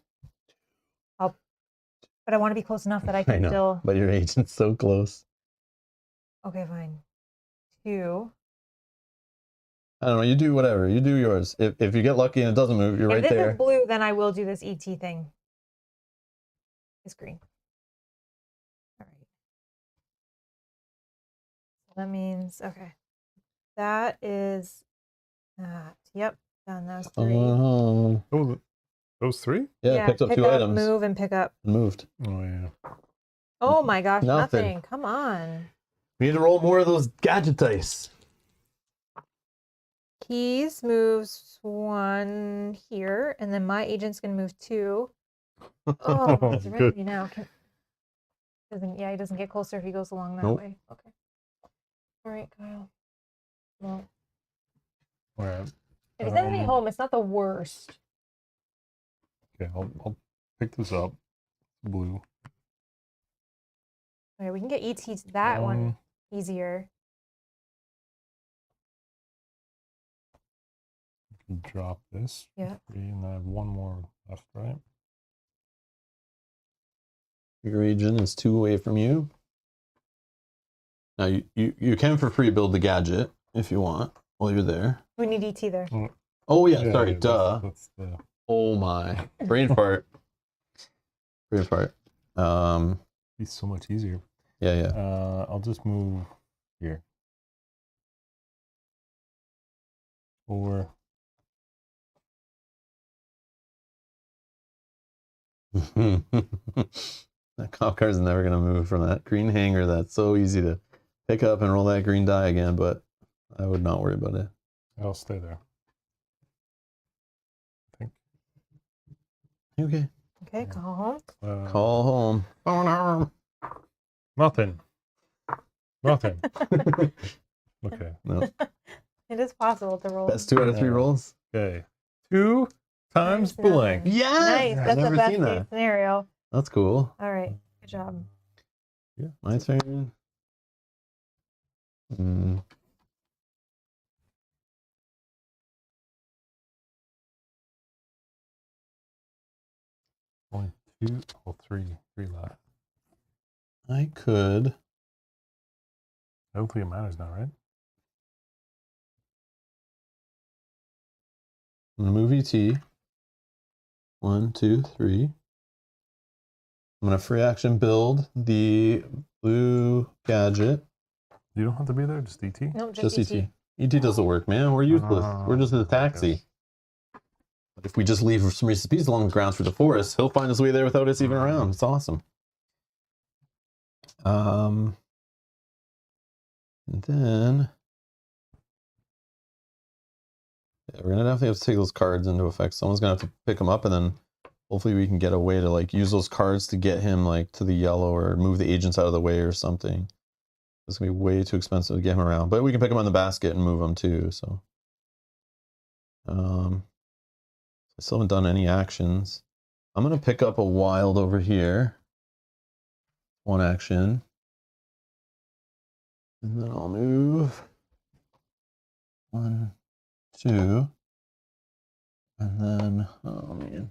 But I want to be close enough that I I can know, still. but your agent's so close. Okay, fine. 2. I don't know. You do whatever. You do yours. If you get lucky and it doesn't move, you're If right this there. is blue, then I will do this ET thing. It's green. All right. So that means, okay. That is that. Yep. Done. That's 3. Oh, Those 3? yeah, picked up pick 2 up, items. move, and pick up. Moved. Oh, yeah. Oh my gosh, Nothing. nothing. Come on. We need to roll more of those gadget dice. Keys moves 1 here, and then my agent's gonna move 2. Oh, he's Good. ready now. He doesn't get closer if he goes along that Nope. way. Okay. All right, Kyle. Well, All right. if he sends me home, it's not the worst. Okay, I'll pick this up. Blue. Okay, we can get ET that one easier. Drop this. Yeah. 3, and I have 1 more left, right? Your agent is 2 away from you. Now you can for free build the gadget if you want while you're there. We need ET there. Oh yeah, sorry, yeah, duh. That's the... Oh my, brain fart. Brain fart. Be so much easier. Yeah. I'll just move here. 4. That cop car is never gonna move from that green hanger. That's so easy to pick up and roll that green die again, but I would not worry about it. I'll stay there. I think. Okay. Okay, call home. Call home. Phone home. Nothing. Nothing. Okay. No. It is possible to roll. Best 2 out of 3 rolls. Okay. 2 times Nice, blank. nice. Yes. Nice. I've That's the never best seen case that. scenario. That's cool. All right. Good job. Yeah. My turn. Only 2, oh, 3 left. I could. I don't think it matters now, right? I'm gonna move ET. 1, 2, 3. I'm gonna free action build the blue gadget. You don't have to be there, just DT. No, Just just ET. ET does the work, man. We're useless. We're just a taxi. But if we just leave some Reese's Pieces along the grounds through the forest, he'll find his way there without us even around. It's awesome. And then we're gonna definitely have to take those cards into effect. Someone's gonna have to pick them up, and then hopefully we can get a way to like use those cards to get him like to the yellow or move the agents out of the way or something. It's gonna be way too expensive to get him around, but we can pick him on the basket and move him too. So, I still haven't done any actions. I'm gonna pick up a wild over here. 1 action, and then I'll move 1, 2, and then oh man,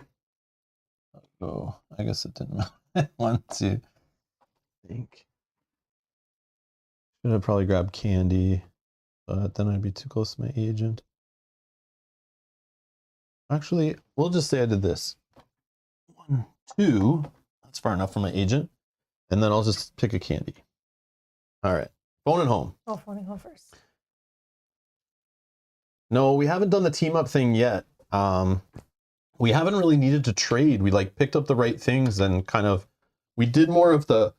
oh I guess it didn't matter. 1, 2. I think should have probably grabbed candy, but then I'd be too close to my agent. Actually, we'll just say I did this. 1, 2. That's far enough for my agent. And then I'll just pick a candy. All right. Phone at home. Oh, phoning home first. No, we haven't done the team up thing yet. We haven't really needed to trade. We like picked up the right things and kind of, we did more of the,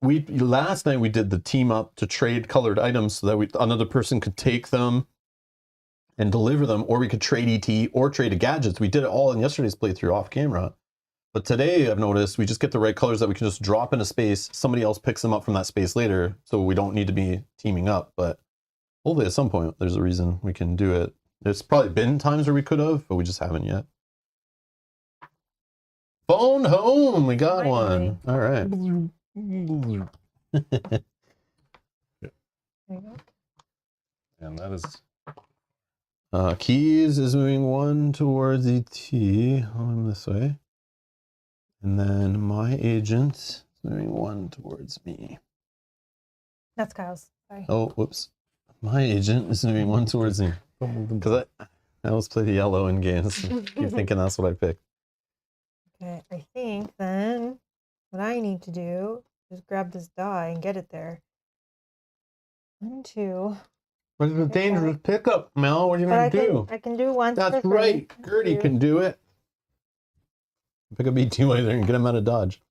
last night we did the team up to trade colored items so that another person could take them and deliver them, or we could trade ET or trade gadgets. We did it all in yesterday's playthrough off camera. But today I've noticed we just get the right colors that we can just drop into space. Somebody else picks them up from that space later. So we don't need to be teaming up, but hopefully at some point there's a reason we can do it. There's probably been times where we could have, but we just haven't yet. Phone home, we got Finally. one. All right. There you go. And that is Keys is moving 1 towards ET. I'm this way. And then my agent is moving 1 towards me. That's Kyle's. Sorry. Oh, whoops. My agent is moving 1 towards me. Don't move them. Because I always play the yellow in games. You're thinking that's what I picked. Okay, I think then what I need to do is grab this die and get it there. 1, 2. But it's a dangerous pickup, Mel. What are you But going to do? I can do one. That's for right. free. Gertie 2. can do it. Pick up ET later and get him out of dodge.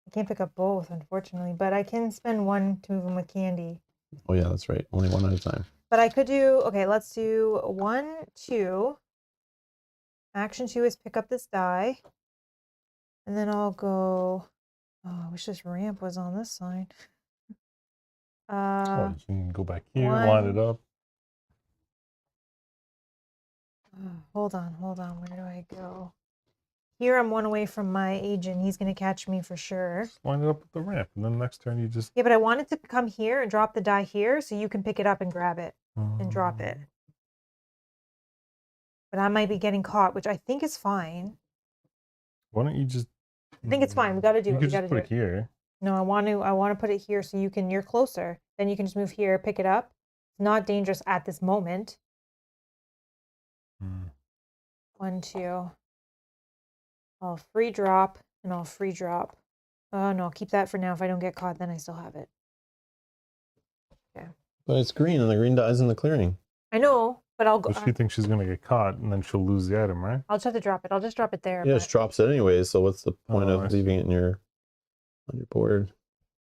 I can't pick up both, unfortunately, but I can spend 1 to move them with candy. Oh, yeah, that's right. Only 1 at a time. But I could do, okay, let's do 1, 2. Action 2 is pick up this die. And then I'll go, oh, I wish this ramp was on this side. Oh, you can go back here, line it up. Hold on. Where do I go? Here I'm 1 away from my agent. He's going to catch me for sure. Just line it up with the ramp, and then next turn you just... Yeah, but I wanted to come here and drop the die here so you can pick it up and grab it and drop it. But I might be getting caught, which I think is fine. Why don't you just... I think it's fine. We got to do it. We You got could to just do put it. it here. No, I want to put it here so you're closer. Then you can just move here, pick it up. It's not dangerous at this moment. 1, 2. I'll free drop and I'll free drop. Oh no, I'll keep that for now. If I don't get caught, then I still have it. Okay. But it's green and the green die's in the clearing. I know, but I'll go. But she thinks she's going to get caught, and then she'll lose the item, right? I'll just have to drop it. I'll just drop it there. Yeah, it but- just drops it anyways. So what's the point Oh, I of see. leaving it on your board?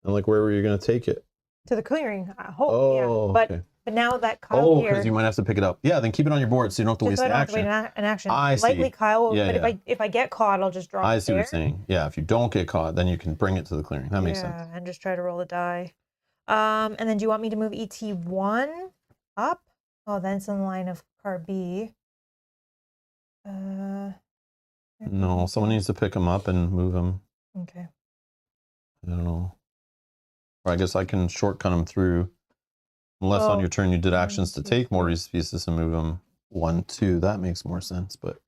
And like, where were you going to take it? To the clearing. I hope. Oh, Yeah. But okay. now that Kyle Oh, here. because you might have to pick it up. Yeah, then keep it on your board so you don't have to just waste so I the don't have to wait action. an action. I see. Likely Kyle will, Yeah, but yeah. if I get caught, I'll just drop I it see what there. you're saying. Yeah, if you don't get caught, then you can bring it to the clearing. That makes sense. Yeah, and just try to roll the die. And then do you want me to move ET1 up? Oh, then it's in the line of car B. No, someone needs to pick him up and move him. Okay. I don't know. Or I guess I can shortcut him through. Unless on Oh, your turn you did actions to 1, 2, take more of these pieces and move them 1, 2. That makes more sense. But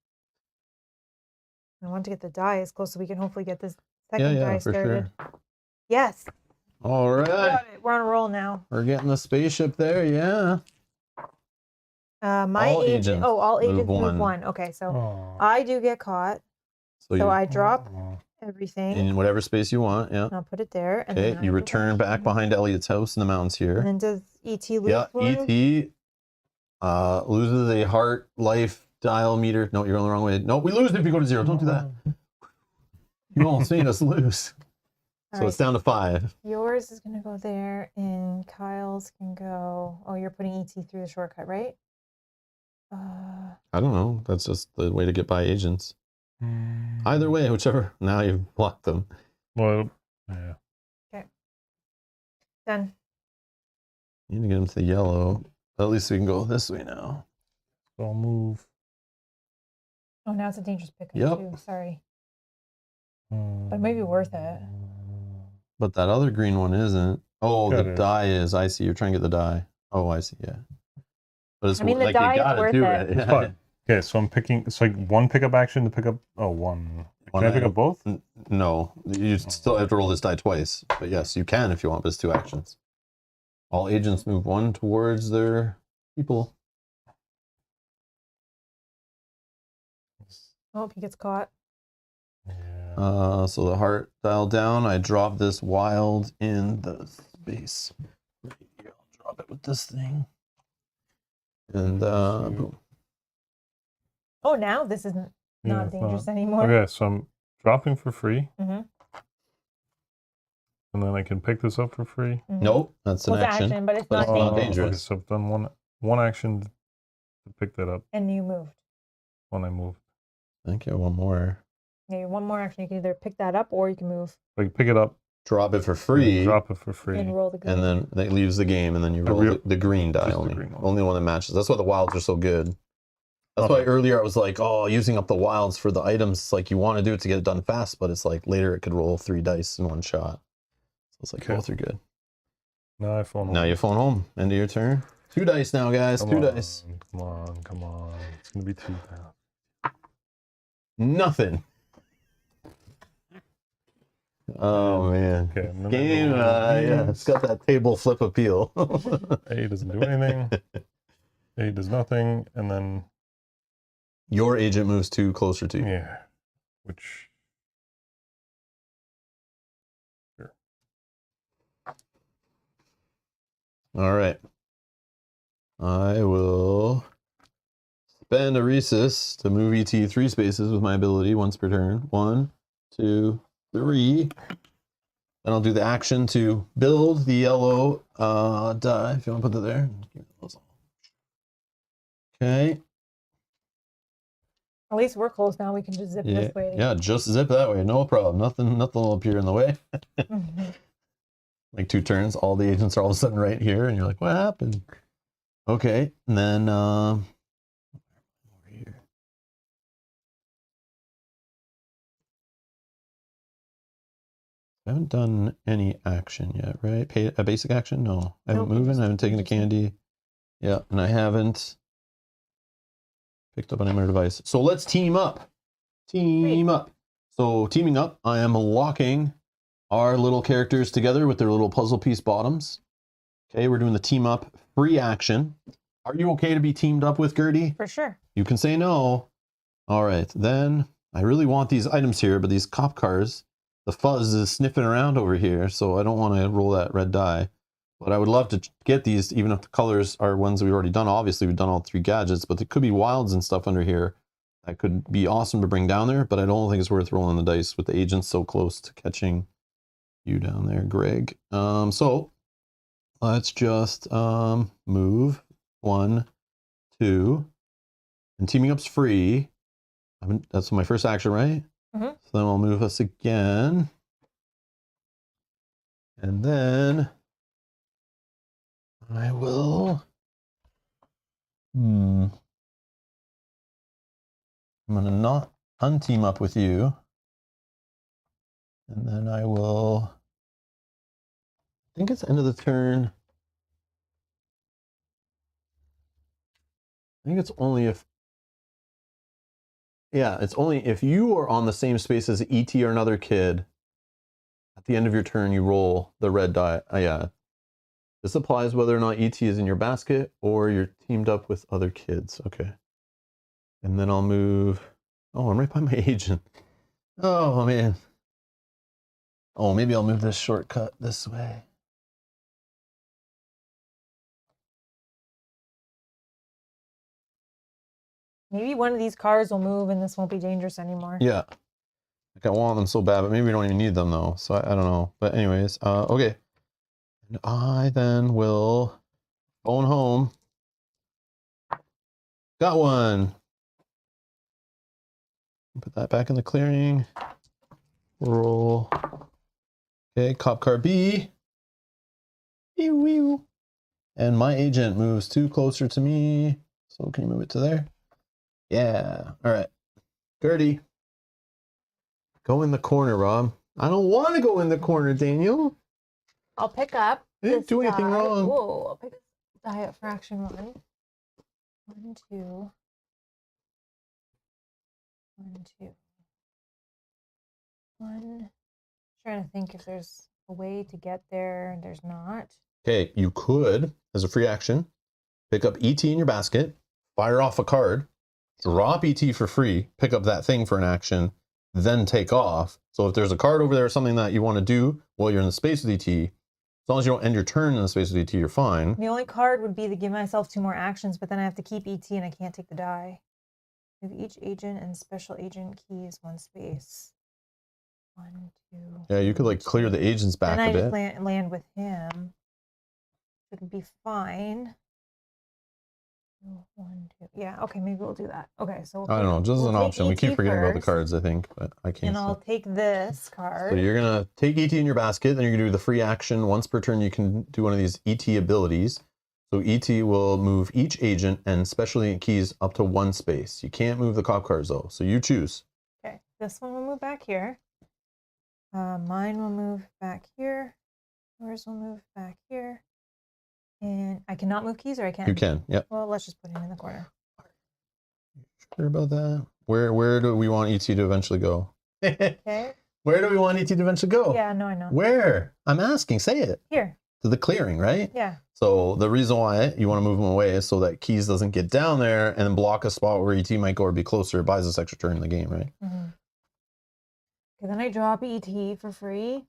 I want to get the die as close so we can hopefully get this yeah, second yeah, die for started. sure. Yes. All right. Got it. We're on a roll now. We're getting the spaceship there. Yeah. My All agent. agents Oh, all agents move one. 1. Okay, so Oh. I do get caught. So So you I drop Oh. everything. in whatever space you want. Yeah. I'll put it there. And Okay. then I You go return back behind Elliot's house in the mountains And here. then does ET lose Yeah. one? ET loses a heart life dial meter. No, you're going the wrong way. No, we lose if you go to 0. Don't do that. You almost made us lose. All So right, it's down to 5. yours is going to go there, and Kyle's can go. Oh, you're putting ET through the shortcut, right? I don't know. That's just the way to get by agents. Either way, whichever. Now you've blocked them. Well, yeah. Done. You need to get them to the yellow. But at least we can go this way now. So I'll move. Oh, now it's a dangerous pickup Yep. too. Sorry. But it may be worth it. But that other green one isn't. Oh, Got the it. die is. I see. You're trying to get the die. Oh, I see. Yeah. But it's I mean, the like die you is gotta worth do it. it. It's fine. Okay, so I'm picking. It's like 1 pickup action to pick up. Oh, 1. One Can I pick item. up both? No, you still have to roll this die twice. But yes, you can if you want, but it's 2 actions. All agents move 1 towards their people. Oh, he gets caught. Yeah. So the heart dial down. I drop this wild in the space. Right here. I'll drop it with this thing. And boom. Oh, now this isn't Yeah, not it's dangerous not. anymore. Okay, so I'm dropping for free, Mm-hmm. and then I can pick this up for free. Nope, that's an Well, it's action. action, but it's but not it's not dangerous. dangerous. Okay, so I've done one action to pick that up And you moved. when I moved. I think you have one more. Yeah, you have one more action. You can either pick that up or you can move Like pick it up, Drop it for free, drop it for free. and roll the green. and then it leaves the game, and then you The roll real- the green die just the only. green one. Only one that matches. That's why the wilds are so good. That's Okay. why earlier I was like, oh, using up the wilds for the items, it's like you want to do it to get it done fast, but it's like later it could roll 3 dice in one shot. So it's like Okay. both are good. Now I phone. Now you phone home. End of your turn. 2 dice now, guys. 2 dice. Come on, come on. It's gonna be 2 now. Nothing. Oh man. Okay, and then Game, yeah, it's got that table flip appeal. A doesn't do anything. A does nothing, and then Your agent moves 2 closer to you. yeah, which sure. All right. I will spend a recess to move ET 3 spaces with my ability once per turn. 1, 2, 3. Then I'll do the action to build the yellow die, if you want to put that there. Okay. At least we're close now. We can just zip Yeah, this way. yeah, just zip that way. No problem. Nothing will appear in the way. Like 2 turns, all the agents are all of a sudden right here, and you're like, what happened? Okay, and then over here. I haven't done any action yet, right? A basic action? No. I haven't Nope, moved. I haven't taken a candy. Yeah, and I haven't picked up an emer device. So let's team up. Team up. So teaming up, I am locking our little characters together with their little puzzle piece bottoms. Okay, we're doing the team up free action. Are you okay to be teamed up with Gertie? For sure. You can say no. All right, then I really want these items here, but these cop cars, the fuzz is sniffing around over here, so I don't want to roll that red die. But I would love to get these, even if the colors are ones we've already done. Obviously, we've done all 3 gadgets, but there could be wilds and stuff under here that could be awesome to bring down there, but I don't think it's worth rolling the dice with the agents so close to catching you down there, Greg. So let's just move 1, 2, and teaming up's free. That's my first action, right? Mm-hmm. So then I'll move us again. And then I will... I'm going to not unteam up with you. And then I will... I think it's the end of the turn. I think it's only if... Yeah, it's only if you are on the same space as ET or another kid. At the end of your turn, you roll the red die. Yeah. This applies whether or not ET is in your basket or you're teamed up with other kids. Okay. And then I'll move... Oh, I'm right by my agent. Oh, man. Oh, maybe I'll move this shortcut this way. Maybe one of these cars will move and this won't be dangerous anymore. Yeah. Like I want them so bad, but maybe we don't even need them though. So I don't know. But anyways, okay. And I then will phone home. Got one. Put that back in the clearing. Roll. Okay, cop car B. And my agent moves 2 closer to me. So can you move it to there? Yeah. All right. Gertie. Go in the corner, Rob. I don't want to go in the corner, Daniel. I'll pick up. I didn't do anything wrong. Whoa, I'll pick up die up for action 1. 1, 2. 1, 2. 1. Trying to think if there's a way to get there. There's not. Okay, you could, as a free action, pick up ET in your basket, fire off a card, drop ET for free, pick up that thing for an action, then take off. So if there's a card over there or something that you want to do while you're in the space with ET, as long as you don't end your turn in the space with ET, you're fine. The only card would be to give myself 2 more actions, but then I have to keep ET and I can't take the die. Move each agent and special agent keys 1 space. 1, 2. Yeah, you could like clear the agents back then a I bit. just land with him. Should be fine. 1, 2. Yeah, okay, maybe we'll do that. Okay, so I don't know, just as an option. We keep forgetting about the cards, I think, but I can't. And I'll take this card. So you're gonna take ET in your basket, then you're gonna do the free action. Once per turn, you can do one of these ET abilities. So ET will move each agent and special agent keys up to 1 space. You can't move the cop cars though, so you choose. Okay, this one will move back here. Mine will move back here. Yours will move back here. And I cannot move keys, or I can? You can. Yep. Well, let's just put him in the corner. Sure about that? Where do we want ET to eventually go? Okay. Where do we want ET to eventually go? Yeah, no, I know. Where? I'm asking. Say it. Here. To the clearing, right? Yeah. So the reason why you want to move him away is so that Keys doesn't get down there and then block a spot where ET might go or be closer. It buys us extra turn in the game, right? Mm-hmm. Okay, then I drop ET for free.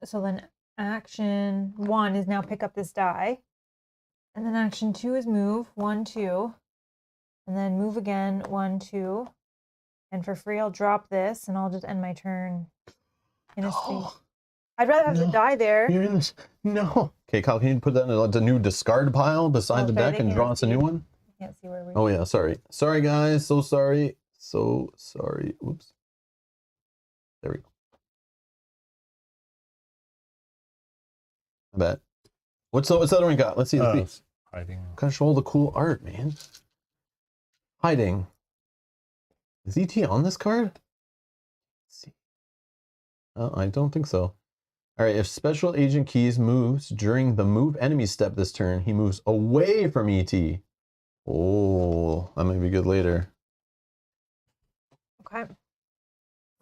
So then action 1 is now pick up this die. And then action 2 is move 1, 2. And then move again 1, 2. And for free, I'll drop this and I'll just end my turn in a space. I'd rather have the die there. You're in this. No. Okay, Kyle, can you put that in the new discard pile beside the deck and draw us a new one? I can't see where we are. Oh, yeah. Sorry. Sorry, guys. So sorry. So sorry. Oops. There we go. I bet. What's the other one we got? Let's see. Let's see. Hiding. Gotta show all the cool art, man. Hiding. Is ET on this card? Let's see. Oh, I don't think so. All right, if Special Agent Keys moves during the move enemy step this turn, he moves away from ET. Oh, that may be good later. Okay.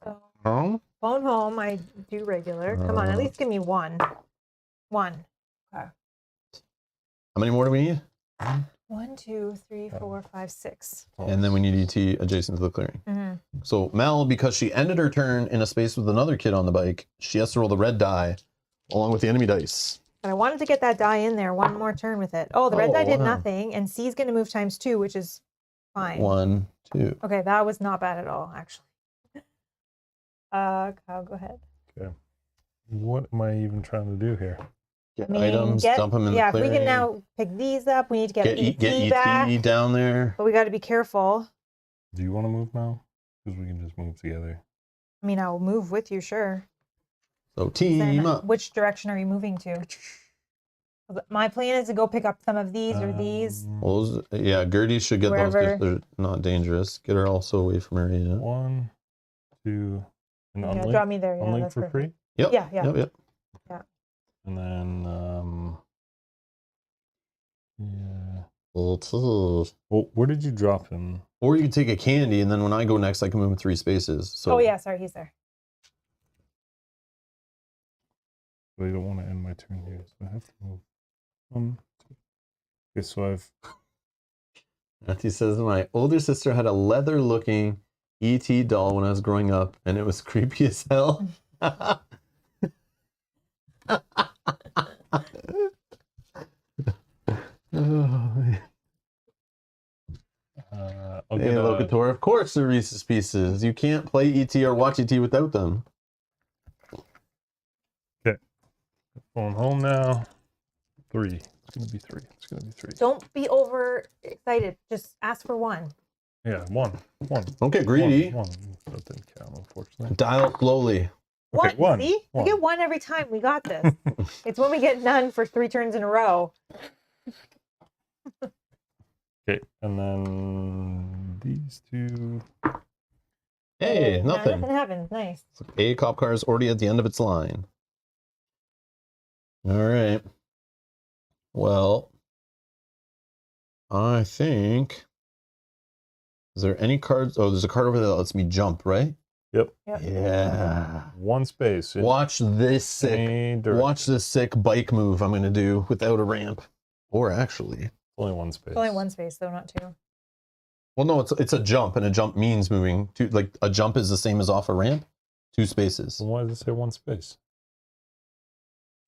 So Oh? phone home, I do regular. Come on, at least give me 1. 1. Okay. How many more do we need? 1, 2, 3, 4, 5, 6. And then we need ET adjacent to the clearing. Mm-hmm. So Mel, because she ended her turn in a space with another kid on the bike, she has to roll the red die along with the enemy dice. But I wanted to get that die in there one more turn with it. Oh, the red die did wow. nothing, and C's going to move ×2, which is fine. 1, 2. Okay, that was not bad at all, actually. Kyle, go ahead. Okay. What am I even trying to do here? Get items, dump them in the yeah, clearing. if we can now pick these up, we need to get ET back. ET down there. But we got to be careful. Do you want to move now? Because we can just move together. I mean, I'll move with you, sure. So team Then up. which direction are you moving to? My plan is to go pick up some of these or these. Well, yeah, Gertie should get those Wherever. because they're not dangerous. Get her also away from her. Yeah. 1, 2, and Yeah, unlink. draw me there. Yeah, Unlink that's for perfect. free. Yep. Yeah, yeah. Yep. Yeah. And then yeah. Well, where did you drop him? Or you can take a candy, and then when I go next, I can move in 3 spaces. So. Oh yeah, sorry, he's there. I don't want to end my turn here, so I have to move. 1, 2. Okay, so I've. Matthew says my older sister had a leather-looking ET doll when I was growing up, and it was creepy as hell. I'll Hey, get Locator, of course they're Reese's Pieces. You can't play ET or watch ET without them. phone home now. 3. It's gonna be 3. It's gonna be 3. Don't be over excited. Just ask for 1. Yeah, 1. 1. Don't get greedy. 1. That didn't count, unfortunately. Dial slowly. Okay, 1. See? We get 1 every time. We got this. It's when we get none for 3 turns in a row. Okay, and then these 2. Hey, No, nothing. nothing happens. Nice. A cop car is already at the end of its line. All right. Well, I think. Is there any cards? Oh, there's a card over there that lets me jump, right? Yep. Yeah. 1 space. Watch this sick. Watch this sick bike move I'm gonna do without a ramp, or actually. Only 1 space. It's only 1 space, though, not 2. Well, no, it's a jump, and a jump means moving. Like a jump is the same as off a ramp. 2 spaces. Then why does it say 1 space?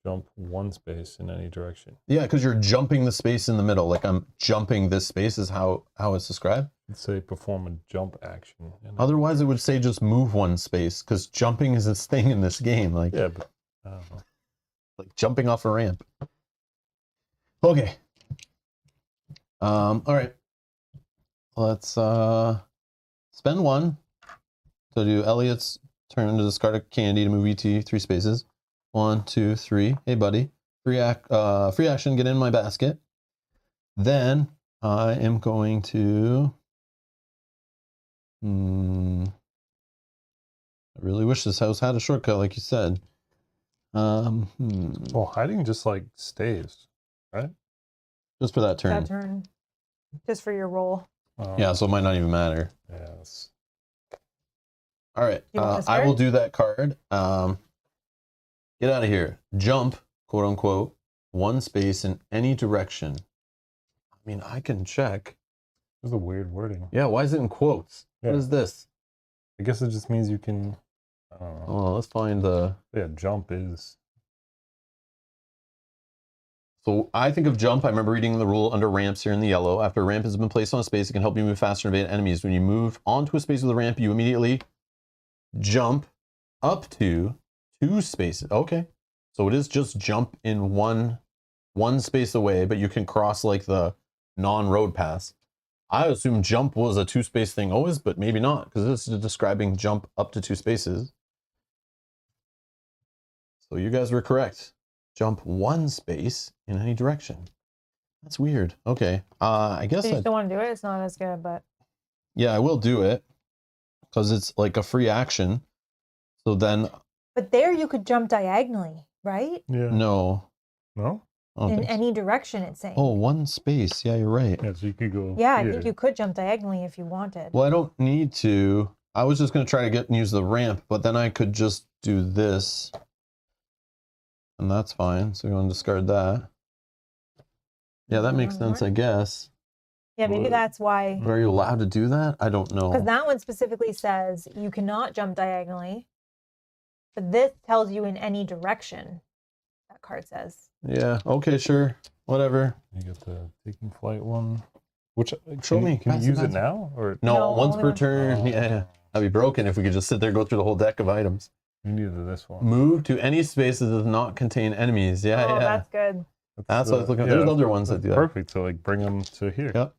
Jump 1 space in any direction. Yeah, because you're jumping the space in the middle. Like I'm jumping this space is how it's described. Let's say perform a jump action. Otherwise, it would say just move 1 space because jumping is this thing in this game. Like Yeah, but I don't know. like jumping off a ramp. Okay. All right. Let's spend 1 to do Elliot's turn to discard a candy to move ET 3 spaces. 1, 2, 3. Hey, buddy. Free action. Get in my basket. Then I am going to. I really wish this house had a shortcut, like you said. Well, hiding just like stays, right? Just for that turn. That turn. Just for your roll. Yeah, so it might not even matter. Yes. All right. You want this I will card? do that card. Get out of here. Jump, quote unquote, 1 space in any direction. I mean, I can check. This is a weird wording. Yeah, why is it in quotes? Yeah. What is this? I guess it just means you can. I don't know. Oh, let's find the. Yeah, jump is. So I think of jump. I remember reading the rule under ramps here in the yellow. After a ramp has been placed on a space, it can help you move faster and evade enemies. When you move onto a space with a ramp, you immediately jump up to 2 spaces. Okay. So it is just jump in one space away, but you can cross like the non-road paths. I assume jump was a 2-space thing always, but maybe not, because this is describing jump up to 2 spaces. So you guys were correct. Jump 1 space in any direction. That's weird. Okay. I guess So you still want to do it? It's not as good, but yeah, I will do it because it's like a free action. So then but there you could jump diagonally, right? Yeah. no. No? I don't In think so. any direction, it's saying. Oh, 1 space. Yeah, you're right. Yeah, so you could go. Yeah, I here. think you could jump diagonally if you wanted. Well, I don't need to. I was just going to try to use the ramp, but then I could just do this. And that's fine. So you want to discard that. Yeah, that makes sense, I guess. Yeah, maybe Well, that's why. But are you allowed to do that? I don't know. Because that one specifically says you cannot jump diagonally. But this tells you in any direction. That card says. Yeah, okay, sure. Whatever. You got the taking flight one. Which Show me. Can Pass you it, use it pass it. now or No, No, once only per once. turn. Oh. Yeah. That'd be broken if we could just sit there and go through the whole deck of items. you needed this one? Move to any space that does not contain enemies. Yeah, Oh, yeah. that's good. That's what I was looking at. There's other ones that do that. Perfect. So like bring them to here. Yep.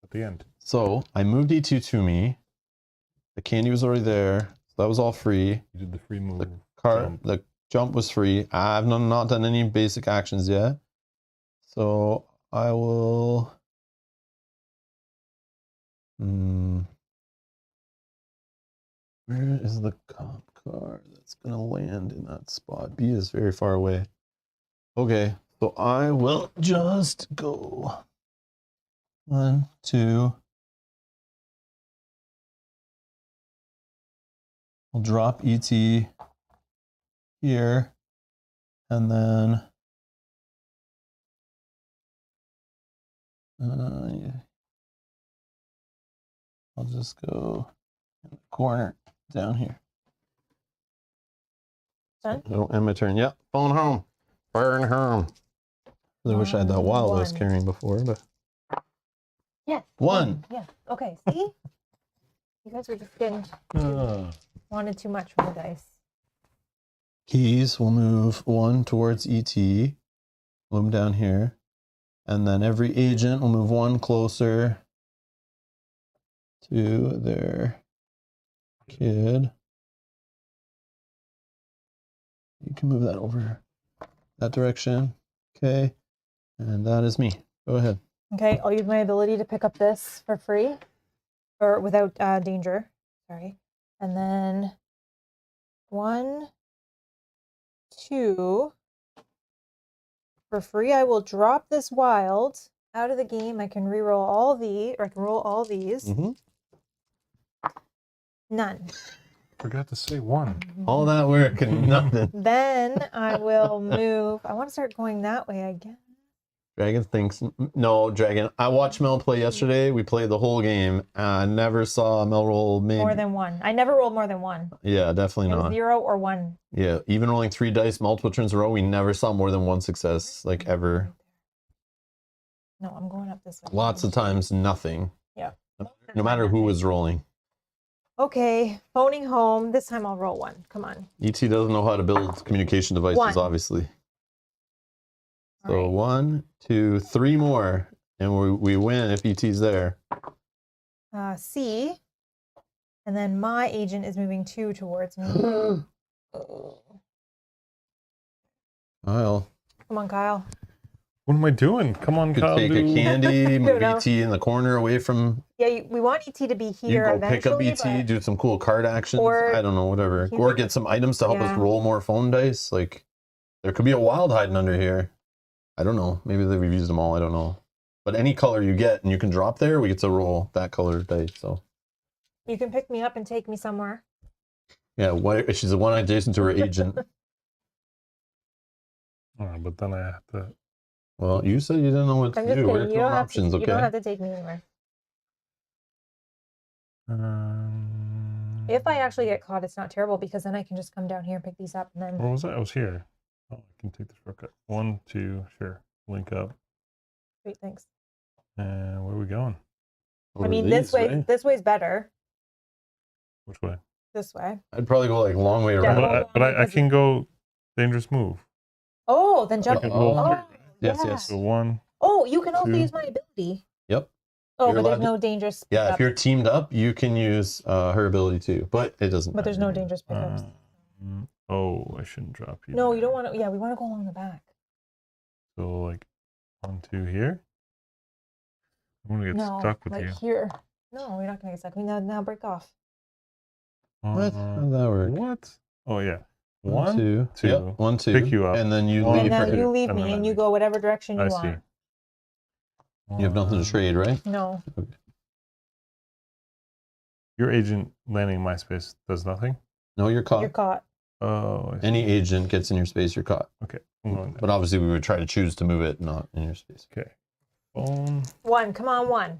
At the end. So I moved E2 to me. The candy was already there. So that was all free. You did the free move. The jump was free. I've not done any basic actions yet. So I will. Where is the cop car that's gonna land in that spot? B is very far away. Okay, so I will just go 1, 2. I'll drop ET here, and then yeah. I'll just go in the corner down here. Done? So it'll end my turn. Yep, phone home. Burn home. I wish I had that wild I was One. carrying before, but Yes. 1. Yeah. Okay. See? You guys were just getting Ah, wanted too much from the dice. Keys will move 1 towards ET. Move them down here. And then every agent will move 1 closer to their kid. You can move that over that direction. Okay. And that is me. Go ahead. Okay, I'll use my ability to pick up this for free or without danger. Sorry. And then 1, 2. For free, I will drop this wild out of the game. I can reroll all these, or I can roll all these. Mm-hmm. None. forgot to say one. All that work and nothing. Then I will move. I want to start going that way again. Dragon thinks, no, Dragon. I watched Mel play yesterday. We played the whole game. I never saw Mel roll maybe. More than 1. I never rolled more than 1. Yeah, definitely It was not. 0 or 1. Yeah, even rolling 3 dice multiple turns in a row, we never saw more than 1 success, like ever. No, I'm going up this way. Lots of times, nothing. Yeah. No matter who was rolling. Okay, phoning home. This time I'll roll 1. Come on. ET doesn't know how to build communication devices, 1. obviously. So All right. 1, 2, 3 more, and we win if ET's there. C. And then my agent is moving 2 towards me. Kyle, Come on, Kyle. What am I doing? Come on, could Kyle. take a candy, move know. ET in the corner away from. Yeah, we want ET to be You here go pick up eventually. ET, do some cool card actions. Or- I don't know, whatever. You Or think- get some items to help us Yeah. roll more phone dice. Like, there could be a wild hiding under here. I don't know. Maybe they've used them all. I don't know. But any color you get and you can drop there, we get to roll that color dice. So You can pick me up and take me somewhere. yeah, she's the one adjacent to her agent. But then I have to. Well, you said you didn't know what I'm to just do. We're kidding. You throwing don't have options, to. okay? You don't have to take me anywhere. If I actually get caught, it's not terrible because then I can just come down here and pick these up and then. Where was I? I was here. Oh, I can take the shortcut. 1, 2, sure. Link up. Great, thanks. And where are we going? Over I mean, these, this way. right? This way's better. Which way? This way. I'd probably go like long way Yeah, around. hold on, But I because can go dangerous move. Oh, then jump. I can roll Oh, through, Oh, right? Yes, yeah. yes. So 1. Oh, you can also 2. use my ability. Yep. Oh, You're but there's allowed to- no dangerous. Yeah, if pickups. you're teamed up, you can use her ability too, but it doesn't. But there's no matter. dangerous pickups. Oh, I shouldn't drop you. No, you there. don't want to. Yeah, we want to go along the back. So like 1, 2 here. I'm gonna get No, stuck with like you. here. No, you're not gonna get stuck. We now break off. What? How does that work? What? Oh yeah. 1, 1, 2. 2. Yep. 1, 2. Pick you up. And then you One, leave And for now here. you leave and me then I and you leave. go whatever direction you I want. see. You have nothing to trade, right? No. Your agent landing in my space does nothing. No, you're caught. You're caught. Oh, I see. Any agent gets in your space, you're caught. Okay. I'm going But obviously, we would try to choose to move it, not in your space. Okay. Phone. 1. Come on, 1.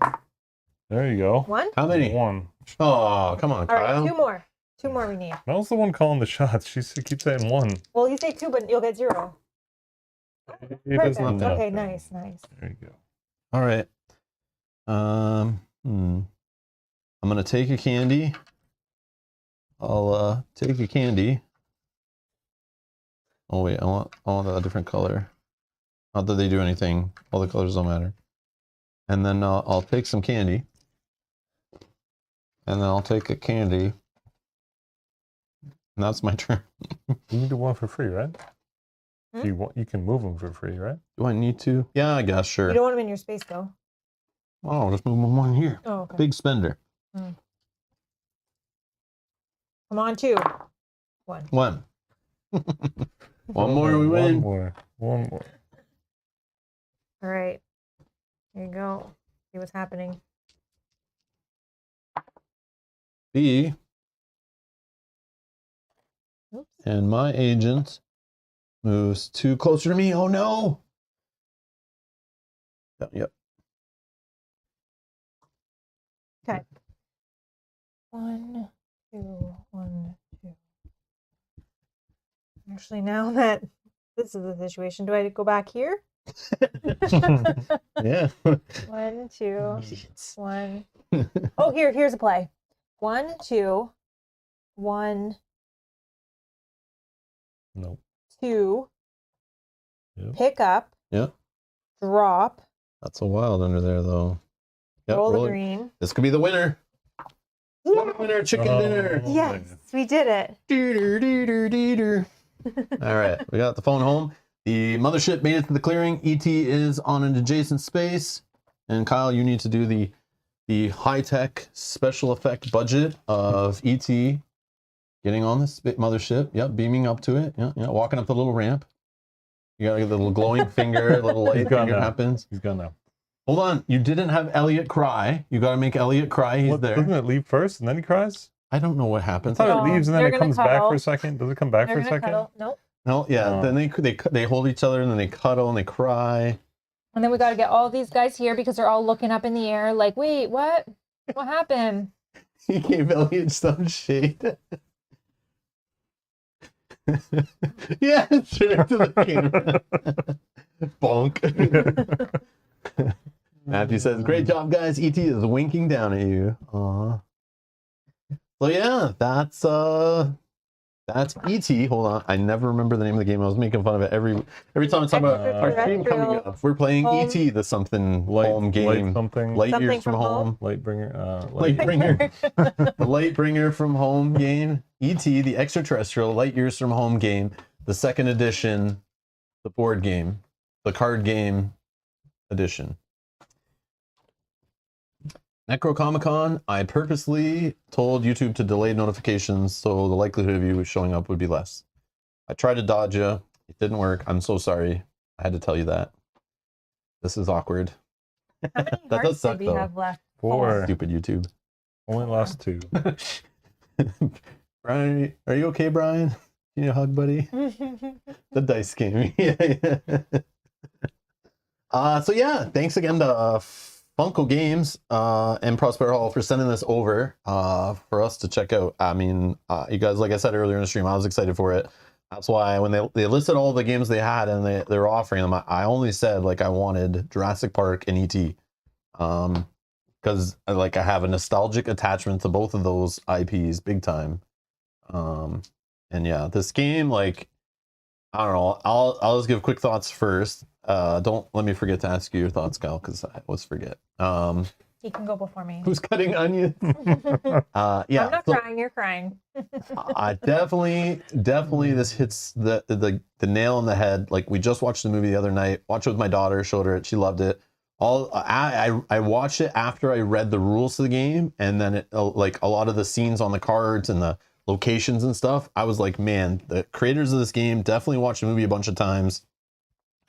There you go. 1. How many? 1. Oh, come on, All right, Kyle. 2 more. 2 more we need. Mel's the one calling the shots. She keeps saying 1. Well, you say 2, but you'll get 0. It does Perfect. not Okay, matter. nice, nice. There you go. All right. I'm gonna take a candy. I'll take a candy. Oh wait, I want a different color. Not that they do anything. All the colors don't matter. And then I'll take some candy. And then I'll take a candy. And that's my turn. You can do 1 for free, right? Hmm? You can move them for free, right? Do I need to? Yeah, I guess, sure. You don't want them in your space, though. Oh, just move one here. Oh, okay. Big spender. Come on, 2. 1. One. One more, we win. One more. All right. Here you go. See what's happening. B. Oops. And my agent moves 2 closer to me. Oh no! Yep. Okay. 1, 2, 1, 2. Actually, now that this is the situation, do I go back here? Yeah. 1, 2, 1. Oh, here's a play. 1, 2, 1, Nope. 2. Yep. Pick up. Yep. Drop. That's a wild under there, though. Yep, Roll the roll it. green. This could be the winner. Yeah. Winner, chicken Oh. dinner. Yes, we did it. Doo-doo-doo-doo-doo-doo. All right, we got the phone home. The mothership made it to the clearing. ET is on an adjacent space. And Kyle, you need to do the high-tech special effect budget of ET getting on the mothership. Yep, beaming up to it. Yeah, walking up the little ramp. You got to get the little glowing finger, little light He's gone finger now. happens. He's gone now. Hold on, you didn't have Elliot cry. You got to make Elliot cry. He's there. Doesn't it leave first and then he cries? I don't know what I happens. thought No, it leaves and then they're it gonna comes back cuddle. for a second. Does it come back They're for a gonna second? cuddle. Nope. No, yeah. Oh. Then they hold each other and then they cuddle and they cry. And then we got to get all these guys here because they're all looking up in the air like, wait, what? What happened? He gave Elliot some shade. Yeah, straight to the camera. Bonk. Matthew says, "Great job, guys. ET is winking down at you." Aw. So yeah, that's ET. Hold on, I never remember the name of the game. I was making fun of it every time I talk about our stream coming up. We're playing Home. ET, the something Light, home game. Light something. Light Something years from from home. home. Lightbringer. Lightbringer. The Lightbringer from home game. ET, the Extra-Terrestrial, Light Years from Home game. The second edition, the board game, the card game edition. Necrocomic-Con, I purposely told YouTube to delay notifications so the likelihood of you showing up would be less. I tried to dodge you. It didn't work. I'm so sorry. I had to tell you that. This is awkward. How many That does hearts suck, did we though. have left? 4. Stupid YouTube. Only last 2. Brian, are you okay, Brian? You need a hug, buddy? The dice game. Yeah. So yeah, thanks again to Funko Games and Prosper Hall for sending this over for us to check out. I mean, you guys, like I said earlier in the stream, I was excited for it. That's why when they listed all the games they had and they were offering them, I only said like I wanted Jurassic Park and ET. Because like I have a nostalgic attachment to both of those IPs, big time. And yeah, this game, like, I don't know. I'll just give quick thoughts first. Don't let me forget to ask you your thoughts, Kyle, because I always forget. You can go before me. Who's cutting onions? Yeah, Yeah, I'm not crying. You're crying. I definitely this hits the nail on the head. Like we just watched the movie the other night. Watched it with my daughter. Showed her it. She loved it. I watched it after I read the rules to the game, and then it like a lot of the scenes on the cards and the locations and stuff. I was like, man, the creators of this game definitely watched the movie a bunch of times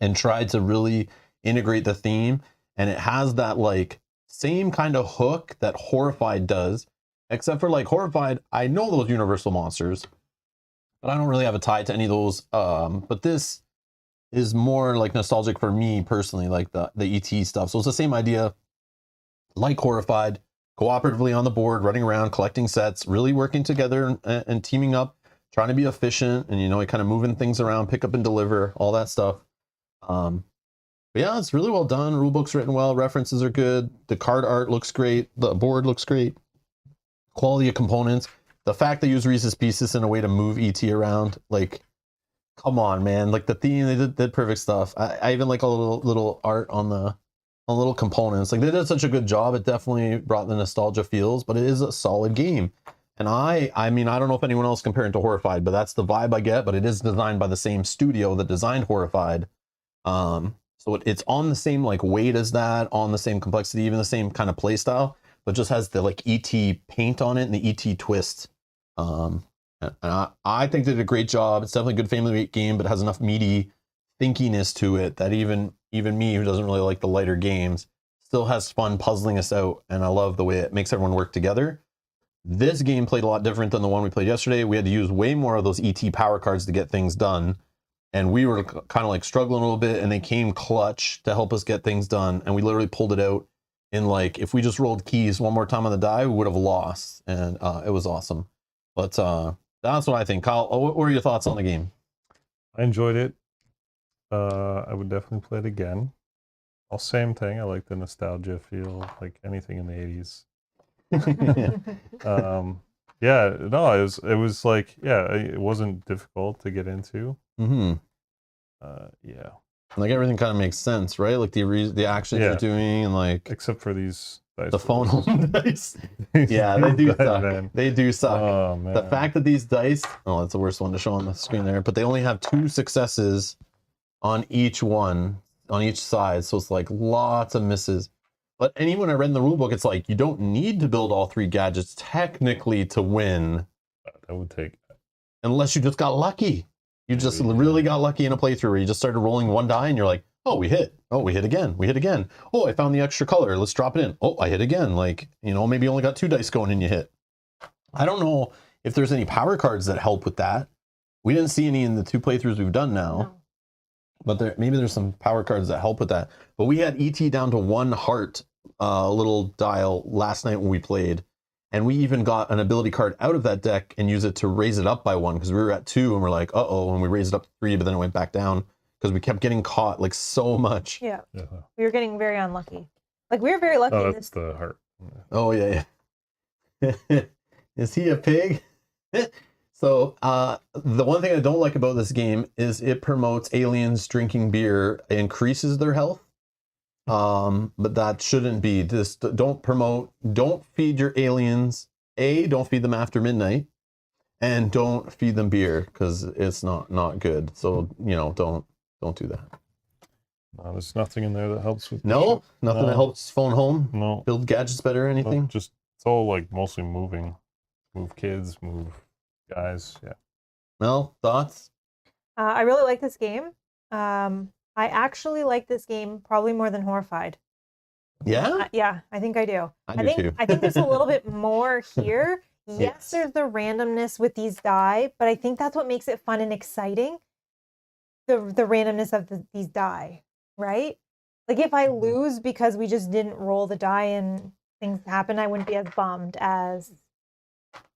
and tried to really integrate the theme. And it has that like same kind of hook that Horrified does, except for like Horrified, I know those Universal monsters, but I don't really have a tie to any of those. But this is more like nostalgic for me personally, like the ET stuff. So it's the same idea, like Horrified, cooperatively on the board, running around, collecting sets, really working together and teaming up, trying to be efficient, and you know, kind of moving things around, pick up and deliver, all that stuff. But yeah, it's really well done. Rulebook's written well, references are good, the card art looks great, the board looks great, quality of components. The fact they use Reese's Pieces in a way to move ET around, like, come on, man! Like the theme, they did perfect stuff. I even like a little art on the little components. Like they did such a good job. It definitely brought the nostalgia feels, but it is a solid game. And I mean, I don't know if anyone else comparing to Horrified, but that's the vibe I get. But it is designed by the same studio that designed Horrified. So it's on the same like weight as that, on the same complexity, even the same kind of play style, but just has the like ET paint on it and the ET twist. And I think they did a great job. It's definitely a good family game, but it has enough meaty thinkiness to it that even me, who doesn't really like the lighter games, still has fun puzzling us out. And I love the way it makes everyone work together. This game played a lot different than the one we played yesterday. We had to use way more of those ET power cards to get things done. And we were kind of like struggling a little bit, and they came clutch to help us get things done. And we literally pulled it out in like, if we just rolled keys one more time on the die, we would have lost. And it was awesome. But that's what I think. Kyle, what were your thoughts on the game? I enjoyed it. I would definitely play it again. All same thing. I like the nostalgia feel, like anything in the 80s. Yeah, no, it was like, yeah, it wasn't difficult to get into. Mm-hmm. Yeah. Like everything kind of makes sense, right? Like the actions you're doing, and like except for these dice, the phone home dice. Yeah, they do suck. Man. They do suck. Oh, man. The fact that these dice, oh, that's the worst one to show on the screen there, but they only have 2 successes on each one, on each side, so it's like lots of misses. But anyone I read in the rule book, it's like you don't need to build all 3 gadgets technically to win. That would take, unless you just got lucky. You just really got lucky in a playthrough where you just started rolling 1 die and you're like, oh, we hit. Oh, we hit again. We hit again. Oh, I found the extra color. Let's drop it in. Oh, I hit again. Like, you know, maybe you only got 2 dice going and you hit. I don't know if there's any power cards that help with that. We didn't see any in the 2 playthroughs we've done now. No. But maybe there's some power cards that help with that. But we had ET down to 1 heart little dial last night when we played. And we even got an ability card out of that deck and use it to raise it up by 1, because we were at 2 and we're like, uh-oh, and we raised it up to 3, but then it went back down because we kept getting caught like so much. Yeah. We were getting very unlucky. Like we were very lucky. Oh, that's the heart. Oh, yeah. Is he a pig? So the one thing I don't like about this game is it promotes aliens drinking beer, increases their health. But that shouldn't be. Just don't feed your aliens. Don't feed them after midnight, and don't feed them beer because it's not good. So, you know, don't do that. No, there's nothing in there that helps with nothing that helps phone home. No, build gadgets better or anything. No, just it's all like mostly move kids, move guys. Yeah. Mel, thoughts? I really like this game. I actually like this game probably more than Horrified. Yeah, Yeah, I think I do. I do too. I think there's a little bit more here. Yes, Yes. there's the randomness with these die, but I think that's what makes it fun and exciting. The randomness of these die, right? Like if I lose because we just didn't roll the die and things happen, I wouldn't be as bummed as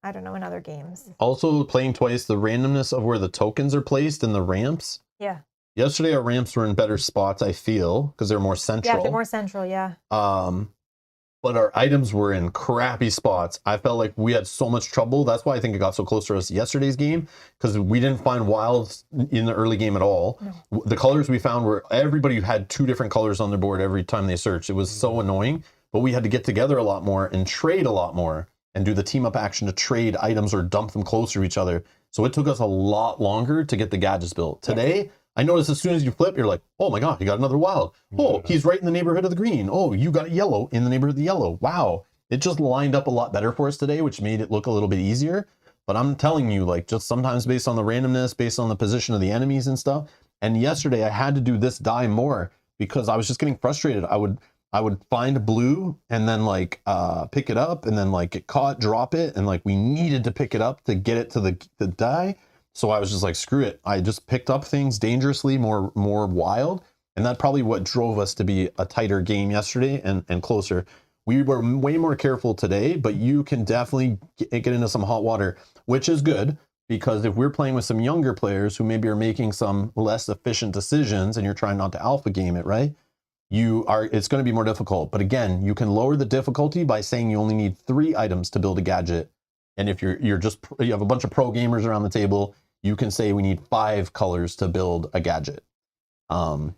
I don't know in other games. Also, playing twice, the randomness of where the tokens are placed and the ramps. Yeah. Yesterday, our ramps were in better spots, I feel, because they're more central. Yeah, they're more central, yeah. But our items were in crappy spots. I felt like we had so much trouble. That's why I think it got so close to us yesterday's game, because we didn't find wilds in the early game at all. No. The colors we found were everybody had 2 different colors on their board every time they searched. It was so annoying, but we had to get together a lot more and trade a lot more and do the team up action to trade items or dump them closer to each other. So it took us a lot longer to get the gadgets built. Today, I noticed as soon as you flip, you're like, oh my God, you got another wild. Oh, he's right in the neighborhood of the green. Oh, you got yellow in the neighborhood of the yellow. Wow. It just lined up a lot better for us today, which made it look a little bit easier. But I'm telling you, like, just sometimes based on the randomness, based on the position of the enemies and stuff. And yesterday I had to do this die more because I was just getting frustrated. I would find blue and then like pick it up and then like get caught, drop it. And like we needed to pick it up to get it to the die. So I was just like, screw it. I just picked up things dangerously, more wild. And that probably what drove us to be a tighter game yesterday and closer. We were way more careful today, but you can definitely get into some hot water, which is good. Because if we're playing with some younger players who maybe are making some less efficient decisions and you're trying not to alpha game it, right? It's going to be more difficult. But again, you can lower the difficulty by saying you only need 3 items to build a gadget. And if you have a bunch of pro gamers around the table, you can say we need 5 colors to build a gadget. And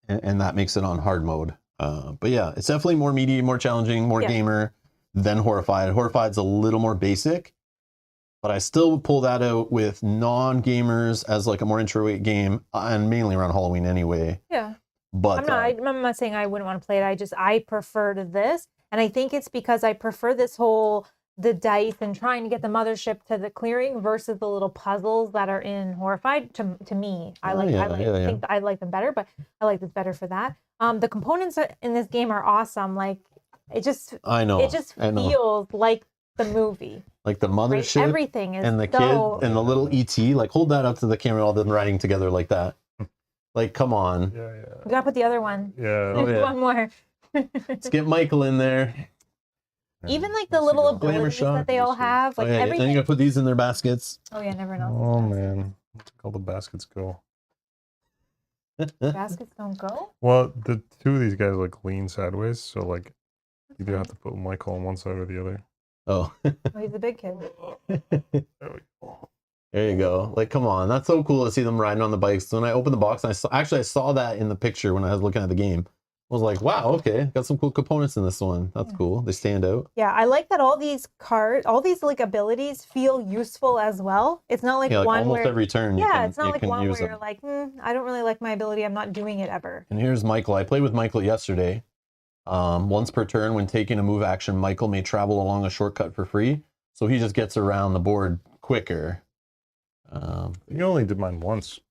that makes it on hard mode. But yeah, it's definitely more meaty, more challenging, more gamer than Horrified. Horrified's a little more basic, but I still would pull that out with non-gamers as like a more intro game, and mainly around Halloween anyway. Yeah. But I'm not saying I wouldn't want to play it. I preferred this. And I think it's because I prefer the dice and trying to get the mothership to the clearing versus the little puzzles that are in Horrified. To me, I think I like them better, but I like this better for that. The components in this game are awesome. Like it just feels like the movie. Like the mothership, right? Everything is and the kid and the little ET. Like hold that up to the camera, all them riding together like that. Like come on. Yeah. We gotta put the other one. Yeah. Oh, yeah. One more. Let's get Michael in there. Even like the little abilities that they all have, like everything. Then you gotta put these in their baskets. Oh yeah, never know. Oh man, all the baskets go. Baskets don't go? Well, the 2 of these guys like lean sideways, so like you do have to put Michael on one side or the other. Oh. Oh, he's a big kid. There we go. There you go. Like, come on. That's so cool to see them riding on the bikes. When I opened the box, I saw that in the picture when I was looking at the game. I was like, wow, okay. Got some cool components in this one. That's cool. They stand out. Yeah, I like that all these like abilities feel useful as well. It's not like one almost where every turn. it's not like one where you're like, I don't really like my ability. I'm not doing it ever. And here's Michael. I played with Michael yesterday. Once per turn, when taking a move action, Michael may travel along a shortcut for free. So he just gets around the board quicker. You only did mine once.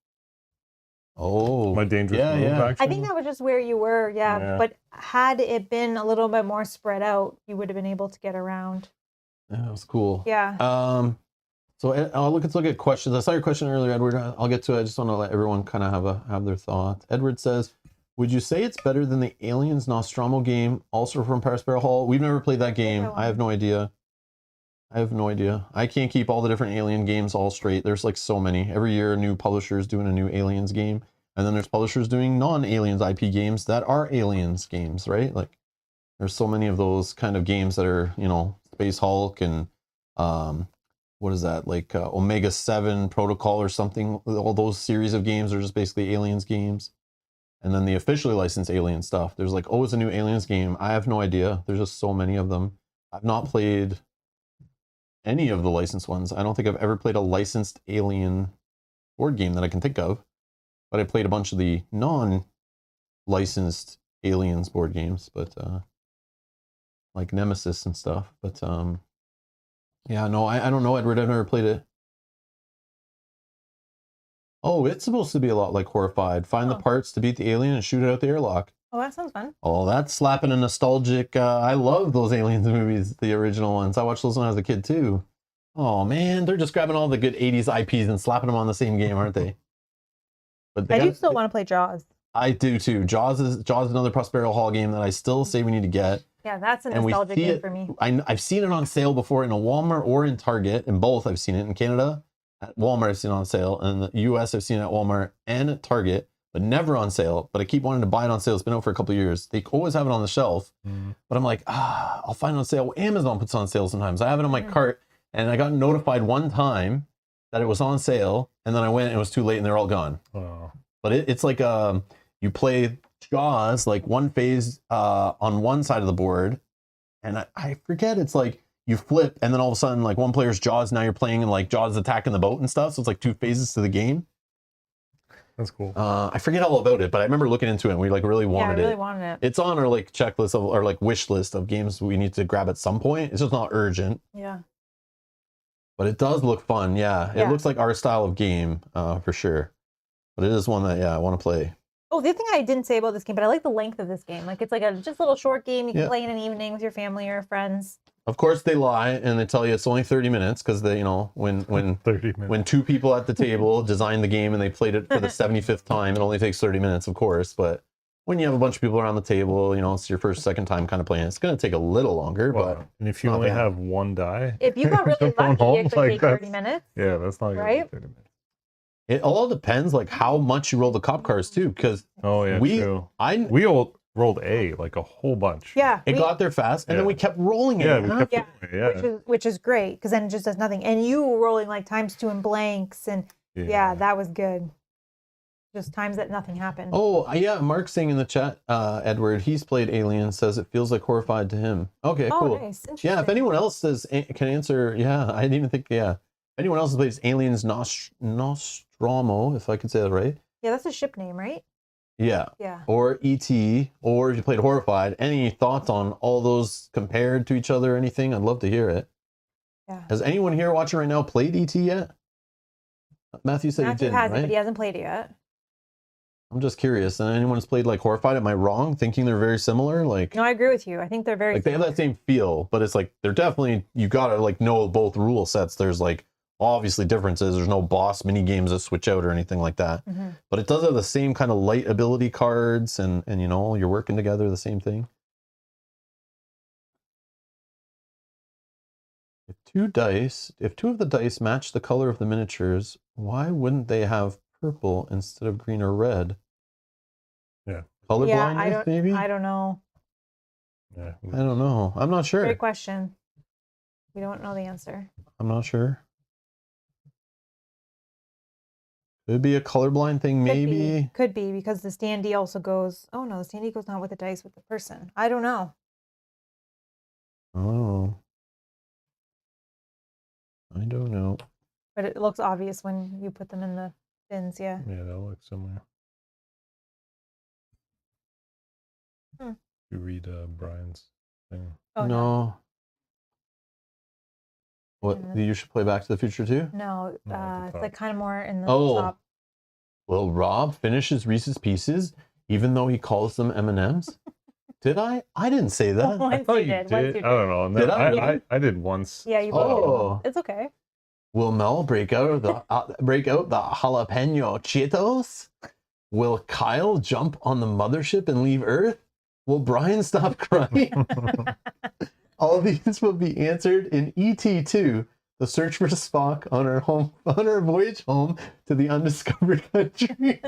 Oh, My dangerous move action. I think that was just where you were, but had it been a little bit more spread out, you would have been able to get around. Yeah, that was cool. Yeah. So let's look at questions. I saw your question earlier, Edward. I'll get to it. I just want to let everyone kind of have their thoughts. Edward says, would you say it's better than the Aliens Nostromo game, also from Paris Hall? We've never played that game. I have no idea. I can't keep all the different Alien games all straight. There's like so many. Every year, a new publisher is doing a new Aliens game. And then there's publishers doing non-Aliens IP games that are Aliens games, right? Like there's so many of those kind of games that are, Space Hulk and what is that? Like Omega 7 Protocol or something. All those series of games are just basically Aliens games. And then the officially licensed Alien stuff. There's like, it's a new Aliens game. I have no idea. There's just so many of them. I've not played any of the licensed ones. I don't think I've ever played a licensed Alien board game that I can think of. But I played a bunch of the non-licensed Aliens board games, but like Nemesis and stuff. But yeah, no, I don't know, Edward. I've never played it. Oh, it's supposed to be a lot like Horrified. Find the Oh. parts to beat the alien and shoot it out the airlock. Oh, that sounds fun. Oh, that's slapping a nostalgic. I love those Aliens movies, the original ones. I watched those when I was a kid too. Oh man, they're just grabbing all the good 80s IPs and slapping them on the same game, aren't they? But I do still want to play Jaws. I do too. Jaws is another Prospero Hall game that I still say we need to get. Yeah, that's a And we nostalgic see game it- for me. I've seen it on sale before in a Walmart or in Target. In both, I've seen it in Canada. At Walmart, I've seen it on sale. And in the US, I've seen it at Walmart and at Target, but never on sale. But I keep wanting to buy it on sale. It's been out for a couple of years. They always have it on the shelf. But I'm like, I'll find it on sale. Amazon puts it on sale sometimes. I have it on my cart, and I got notified one time that it was on sale, and then I went and it was too late and they're all gone. Oh. But it's like you play Jaws, like one phase on one side of the board, and I forget, it's like you flip and then all of a sudden like one player's Jaws, now you're playing and like Jaws attacking the boat and stuff, so it's like two phases to the game. That's cool. I forget all about it, but I remember looking into it and we like really Yeah, I wanted really it. wanted it. It's on our like checklist of, or like wish list of games we need to grab at some point. It's just not urgent, Yeah. but it does look fun. Yeah, it Yeah. looks like our style of game for sure. But it is one that I want to play. Oh, the other thing I didn't say about this game, but I like the length of this game. Like, it's like a just a little short game you can Yeah. play in an evening with your family or friends. Of course, they lie and they tell you it's only 30 minutes because they, when 30 minutes. when two people at the table designed the game and they played it for the 75th time, it only takes 30 minutes, of course. But when you have a bunch of people around the table, it's your first, second time kind of playing. It's going to take a little longer, Wow. And if you not only bad. have one die, If you got really You're going lucky, home, it could like, take 30 that's- minutes. yeah, that's not gonna Right? be 30 minutes. it all depends like how much you roll the cop cars too. Because Oh yeah, we, true. I, We all rolled A like a whole bunch. Yeah. it we- got there fast and then Yeah. we kept rolling it. Yeah, we huh? kept Yeah, yeah. which is great because then it just does nothing. And you rolling like ×2 in blanks, and yeah, that was good. Just times that nothing happened. Oh, yeah. Mark's saying in the chat, Edward, he's played Alien, says it feels like Horrified to him. Okay, Oh, cool. nice. Yeah, if Interesting. anyone else can answer, yeah, I didn't even think, yeah. If anyone else plays Aliens Nostromo, if I could say that right. Yeah, that's a ship name, right? Yeah. Yeah. Or E.T., or if you played Horrified. Any thoughts on all those compared to each other or anything? I'd love to hear it. Yeah. Has anyone here watching right now played E.T. yet? Matthew said Matthew he didn't, has it, right? but he hasn't played it yet. I'm just curious. And anyone who's played like Horrified, am I wrong thinking they're very similar? Like, No, I agree with you. I think they're very like they have similar. that same feel, but it's like they're definitely, you gotta like know both rule sets. There's like obviously differences. There's no boss mini games that switch out or anything like that. Mhm. But it does have the same kind of light ability cards, and you're working together, the same thing. If two of the dice match the color of the miniatures, why wouldn't they have purple instead of green or red? Yeah. Color Yeah, blindness, maybe? I don't know. Yeah. I don't know. I'm not sure. Great question. We don't know the answer. I'm not sure. Could be a colorblind thing, maybe. Could be because the standee also goes. Oh no, the standee goes not with the dice with the person. I don't know. Oh. I don't know. But it looks obvious when you put them in the bins. Yeah. Yeah, that looks similar. Hmm. You read Brian's thing. Oh no. What? Yeah. You should play Back to the Future too? No, No, at the it's top. like kind of more in the Oh. top. Will Rob finish his Reese's Pieces even though he calls them M&Ms? Did I? I didn't say that. Once thought you you did. did. Once you I don't know. No, Did I? I did once. Yeah, you Oh. both did. It's okay. Will Mel break out the jalapeno Cheetos? Will Kyle jump on the mothership and leave Earth? Will Brian stop crying? All these will be answered in ET2, the search for Spock on our voyage home to the undiscovered country.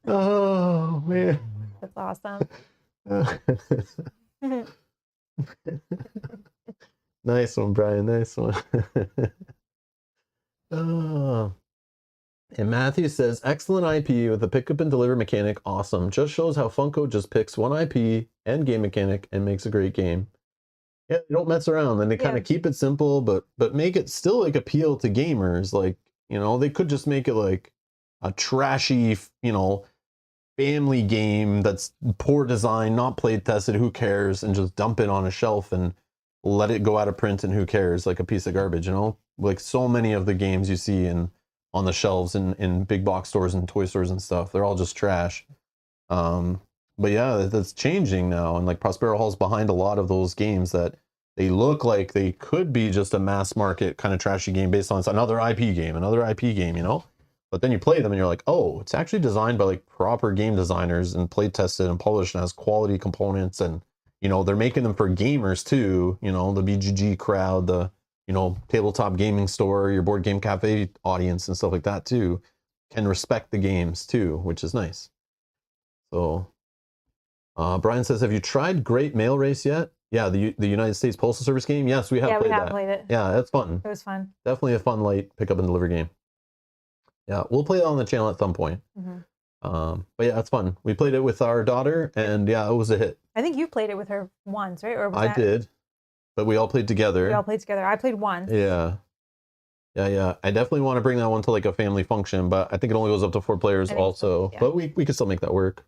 Oh man. That's awesome. Nice one, Brian. Nice one. Oh. And Matthew says, excellent IP with a pick up and deliver mechanic. Awesome. Just shows how Funko just picks one IP and game mechanic and makes a great game. Yeah, they don't mess around and they kind Yeah. of keep it simple, but make it still like appeal to gamers. Like, they could just make it like a trashy, family game that's poor design, not play tested, who cares, and just dump it on a shelf and let it go out of print and who cares, like a piece of garbage, like so many of the games you see on the shelves in big box stores and toy stores and stuff, they're all just trash. But yeah, that's changing now, and like Prospero Hall's behind a lot of those games that they look like they could be just a mass market kind of trashy game based on another IP game, you know? But then you play them and you're like, oh, it's actually designed by like proper game designers and play tested and published and has quality components, and you know, they're making them for gamers too, you know, the BGG crowd, the, you know, tabletop gaming store, your board game cafe audience and stuff like that too, can respect the games too, which is nice. So Brian says, have you tried Great Mail Race yet? Yeah, the United States Postal Service game. Yes, we have Yeah, played we have that. played it. Yeah, that's fun. It was fun. Definitely a fun light pick up and deliver game. Yeah, we'll play it on the channel at some point. But yeah, it's fun. We played it with our daughter, and yeah, it was a hit. I think you played it with her once, right? Or was I did, but we all played together. We all played together. I played once. Yeah. Yeah. I definitely want to bring that one to like a family function, but I think it only goes up to 4 players also. Yeah. But we can still make that work.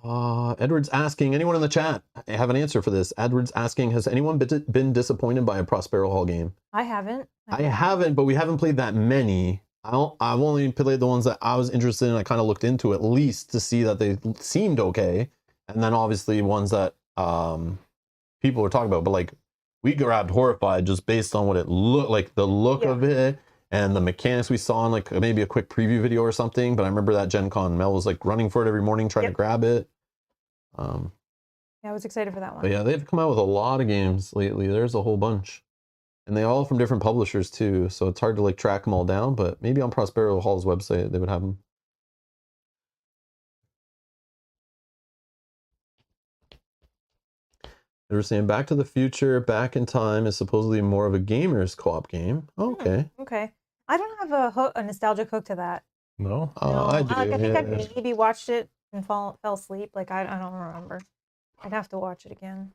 Edward's asking, anyone in the chat have an answer for this? Edward's asking, has anyone been disappointed by a Prospero Hall game? I haven't. I haven't, but we haven't played that many. I've only played the ones that I was interested in. I kind of looked into at least to see that they seemed okay. And then obviously ones that people were talking about, but like we grabbed Horrified just based on what it looked like, the look of it and the mechanics we saw in like maybe a quick preview video or something. But I remember that Gen Con, Mel was like running for it every morning trying to grab it. Yeah, I was excited for that one. But yeah, they've come out with a lot of games lately. There's a whole bunch. And they all from different publishers too, so it's hard to like track them all down, but maybe on Prospero Hall's website they would have them. They were saying Back to the Future, Back in Time is supposedly more of a gamer's co-op game. Oh, okay. Okay. I don't have a nostalgic hook to that. No? No, I do. I think I Yeah. maybe watched it and fell asleep. Like I don't remember. I'd have to watch it again.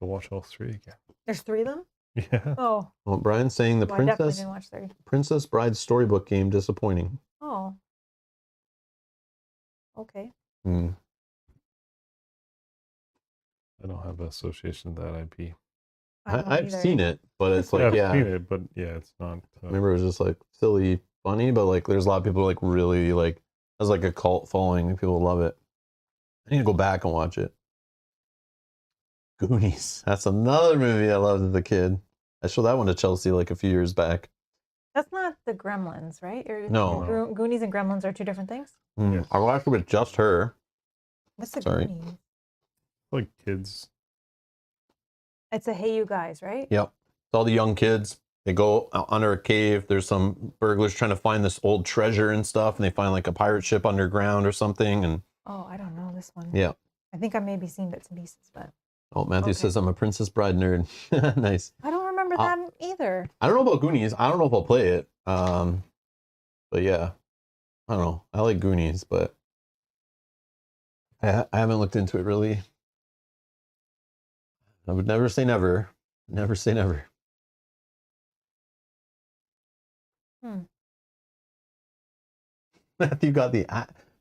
We'll watch all 3 again. There's 3 of them? Yeah. Oh. Well, Brian's saying the Well, I definitely didn't watch 3. Princess Bride storybook game disappointing. Oh. Okay. Hmm. I don't have an association with that IP. I've seen it, but it's like, I've seen it, but yeah, it's not. I remember it was just like silly, funny, but like there's a lot of people like really like, has like a cult following and people love it. I need to go back and watch it. Goonies. That's another movie I loved as a kid. I showed that one to Chelsea like a few years back. That's not the Gremlins, right? Or No. Goonies and Gremlins are 2 different things? Yes. I watched it with just her. What's the Sorry. Goonies? Like kids. It's a Hey You Guys, right? Yep. It's all the young kids. They go under a cave. There's some burglars trying to find this old treasure and stuff, and they find like a pirate ship underground or something. And Oh, I don't know this one. yeah. I think I maybe seen bits and pieces, but Oh, Matthew says I'm a Princess Bride nerd. Nice. I don't remember that either. I don't know about Goonies. I don't know if I'll play it. But yeah, I don't know. I like Goonies, but I haven't looked into it really. I would never say never. Never say never. Matthew got the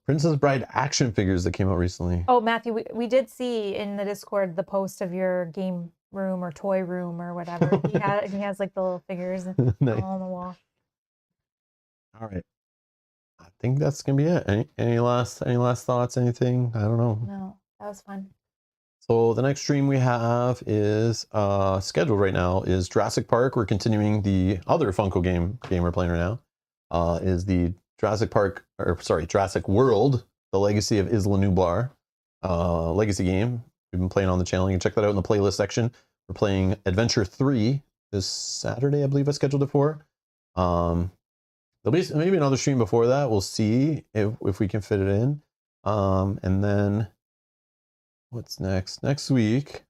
Princess Bride action figures that came out recently. Oh, Matthew, we did see in the Discord the post of your game room or toy room or whatever. He has like the little figures Nice. all on the wall. All right. I think that's gonna be it. Any last thoughts? Anything? I don't know. No, that was fun. So the next stream we have is scheduled right now is Jurassic Park. We're continuing the other Funko game we're playing right now. Is the Jurassic World, The Legacy of Isla Nublar legacy game. We've been playing on the channel. You can check that out in the playlist section. We're playing Adventure 3 this Saturday, I believe I scheduled it for. There'll be maybe another stream before that. We'll see if we can fit it in. And then what's next? Next week,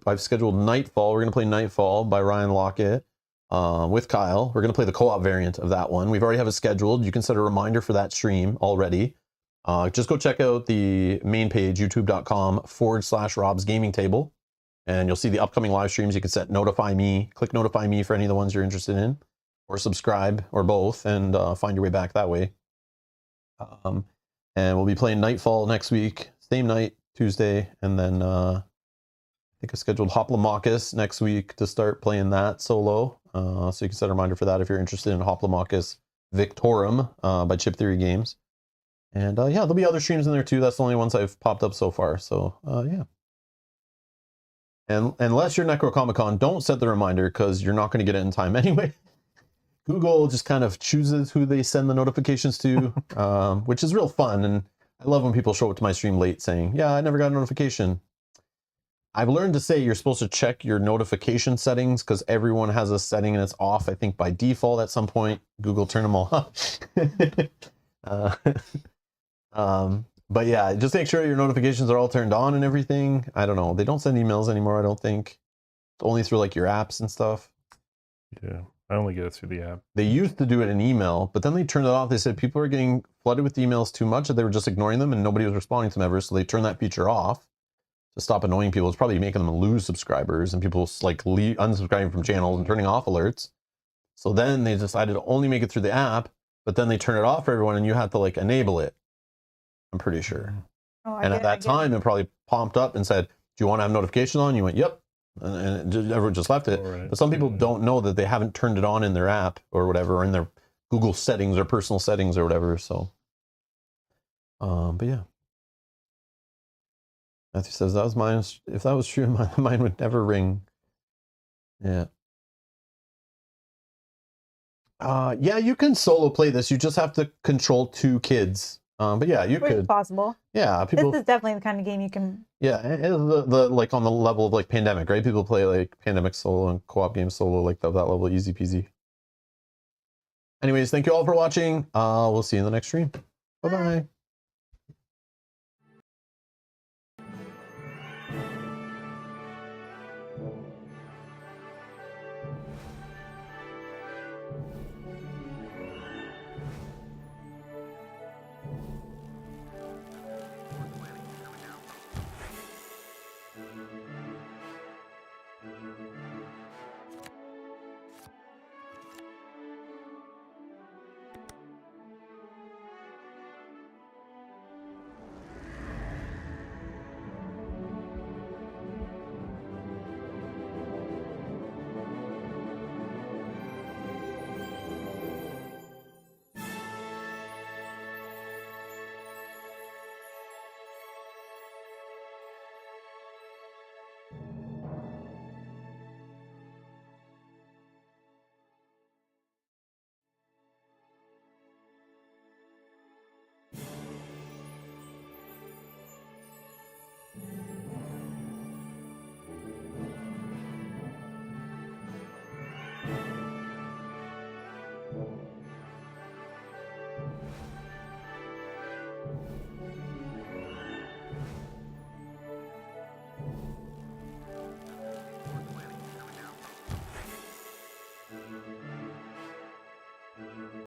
I've scheduled Nightfall. We're gonna play Nightfall by Ryan Lockett with Kyle. We're gonna play the co-op variant of that one. We've already have it scheduled. You can set a reminder for that stream already. Just go check out the main page, youtube.com/Rob's Gaming Table, and you'll see the upcoming live streams. You can set notify me, click notify me for any of the ones you're interested in, or subscribe, or both, and find your way back that way. And we'll be playing Nightfall next week, same night, Tuesday, and then think I scheduled Hoplomachus next week to start playing that solo. So you can set a reminder for that if you're interested in Hoplomachus Victorum by Chip Theory Games. And yeah, there'll be other streams in there too. That's the only ones I've popped up so far. So yeah. And unless you're Necrocomic-Con, don't set the reminder because you're not going to get it in time anyway. Google just kind of chooses who they send the notifications to, which is real fun. And I love when people show up to my stream late saying, yeah, I never got a notification. I've learned to say you're supposed to check your notification settings because everyone has a setting and it's off, I think, by default at some point. Google turned them all off. But yeah, just make sure your notifications are all turned on and everything. I don't know. They don't send emails anymore, I don't think. Only through like your apps and stuff. Yeah, I only get it through the app. They used to do it in email, but then they turned it off. They said people are getting flooded with emails too much that they were just ignoring them and nobody was responding to them ever. So they turned that feature off to stop annoying people. It's probably making them lose subscribers and people like unsubscribing from channels and turning off alerts. So then they decided to only make it through the app, but then they turn it off for everyone and you have to like enable it. I'm pretty sure. Oh, And at that time, it probably popped up and said, do you want to have notifications on? You went, yep. And everyone just left it. Right. But some people don't know that they haven't turned it on in their app or whatever, or in their Google settings or personal settings or whatever. So, but yeah. Matthew says, that was mine. If that was true, mine would never ring. Yeah. Yeah, you can solo play this. You just have to control 2 kids. But yeah, you Which is could. possible. Yeah, people. This is definitely the kind of game you can. Yeah, it is the like on the level of like Pandemic, right? People play like Pandemic solo and co-op games solo like that level, easy peasy. Anyways, thank you all for watching. We'll see you in the next stream. Bye bye.